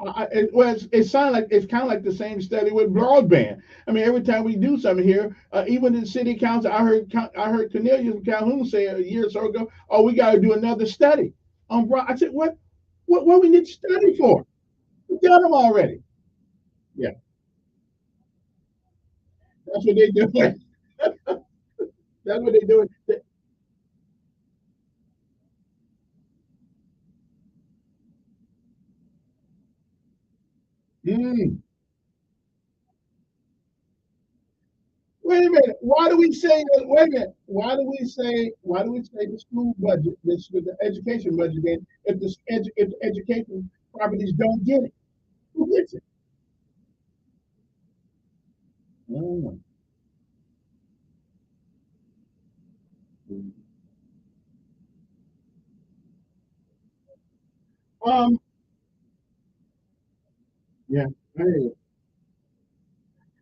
It sounds like it's kind of like the same study with broadband. I mean, every time we do something here, even in city council, I heard Cornelius and Calhoun say a year or so ago, "Oh, we got to do another study on broad." I said, What we need to study for? We done them already." Yeah, that's what they do. That's what they do. Mm. Wait a minute. Why do we say that? Wait a minute. Why do we say the school budget, the education budget, then if the education properties don't get it? Who gets it? Mm. Um, yeah. Hey,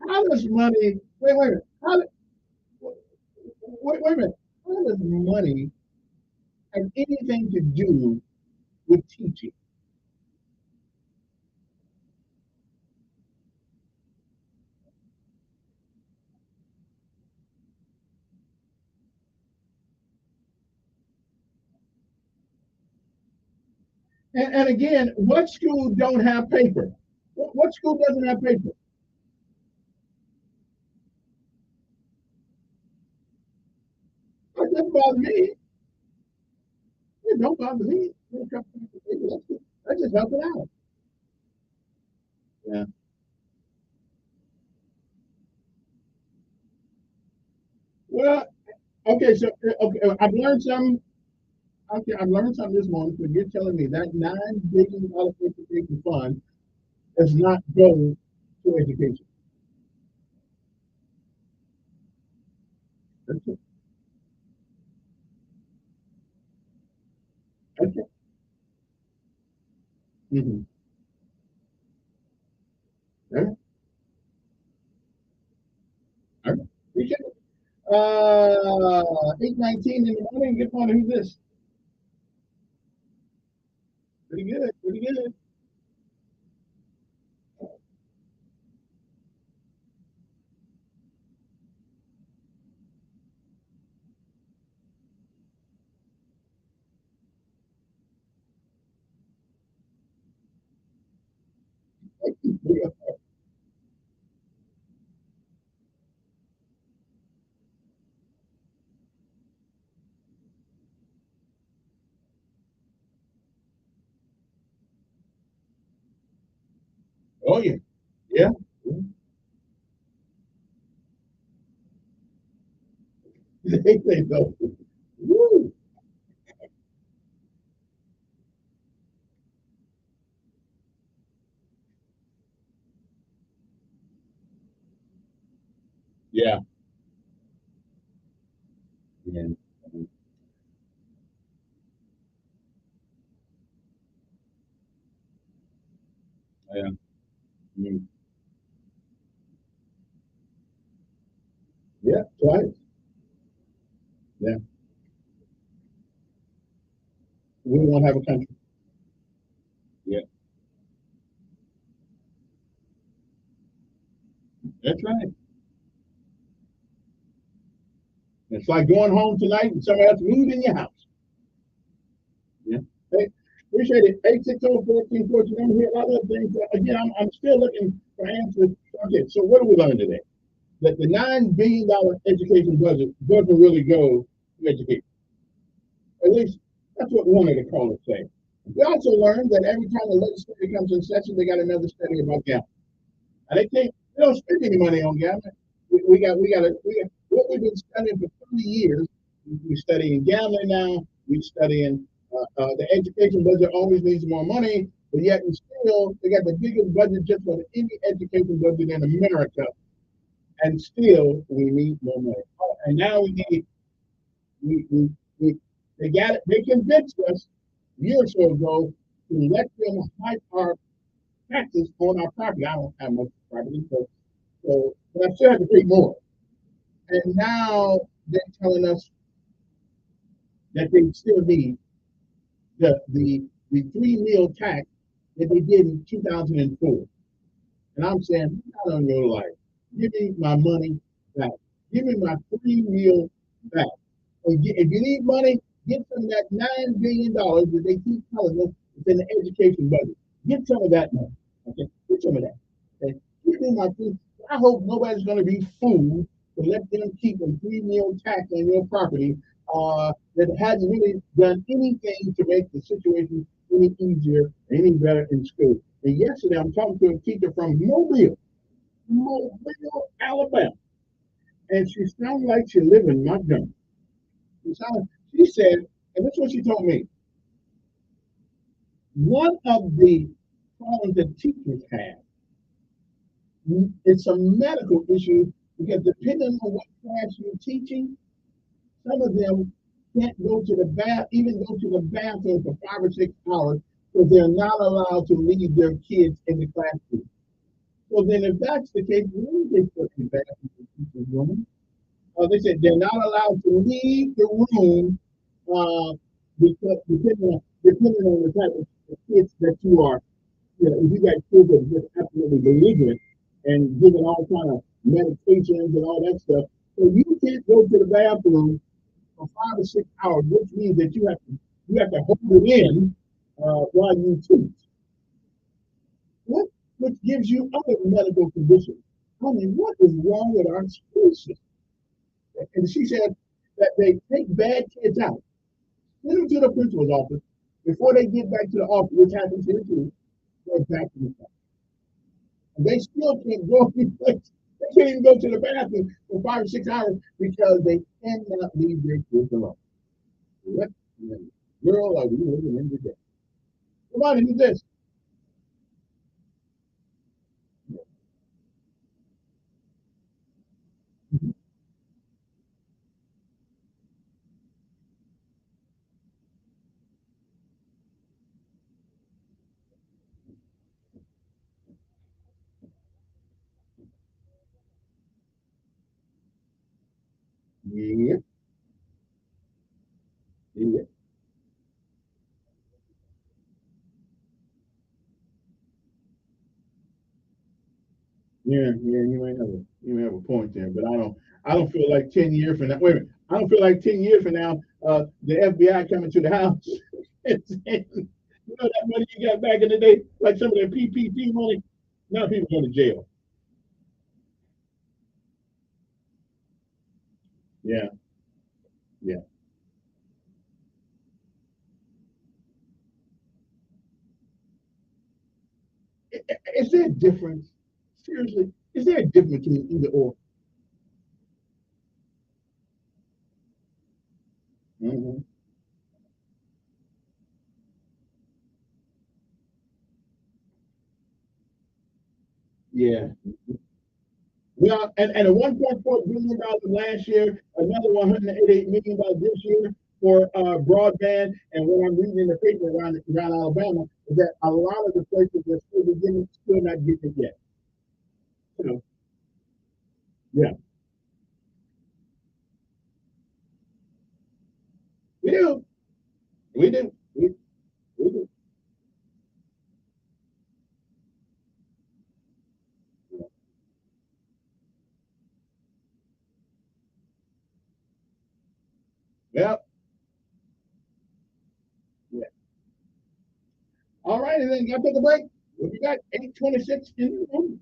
how does money? Wait a minute. Wait a minute. How does money have anything to do with teaching. And again, what school don't have paper? What school doesn't have paper? That doesn't bother me. It don't bother me. Let's just help it out. Yeah. Well, okay. So okay, I've learned something. Okay, I've learned something this morning. So you're telling me that $9 billion education fund does not go to education. Okay. Okay. Mm-hmm. All right. All right. Appreciate it. 8:19 in the morning. Good morning. Who's this? Pretty good. Pretty good. Oh yeah. Yeah. They go. Woo. Yeah. Yeah. Yeah. Mm. Yeah. Twice. Yeah. We won't have a country. Yeah. That's right. It's like going home tonight and somebody else moved in your house. Yeah. Hey, appreciate it. 860-1414. I'm here. A lot of things. Again, I'm still looking for answers. Okay, so what did we learn today? That the $9 billion education budget doesn't really go to education. At least that's what one of the callers say. We also learned that every time the legislature comes in session, they got another study about gambling. And they don't spend any money on gambling. We got what we've been studying for 30 years. We're studying gambling now. We're studying the education budget always needs more money, but yet and still they got the biggest budget just for any education budget in America, and still we need more money. And now we, we they got it. They convinced us a year or so ago to let them hike our taxes on our property. I don't have much property, but I still have to pay more. And now they're telling us that they still need the 3 meal tax that they did in 2004. And I'm saying, not on your life. Give me my money back. Give me my 3 meal back. And if you need money, get some of that $9 billion that they keep telling us is in the education budget. Get some of that money. Okay, get some of that. Okay, give me my food. I hope nobody's going to be fooled to let them keep a 3 meal tax on your property that hadn't really done anything to make the situation any easier, any better in school. And yesterday, I'm talking to a teacher from Mobile, Alabama, and she sounded like she lived in Montgomery. She said, and this is what she told me. One of the problems that teachers have, it's a medical issue because depending on what class you're teaching, some of them can't go to the even go to the bathroom for 5 or 6 hours because they're not allowed to leave their kids in the classroom. So then, if that's the case, when they put in the bathroom in the teacher's room, they said they're not allowed to leave the room because depending on the type of kids that you are, if you got kids that are just absolutely belligerent and giving all kind of medications and all that stuff, so you can't go to the bathroom for 5 or 6 hours, which means that you have to hold it in while you teach. What which gives you other medical conditions. I mean, what is wrong with our school system? And she said that they take bad kids out, send them to the principal's office before they get back to the office, which happens here too. They're back in the class. And they still can't go anyplace. They can't even go to the bathroom for 5 or 6 hours because they cannot leave their kids alone. What in the world are we living in today? Come on, who's this? Yeah. Yeah. Yeah, you may have a point there, but I don't feel like 10 years from now. Wait a minute. I don't feel like 10 years from now, the FBI coming to the house and saying, that money you got back in the day, like some of that PPP money. Now people go to jail. Yeah, yeah. Is there a difference? Seriously, is there a difference between either or? Hmm. Yeah. Well, and a $1.4 billion last year, another $188 million this year for broadband. And what I'm reading in the paper around Alabama is that a lot of the places that still not getting it yet. So, yeah, we do, we do, we do. Yeah, yeah. All right, and then got to take a break. What we got? 8:26 in the room.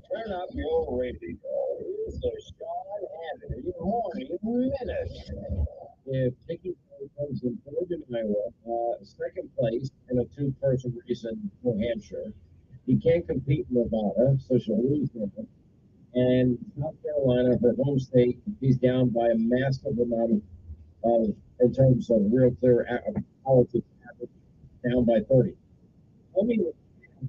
Turn up your radio. So Sean Hannity Morning Minute. If Nikki Haley comes in third in Iowa, second place in a two-person race in New Hampshire, he can't compete in Nevada, so she'll lose him. And South Carolina, her home state, he's down by a massive amount in terms of real clear politics, down by 30. Tell me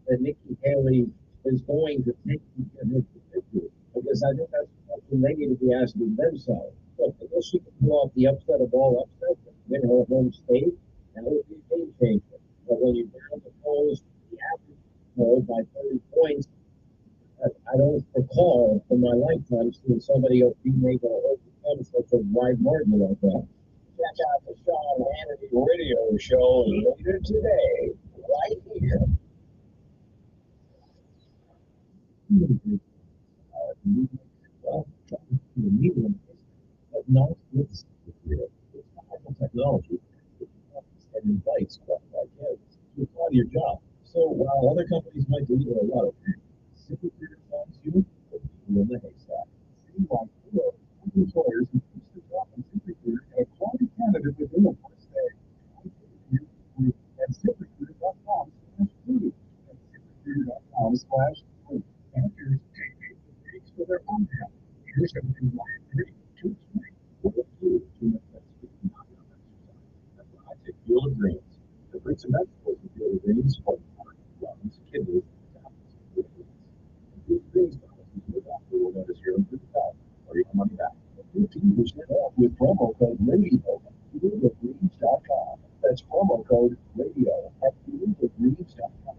that Nikki Haley is going to take his position, because I think that's something they need to be asking themselves. Look, unless she can pull off the upset of all upsets and win her home state, that would be a game changer. But when you down the polls, the average poll by 30 points, I don't recall in my lifetime seeing somebody else being able to overcome such a wide margin like that. Check out the Sean Hannity radio show later today, right here Well, trying to the medium, but not with it's powerful technology and invites qualified candidates to apply to your job. So while other companies might deliver a lot of ZipRecruiter finds you the needle in the haystack. Citywide employers who post their job on ZipRecruiter and a quality candidate within the first day. At ZipRecruiter.com/food. At ZipRecruiter.com/food. Bankers take breaks for their own health. Here's something like 2 what to do to make that speaking out of exercise. That's why I take Field of Greens. The fruits and vegetables in Field of Greens for heart, lungs, kidneys, and Field of Greens policies your doctor will notice your improved health or your money back. 15% off with promo code RADIO at fieldofgreens.com. That's promo code RADIO at fieldofgreens.com.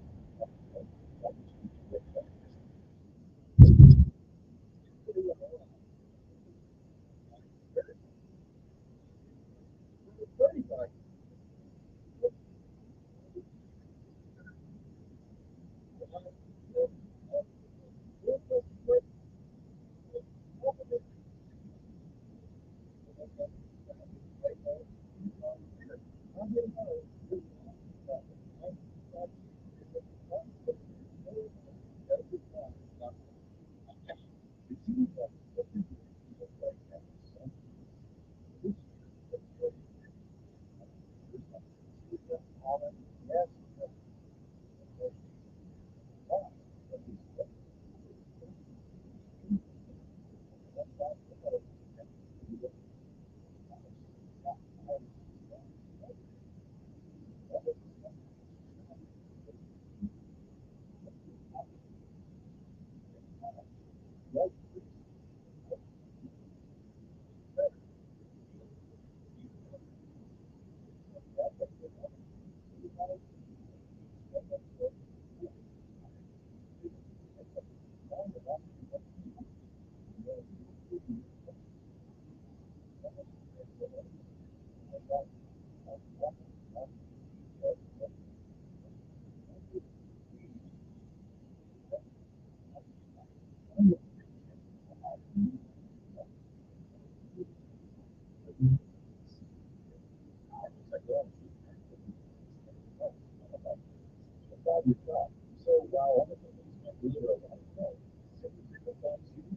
So while other companies might deliver a lot of help, ZipRecruiter finds you the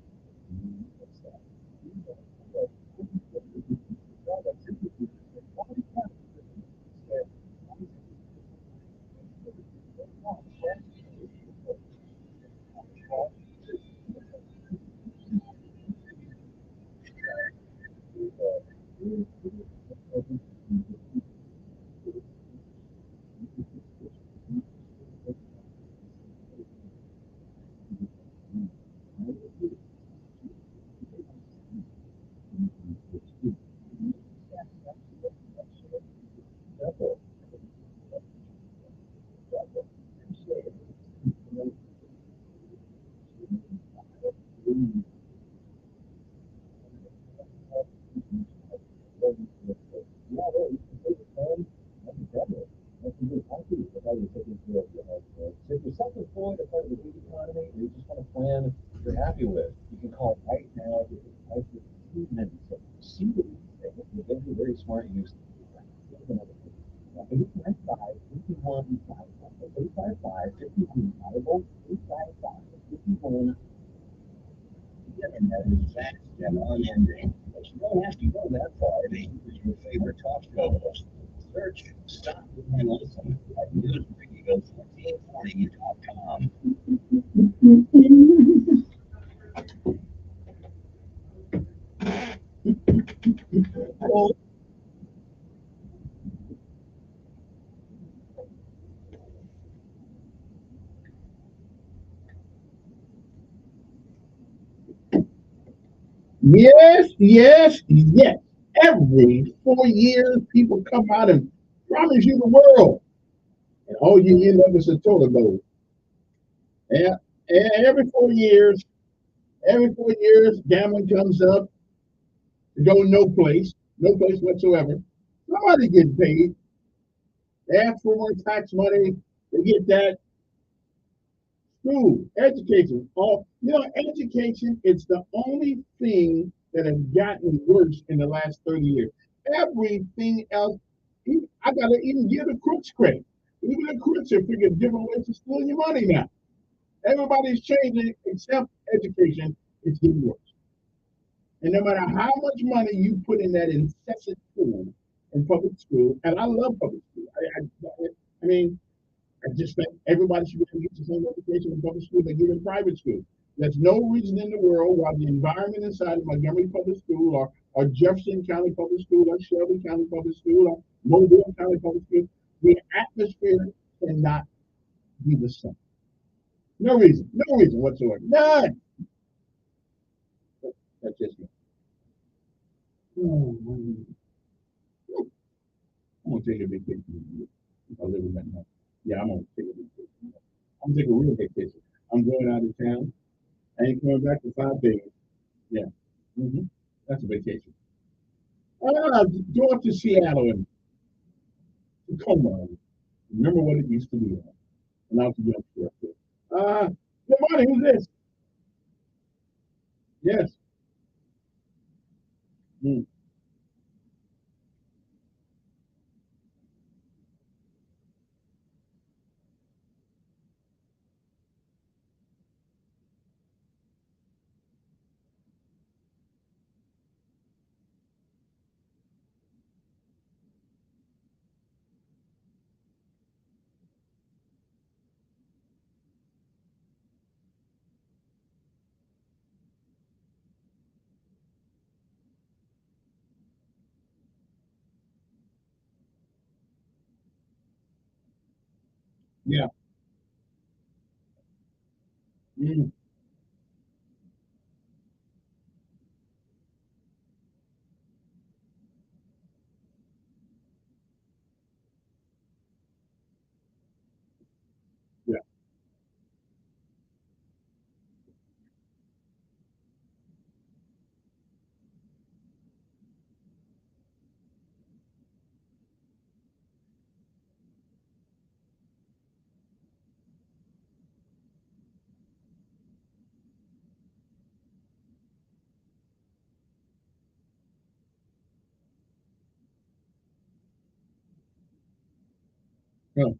needle in the haystack. If you're self-employed or part of the gig economy, or you just want a plan you're happy with, you can call right now with the price of 2 minutes. So see what you think. You're going to be very smart use. 855 51 855 51 855 51. The internet is fast and unending, but you don't have to go that far to hear your favorite talk show host. Search, stop, and listen at newsradio1440.com. Oh, Yes, yes, yes. Every 4 years, people come out and promise you the world, and all you end up is a toilet bowl. Yeah, and every 4 years, gambling comes up. You go no place whatsoever. Somebody getting paid. They ask for more tax money. They get that. School, education, all education is the only thing that has gotten worse in the last 30 years. Everything else, I gotta even give the crooks credit. Even the crooks have figured different ways to steal your money now. Everybody's changing except education. It's getting worse. And no matter how much money you put in that incessant pool in public school, and I love public school. I mean, I just think everybody should be able to get the same education in public school they get in private school. There's no reason in the world why the environment inside of Montgomery Public School or Jefferson County Public School or Shelby County Public School or Mobile County Public School, the atmosphere cannot be the same. No reason. No reason whatsoever. None. That's just me. I'm gonna take a vacation. If I live in that night. Yeah, I'm gonna take a vacation. I'm gonna take a real vacation. I'm going out of town. I ain't coming back for 5 days. Yeah. That's a vacation. Go up to Seattle and Tacoma. Remember what it used to be like. And I'll be up there. Good morning. Who's this? Yes. Mm. Yeah. Mm. Yeah. Oh,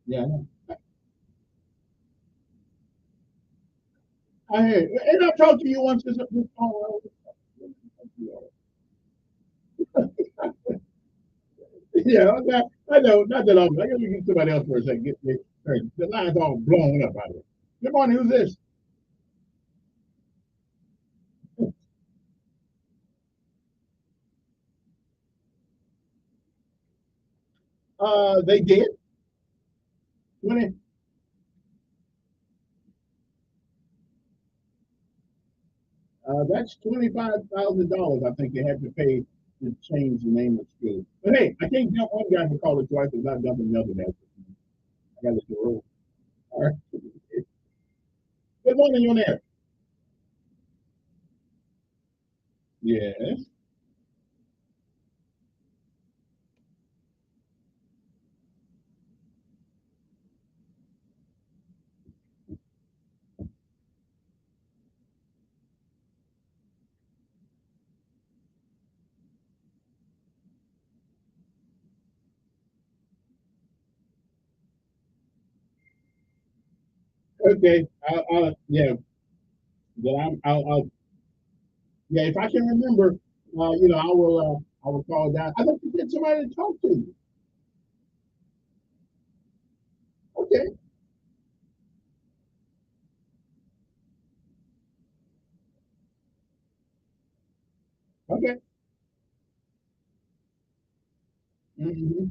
yeah. I hear you. And I talked to you once. Oh, yeah, I know. Not that often. I gotta get somebody else for a second. The line's all blown up out of it. Good morning. Who's this? They did. 20. That's $25,000. I think they have to pay to change the name of the school. But hey, I can't jump one guy for calling twice and not jumping another guy. I got to let you roll. All right. Good morning, you on there? Yes. Okay. Yeah. Then yeah. If I can remember, I will call down. I think you get somebody to talk to you. Okay. Okay. Hmm.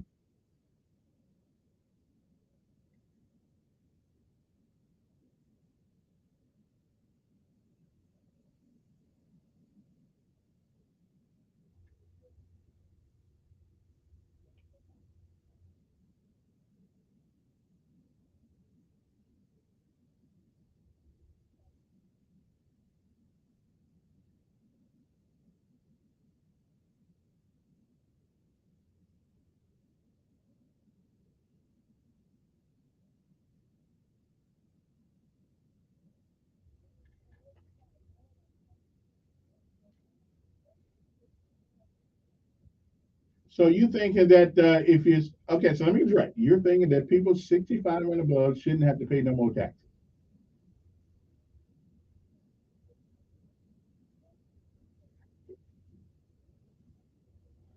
So you thinking that if you okay, so let me get this right. You're thinking that people 65 and above shouldn't have to pay no more taxes.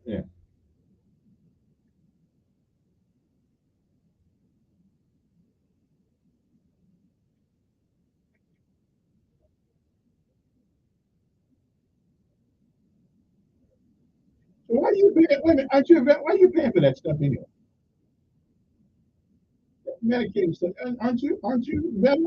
Yeah. So why you paying? Wait a minute, aren't you a vet? Why are you paying for that stuff anyway? Medicaid stuff. Aren't you? Aren't you vet?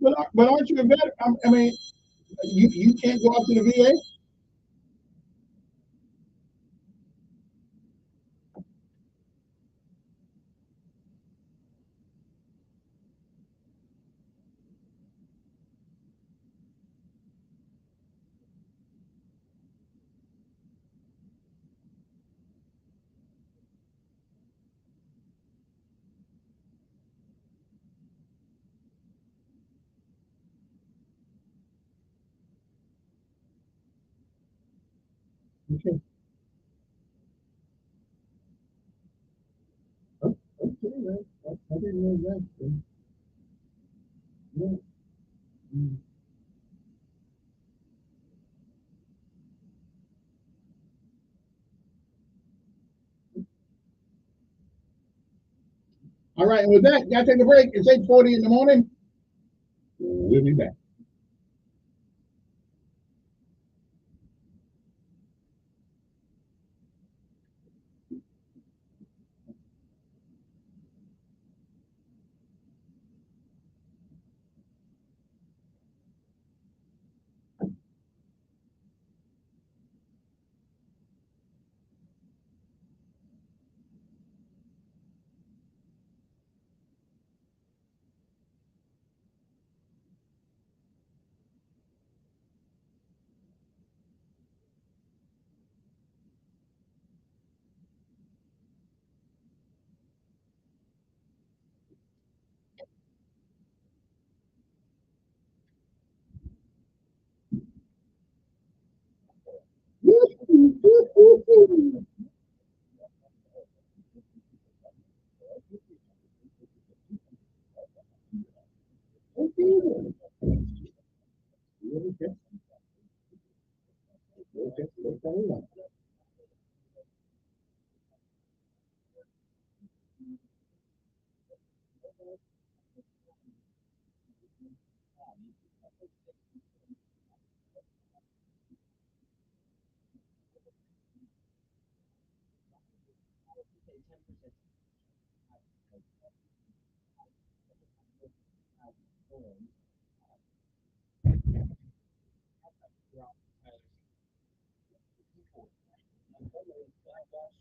But aren't you a vet? I mean, you can't go up to the VA. Okay. Okay, man. I didn't know that. Yeah. Mm. All right, and with that, gotta take a break. It's 8:40 in the morning. We'll be back.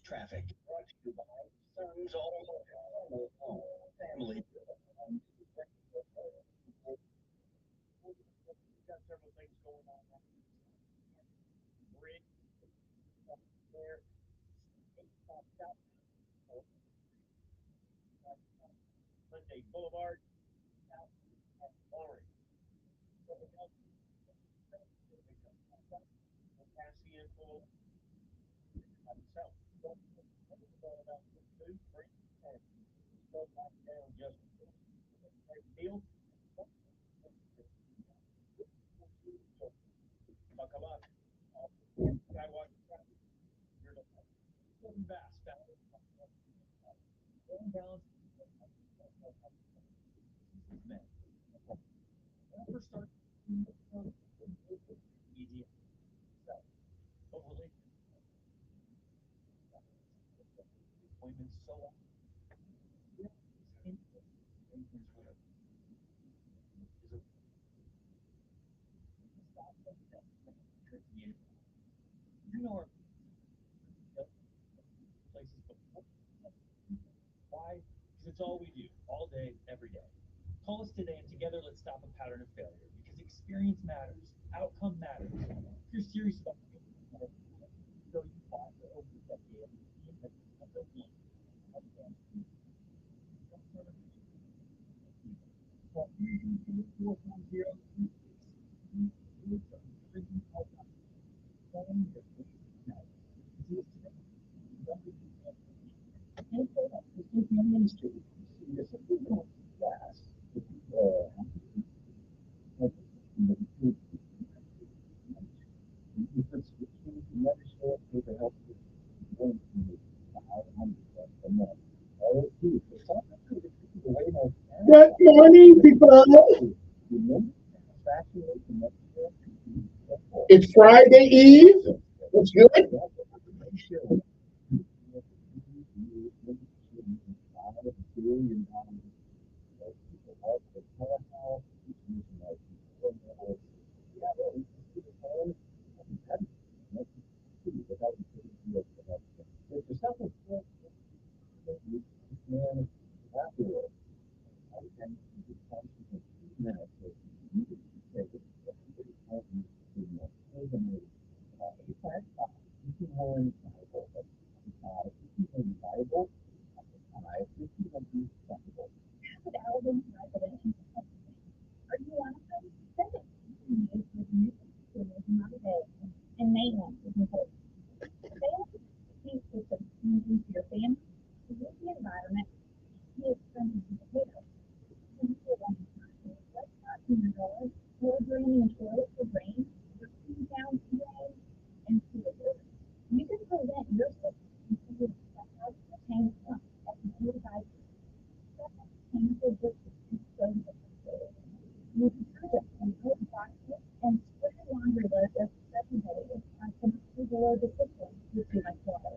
Traffic brought to you by Sons Automobile. Family. Got several things going on bridge there. Monday Boulevard, Orange. Cassian Boulevard, South. Food, free, and just deal. Buckle up. Sidewalk, you're the best. Balance, man. First start, easy. Hopefully, appointments so you know our places, but why? Because it's all we do, all day, every day. Call us today, and together let's stop a pattern of failure. Because experience matters, outcome matters, you're serious about it, so you fought for over a decade. Ministry. It's a big class. Good morning, people. It's Friday Eve. What's good? And maintenance is important. Failing to keep systems easy for your family, pollute the environment, be expensive to the potato. Let's not clean your doors, floor draining toilets for drains, your feed down drains, and sewage. You can prevent your system from polluting by having a tank pump at the purified chemical district and stone facility. Use detergent and clean boxes and spray laundry loads of secondary on chemicals below the system with too much water.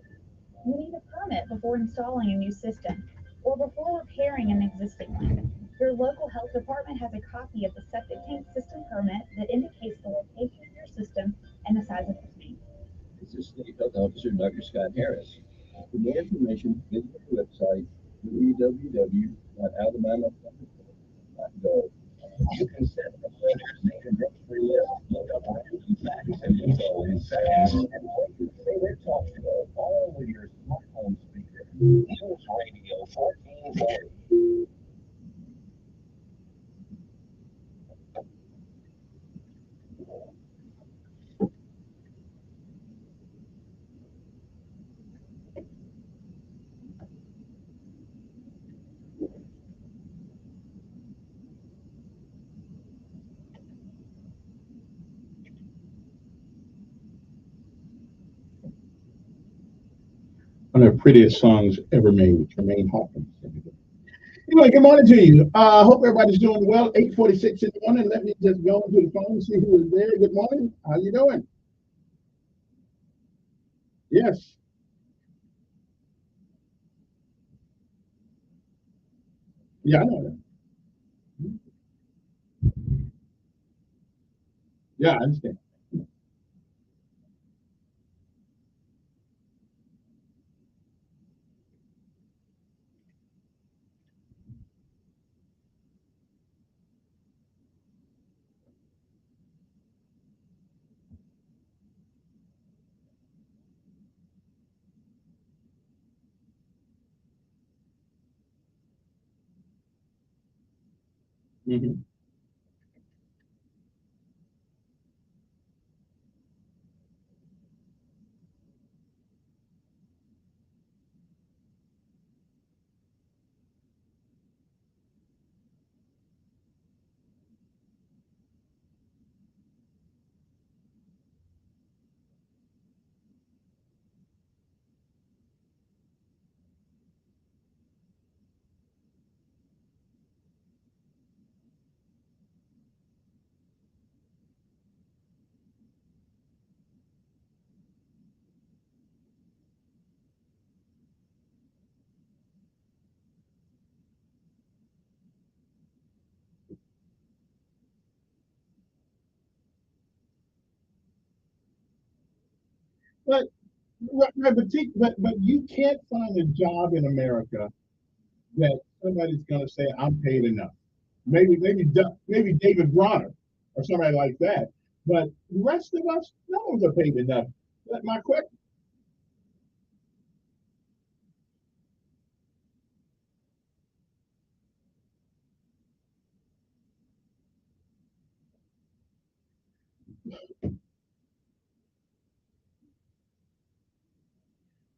You need a permit before installing a new system or before repairing an existing one. Your local health department has a copy of the septic tank system permit that indicates the location of your system and the size of the tank. This is State Health Officer Dr. Scott Harris. For more information, visit the website www.alabama.gov. You can set up a next-free facts and info in seconds and play your favorite talk show all with your smartphone speaker. News Radio 1440. One of the prettiest songs ever made with Tremaine Hawkins. Anyway, good morning to you. Hope everybody's doing well. 8:46 in the morning. Let me just go to the phone and see who is there. Good morning. How you doing? Yes. Yeah, I know that. Yeah, I understand. Mm-hmm. But you can't find a job in America that somebody's going to say I'm paid enough. Maybe David Bronner or somebody like that. But the rest of us, no one's are paid enough. But my question,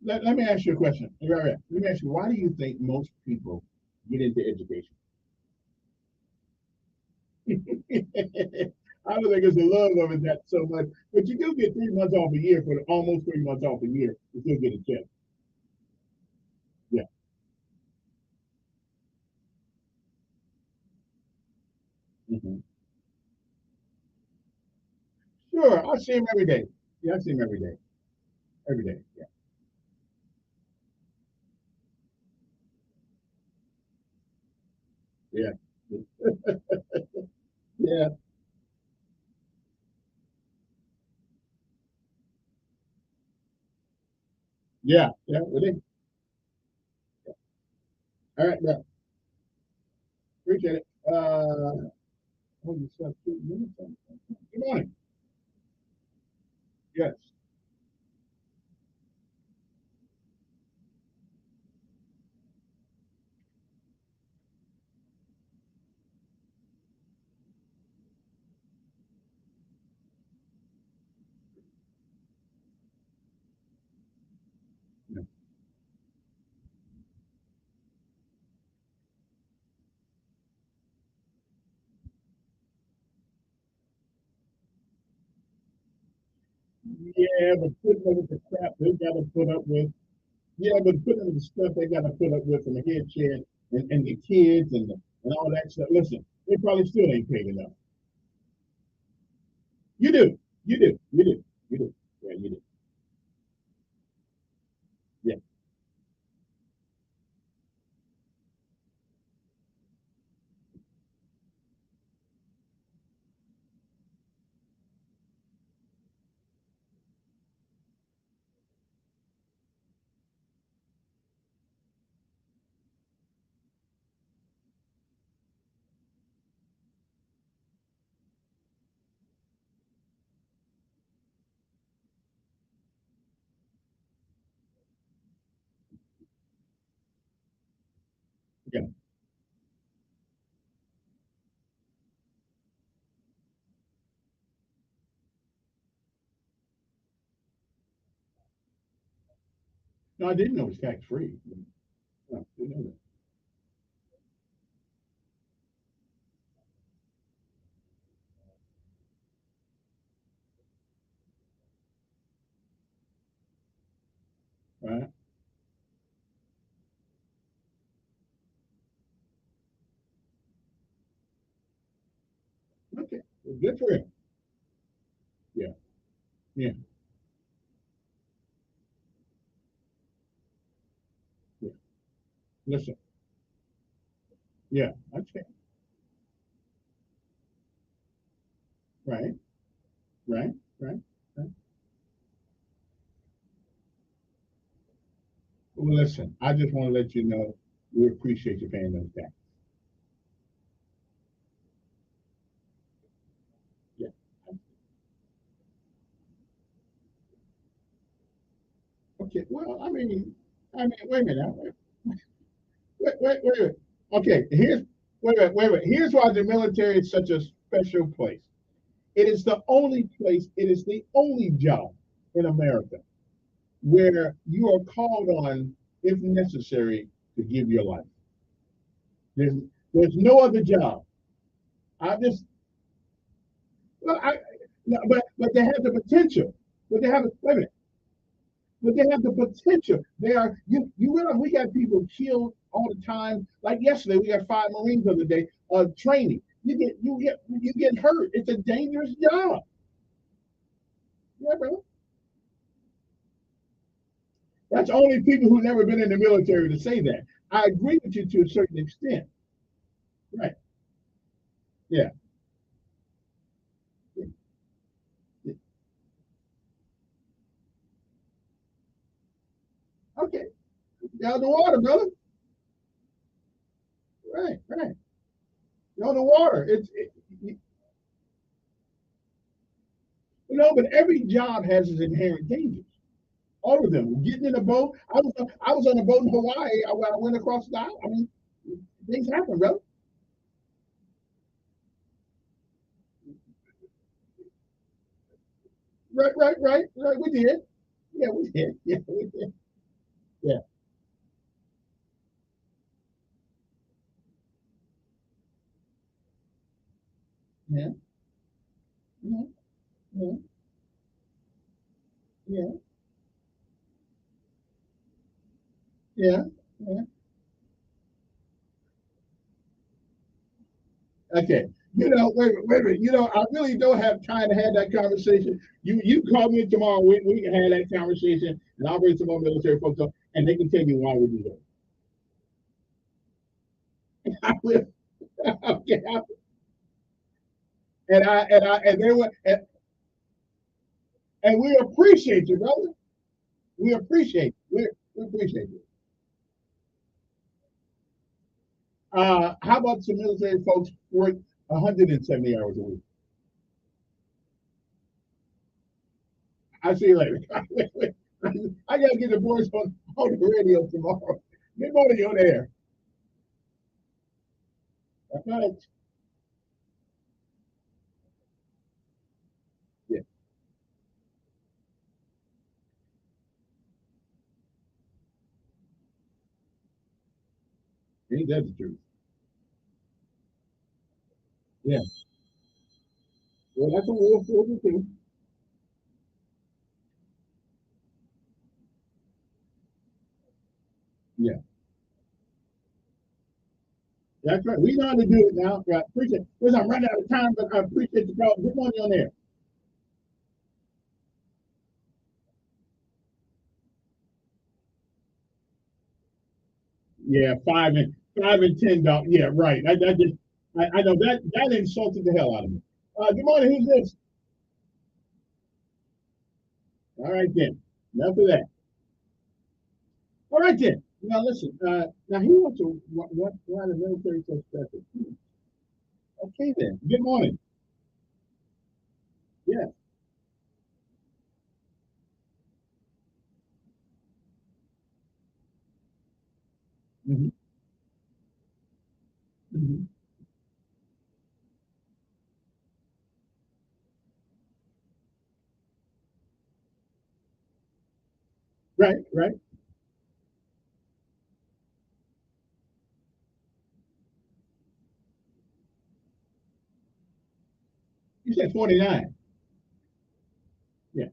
let me ask you a question. Right. Let me ask you, why do you think most people get into education? I don't think it's the love of it that so much, but you do get 3 months off a year for almost 3 months off a year. You still get a check. Yeah. Hmm. Sure, I see him every day. Yeah, I see him every day. Every day. Yeah. Yeah. Yeah. Yeah. Yeah. Really. All right. Yeah. Appreciate it. Oh, you said 2 minutes. Good morning. Yes. Yeah, but putting up with the crap they got to put up with. Yeah, but putting up with the stuff they got to put up with from the head chair and the kids and all that stuff. Listen, they probably still ain't paid enough. You do. You do. You do. You do. Yeah, you do. Yeah. Yeah. No, I didn't know it was tax free. No, didn't know that. Right. Okay. Well, good for him. Yeah. Yeah. Yeah. Listen. Yeah. Okay. Right. Right. Right. Right. Well, listen. I just want to let you know we appreciate you paying those taxes. Yeah. Okay. Well, wait a minute. Wait a minute. Okay. Wait a minute. Wait a minute. Here's why the military is such a special place. It is the only place. It is the only job in America where you are called on, if necessary, to give your life. There's there's no other job. I just well, no, but they have the potential. But they have wait a minute. But they have the potential. They are you realize we got people killed all the time. Like yesterday, we got 5 Marines the other day training. You get hurt. It's a dangerous job. Yeah, bro. That's only people who've never been in the military to say that. I agree with you to a certain extent. Right. Yeah. Okay. Down the water, brother. Right, right. Down the water. No, but every job has its inherent dangers. All of them. Getting in a boat. I was on a boat in Hawaii. I went across the island. I mean, things happen, bro. Right. We did. Yeah, we did. Yeah, we did. Yeah. Yeah. Yeah. Yeah. Yeah. Yeah. Yeah. Okay. Wait a minute. I really don't have time to have that conversation. You call me tomorrow. We can have that conversation, and I'll bring some more military folks up, and they can tell you why we do that. I will. Okay. And they were, and we appreciate you, brother. We appreciate you. We appreciate you. How about some military folks work 170 hours a week? I'll see you later. I gotta get the boys on the radio tomorrow. Good morning on air. All right. Yeah, ain't that the truth? Yeah. Well, that's what we'll do. Yeah, that's right. We know how to do it now. Right. Appreciate it. Listen, I'm running out of time, but I appreciate the call. Good morning on air. Yeah, five and $10. Yeah, right. I know that insulted the hell out of me. Good morning. Who's this? All right then. Enough of that. All right then. Now listen. Now he wants to why the military so special. Okay then. Good morning. Yeah. Hmm. Hmm. Right. You said 49. Yeah.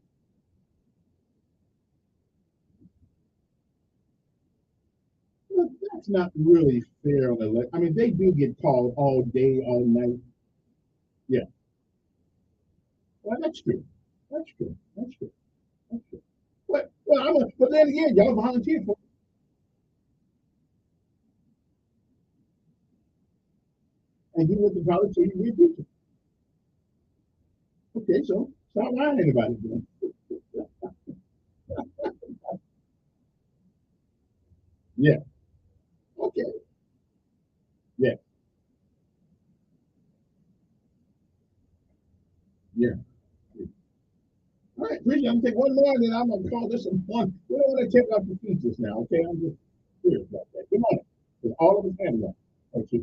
Well, that's not really fair on the I mean, they do get called all day, all night. Yeah. Well, that's true. That's true. That's true. That's true. But then again, y'all volunteer for. And you went to college, so you be a teacher. Okay, so stop lying about it then. Yeah. Okay. Yeah. Yeah. All right, Christian, I'm gonna take one more, and then I'm gonna call this one. We don't want to take off the features now, okay? I'm just serious about that. Good morning. With all of us hand one. Okay.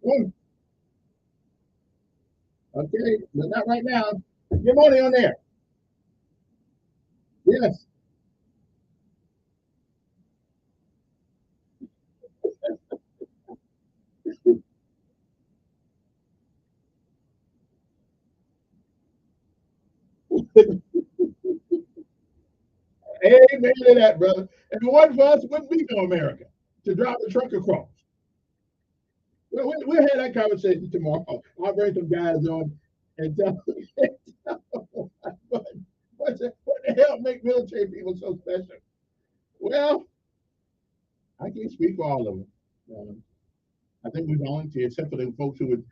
One. Okay, but not right now. Good morning on there. Yes. Amen to that, brother. If it wasn't for us, it wouldn't be no America to drive the truck across. We'll have that conversation tomorrow. I'll bring some guys on and tell what, what the hell make military people so special? Well, I can't speak for all of them. I think we volunteer, except for the folks who would,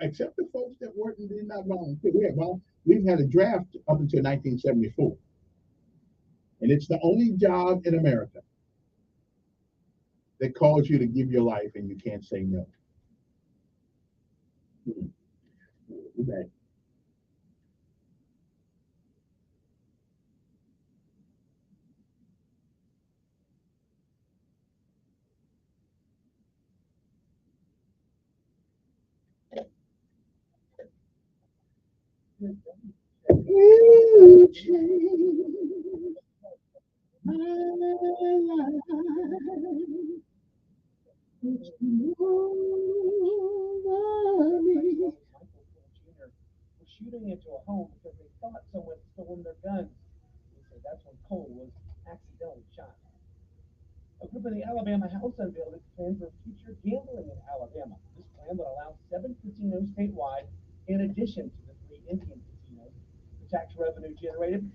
except the folks that worked and did not volunteer. We've had a draft up until 1974, and it's the only job in America that calls you to give your life and you can't say no. Hmm. Okay. You changed my life. Over me. Was shooting into a home because they thought someone had stolen their guns. They said that's when Cole was accidentally shot. A group in the Alabama House unveiled its plan for future gambling in Alabama. This plan would allow 7 casinos statewide in addition to the 3 Indian casinos. The tax revenue generated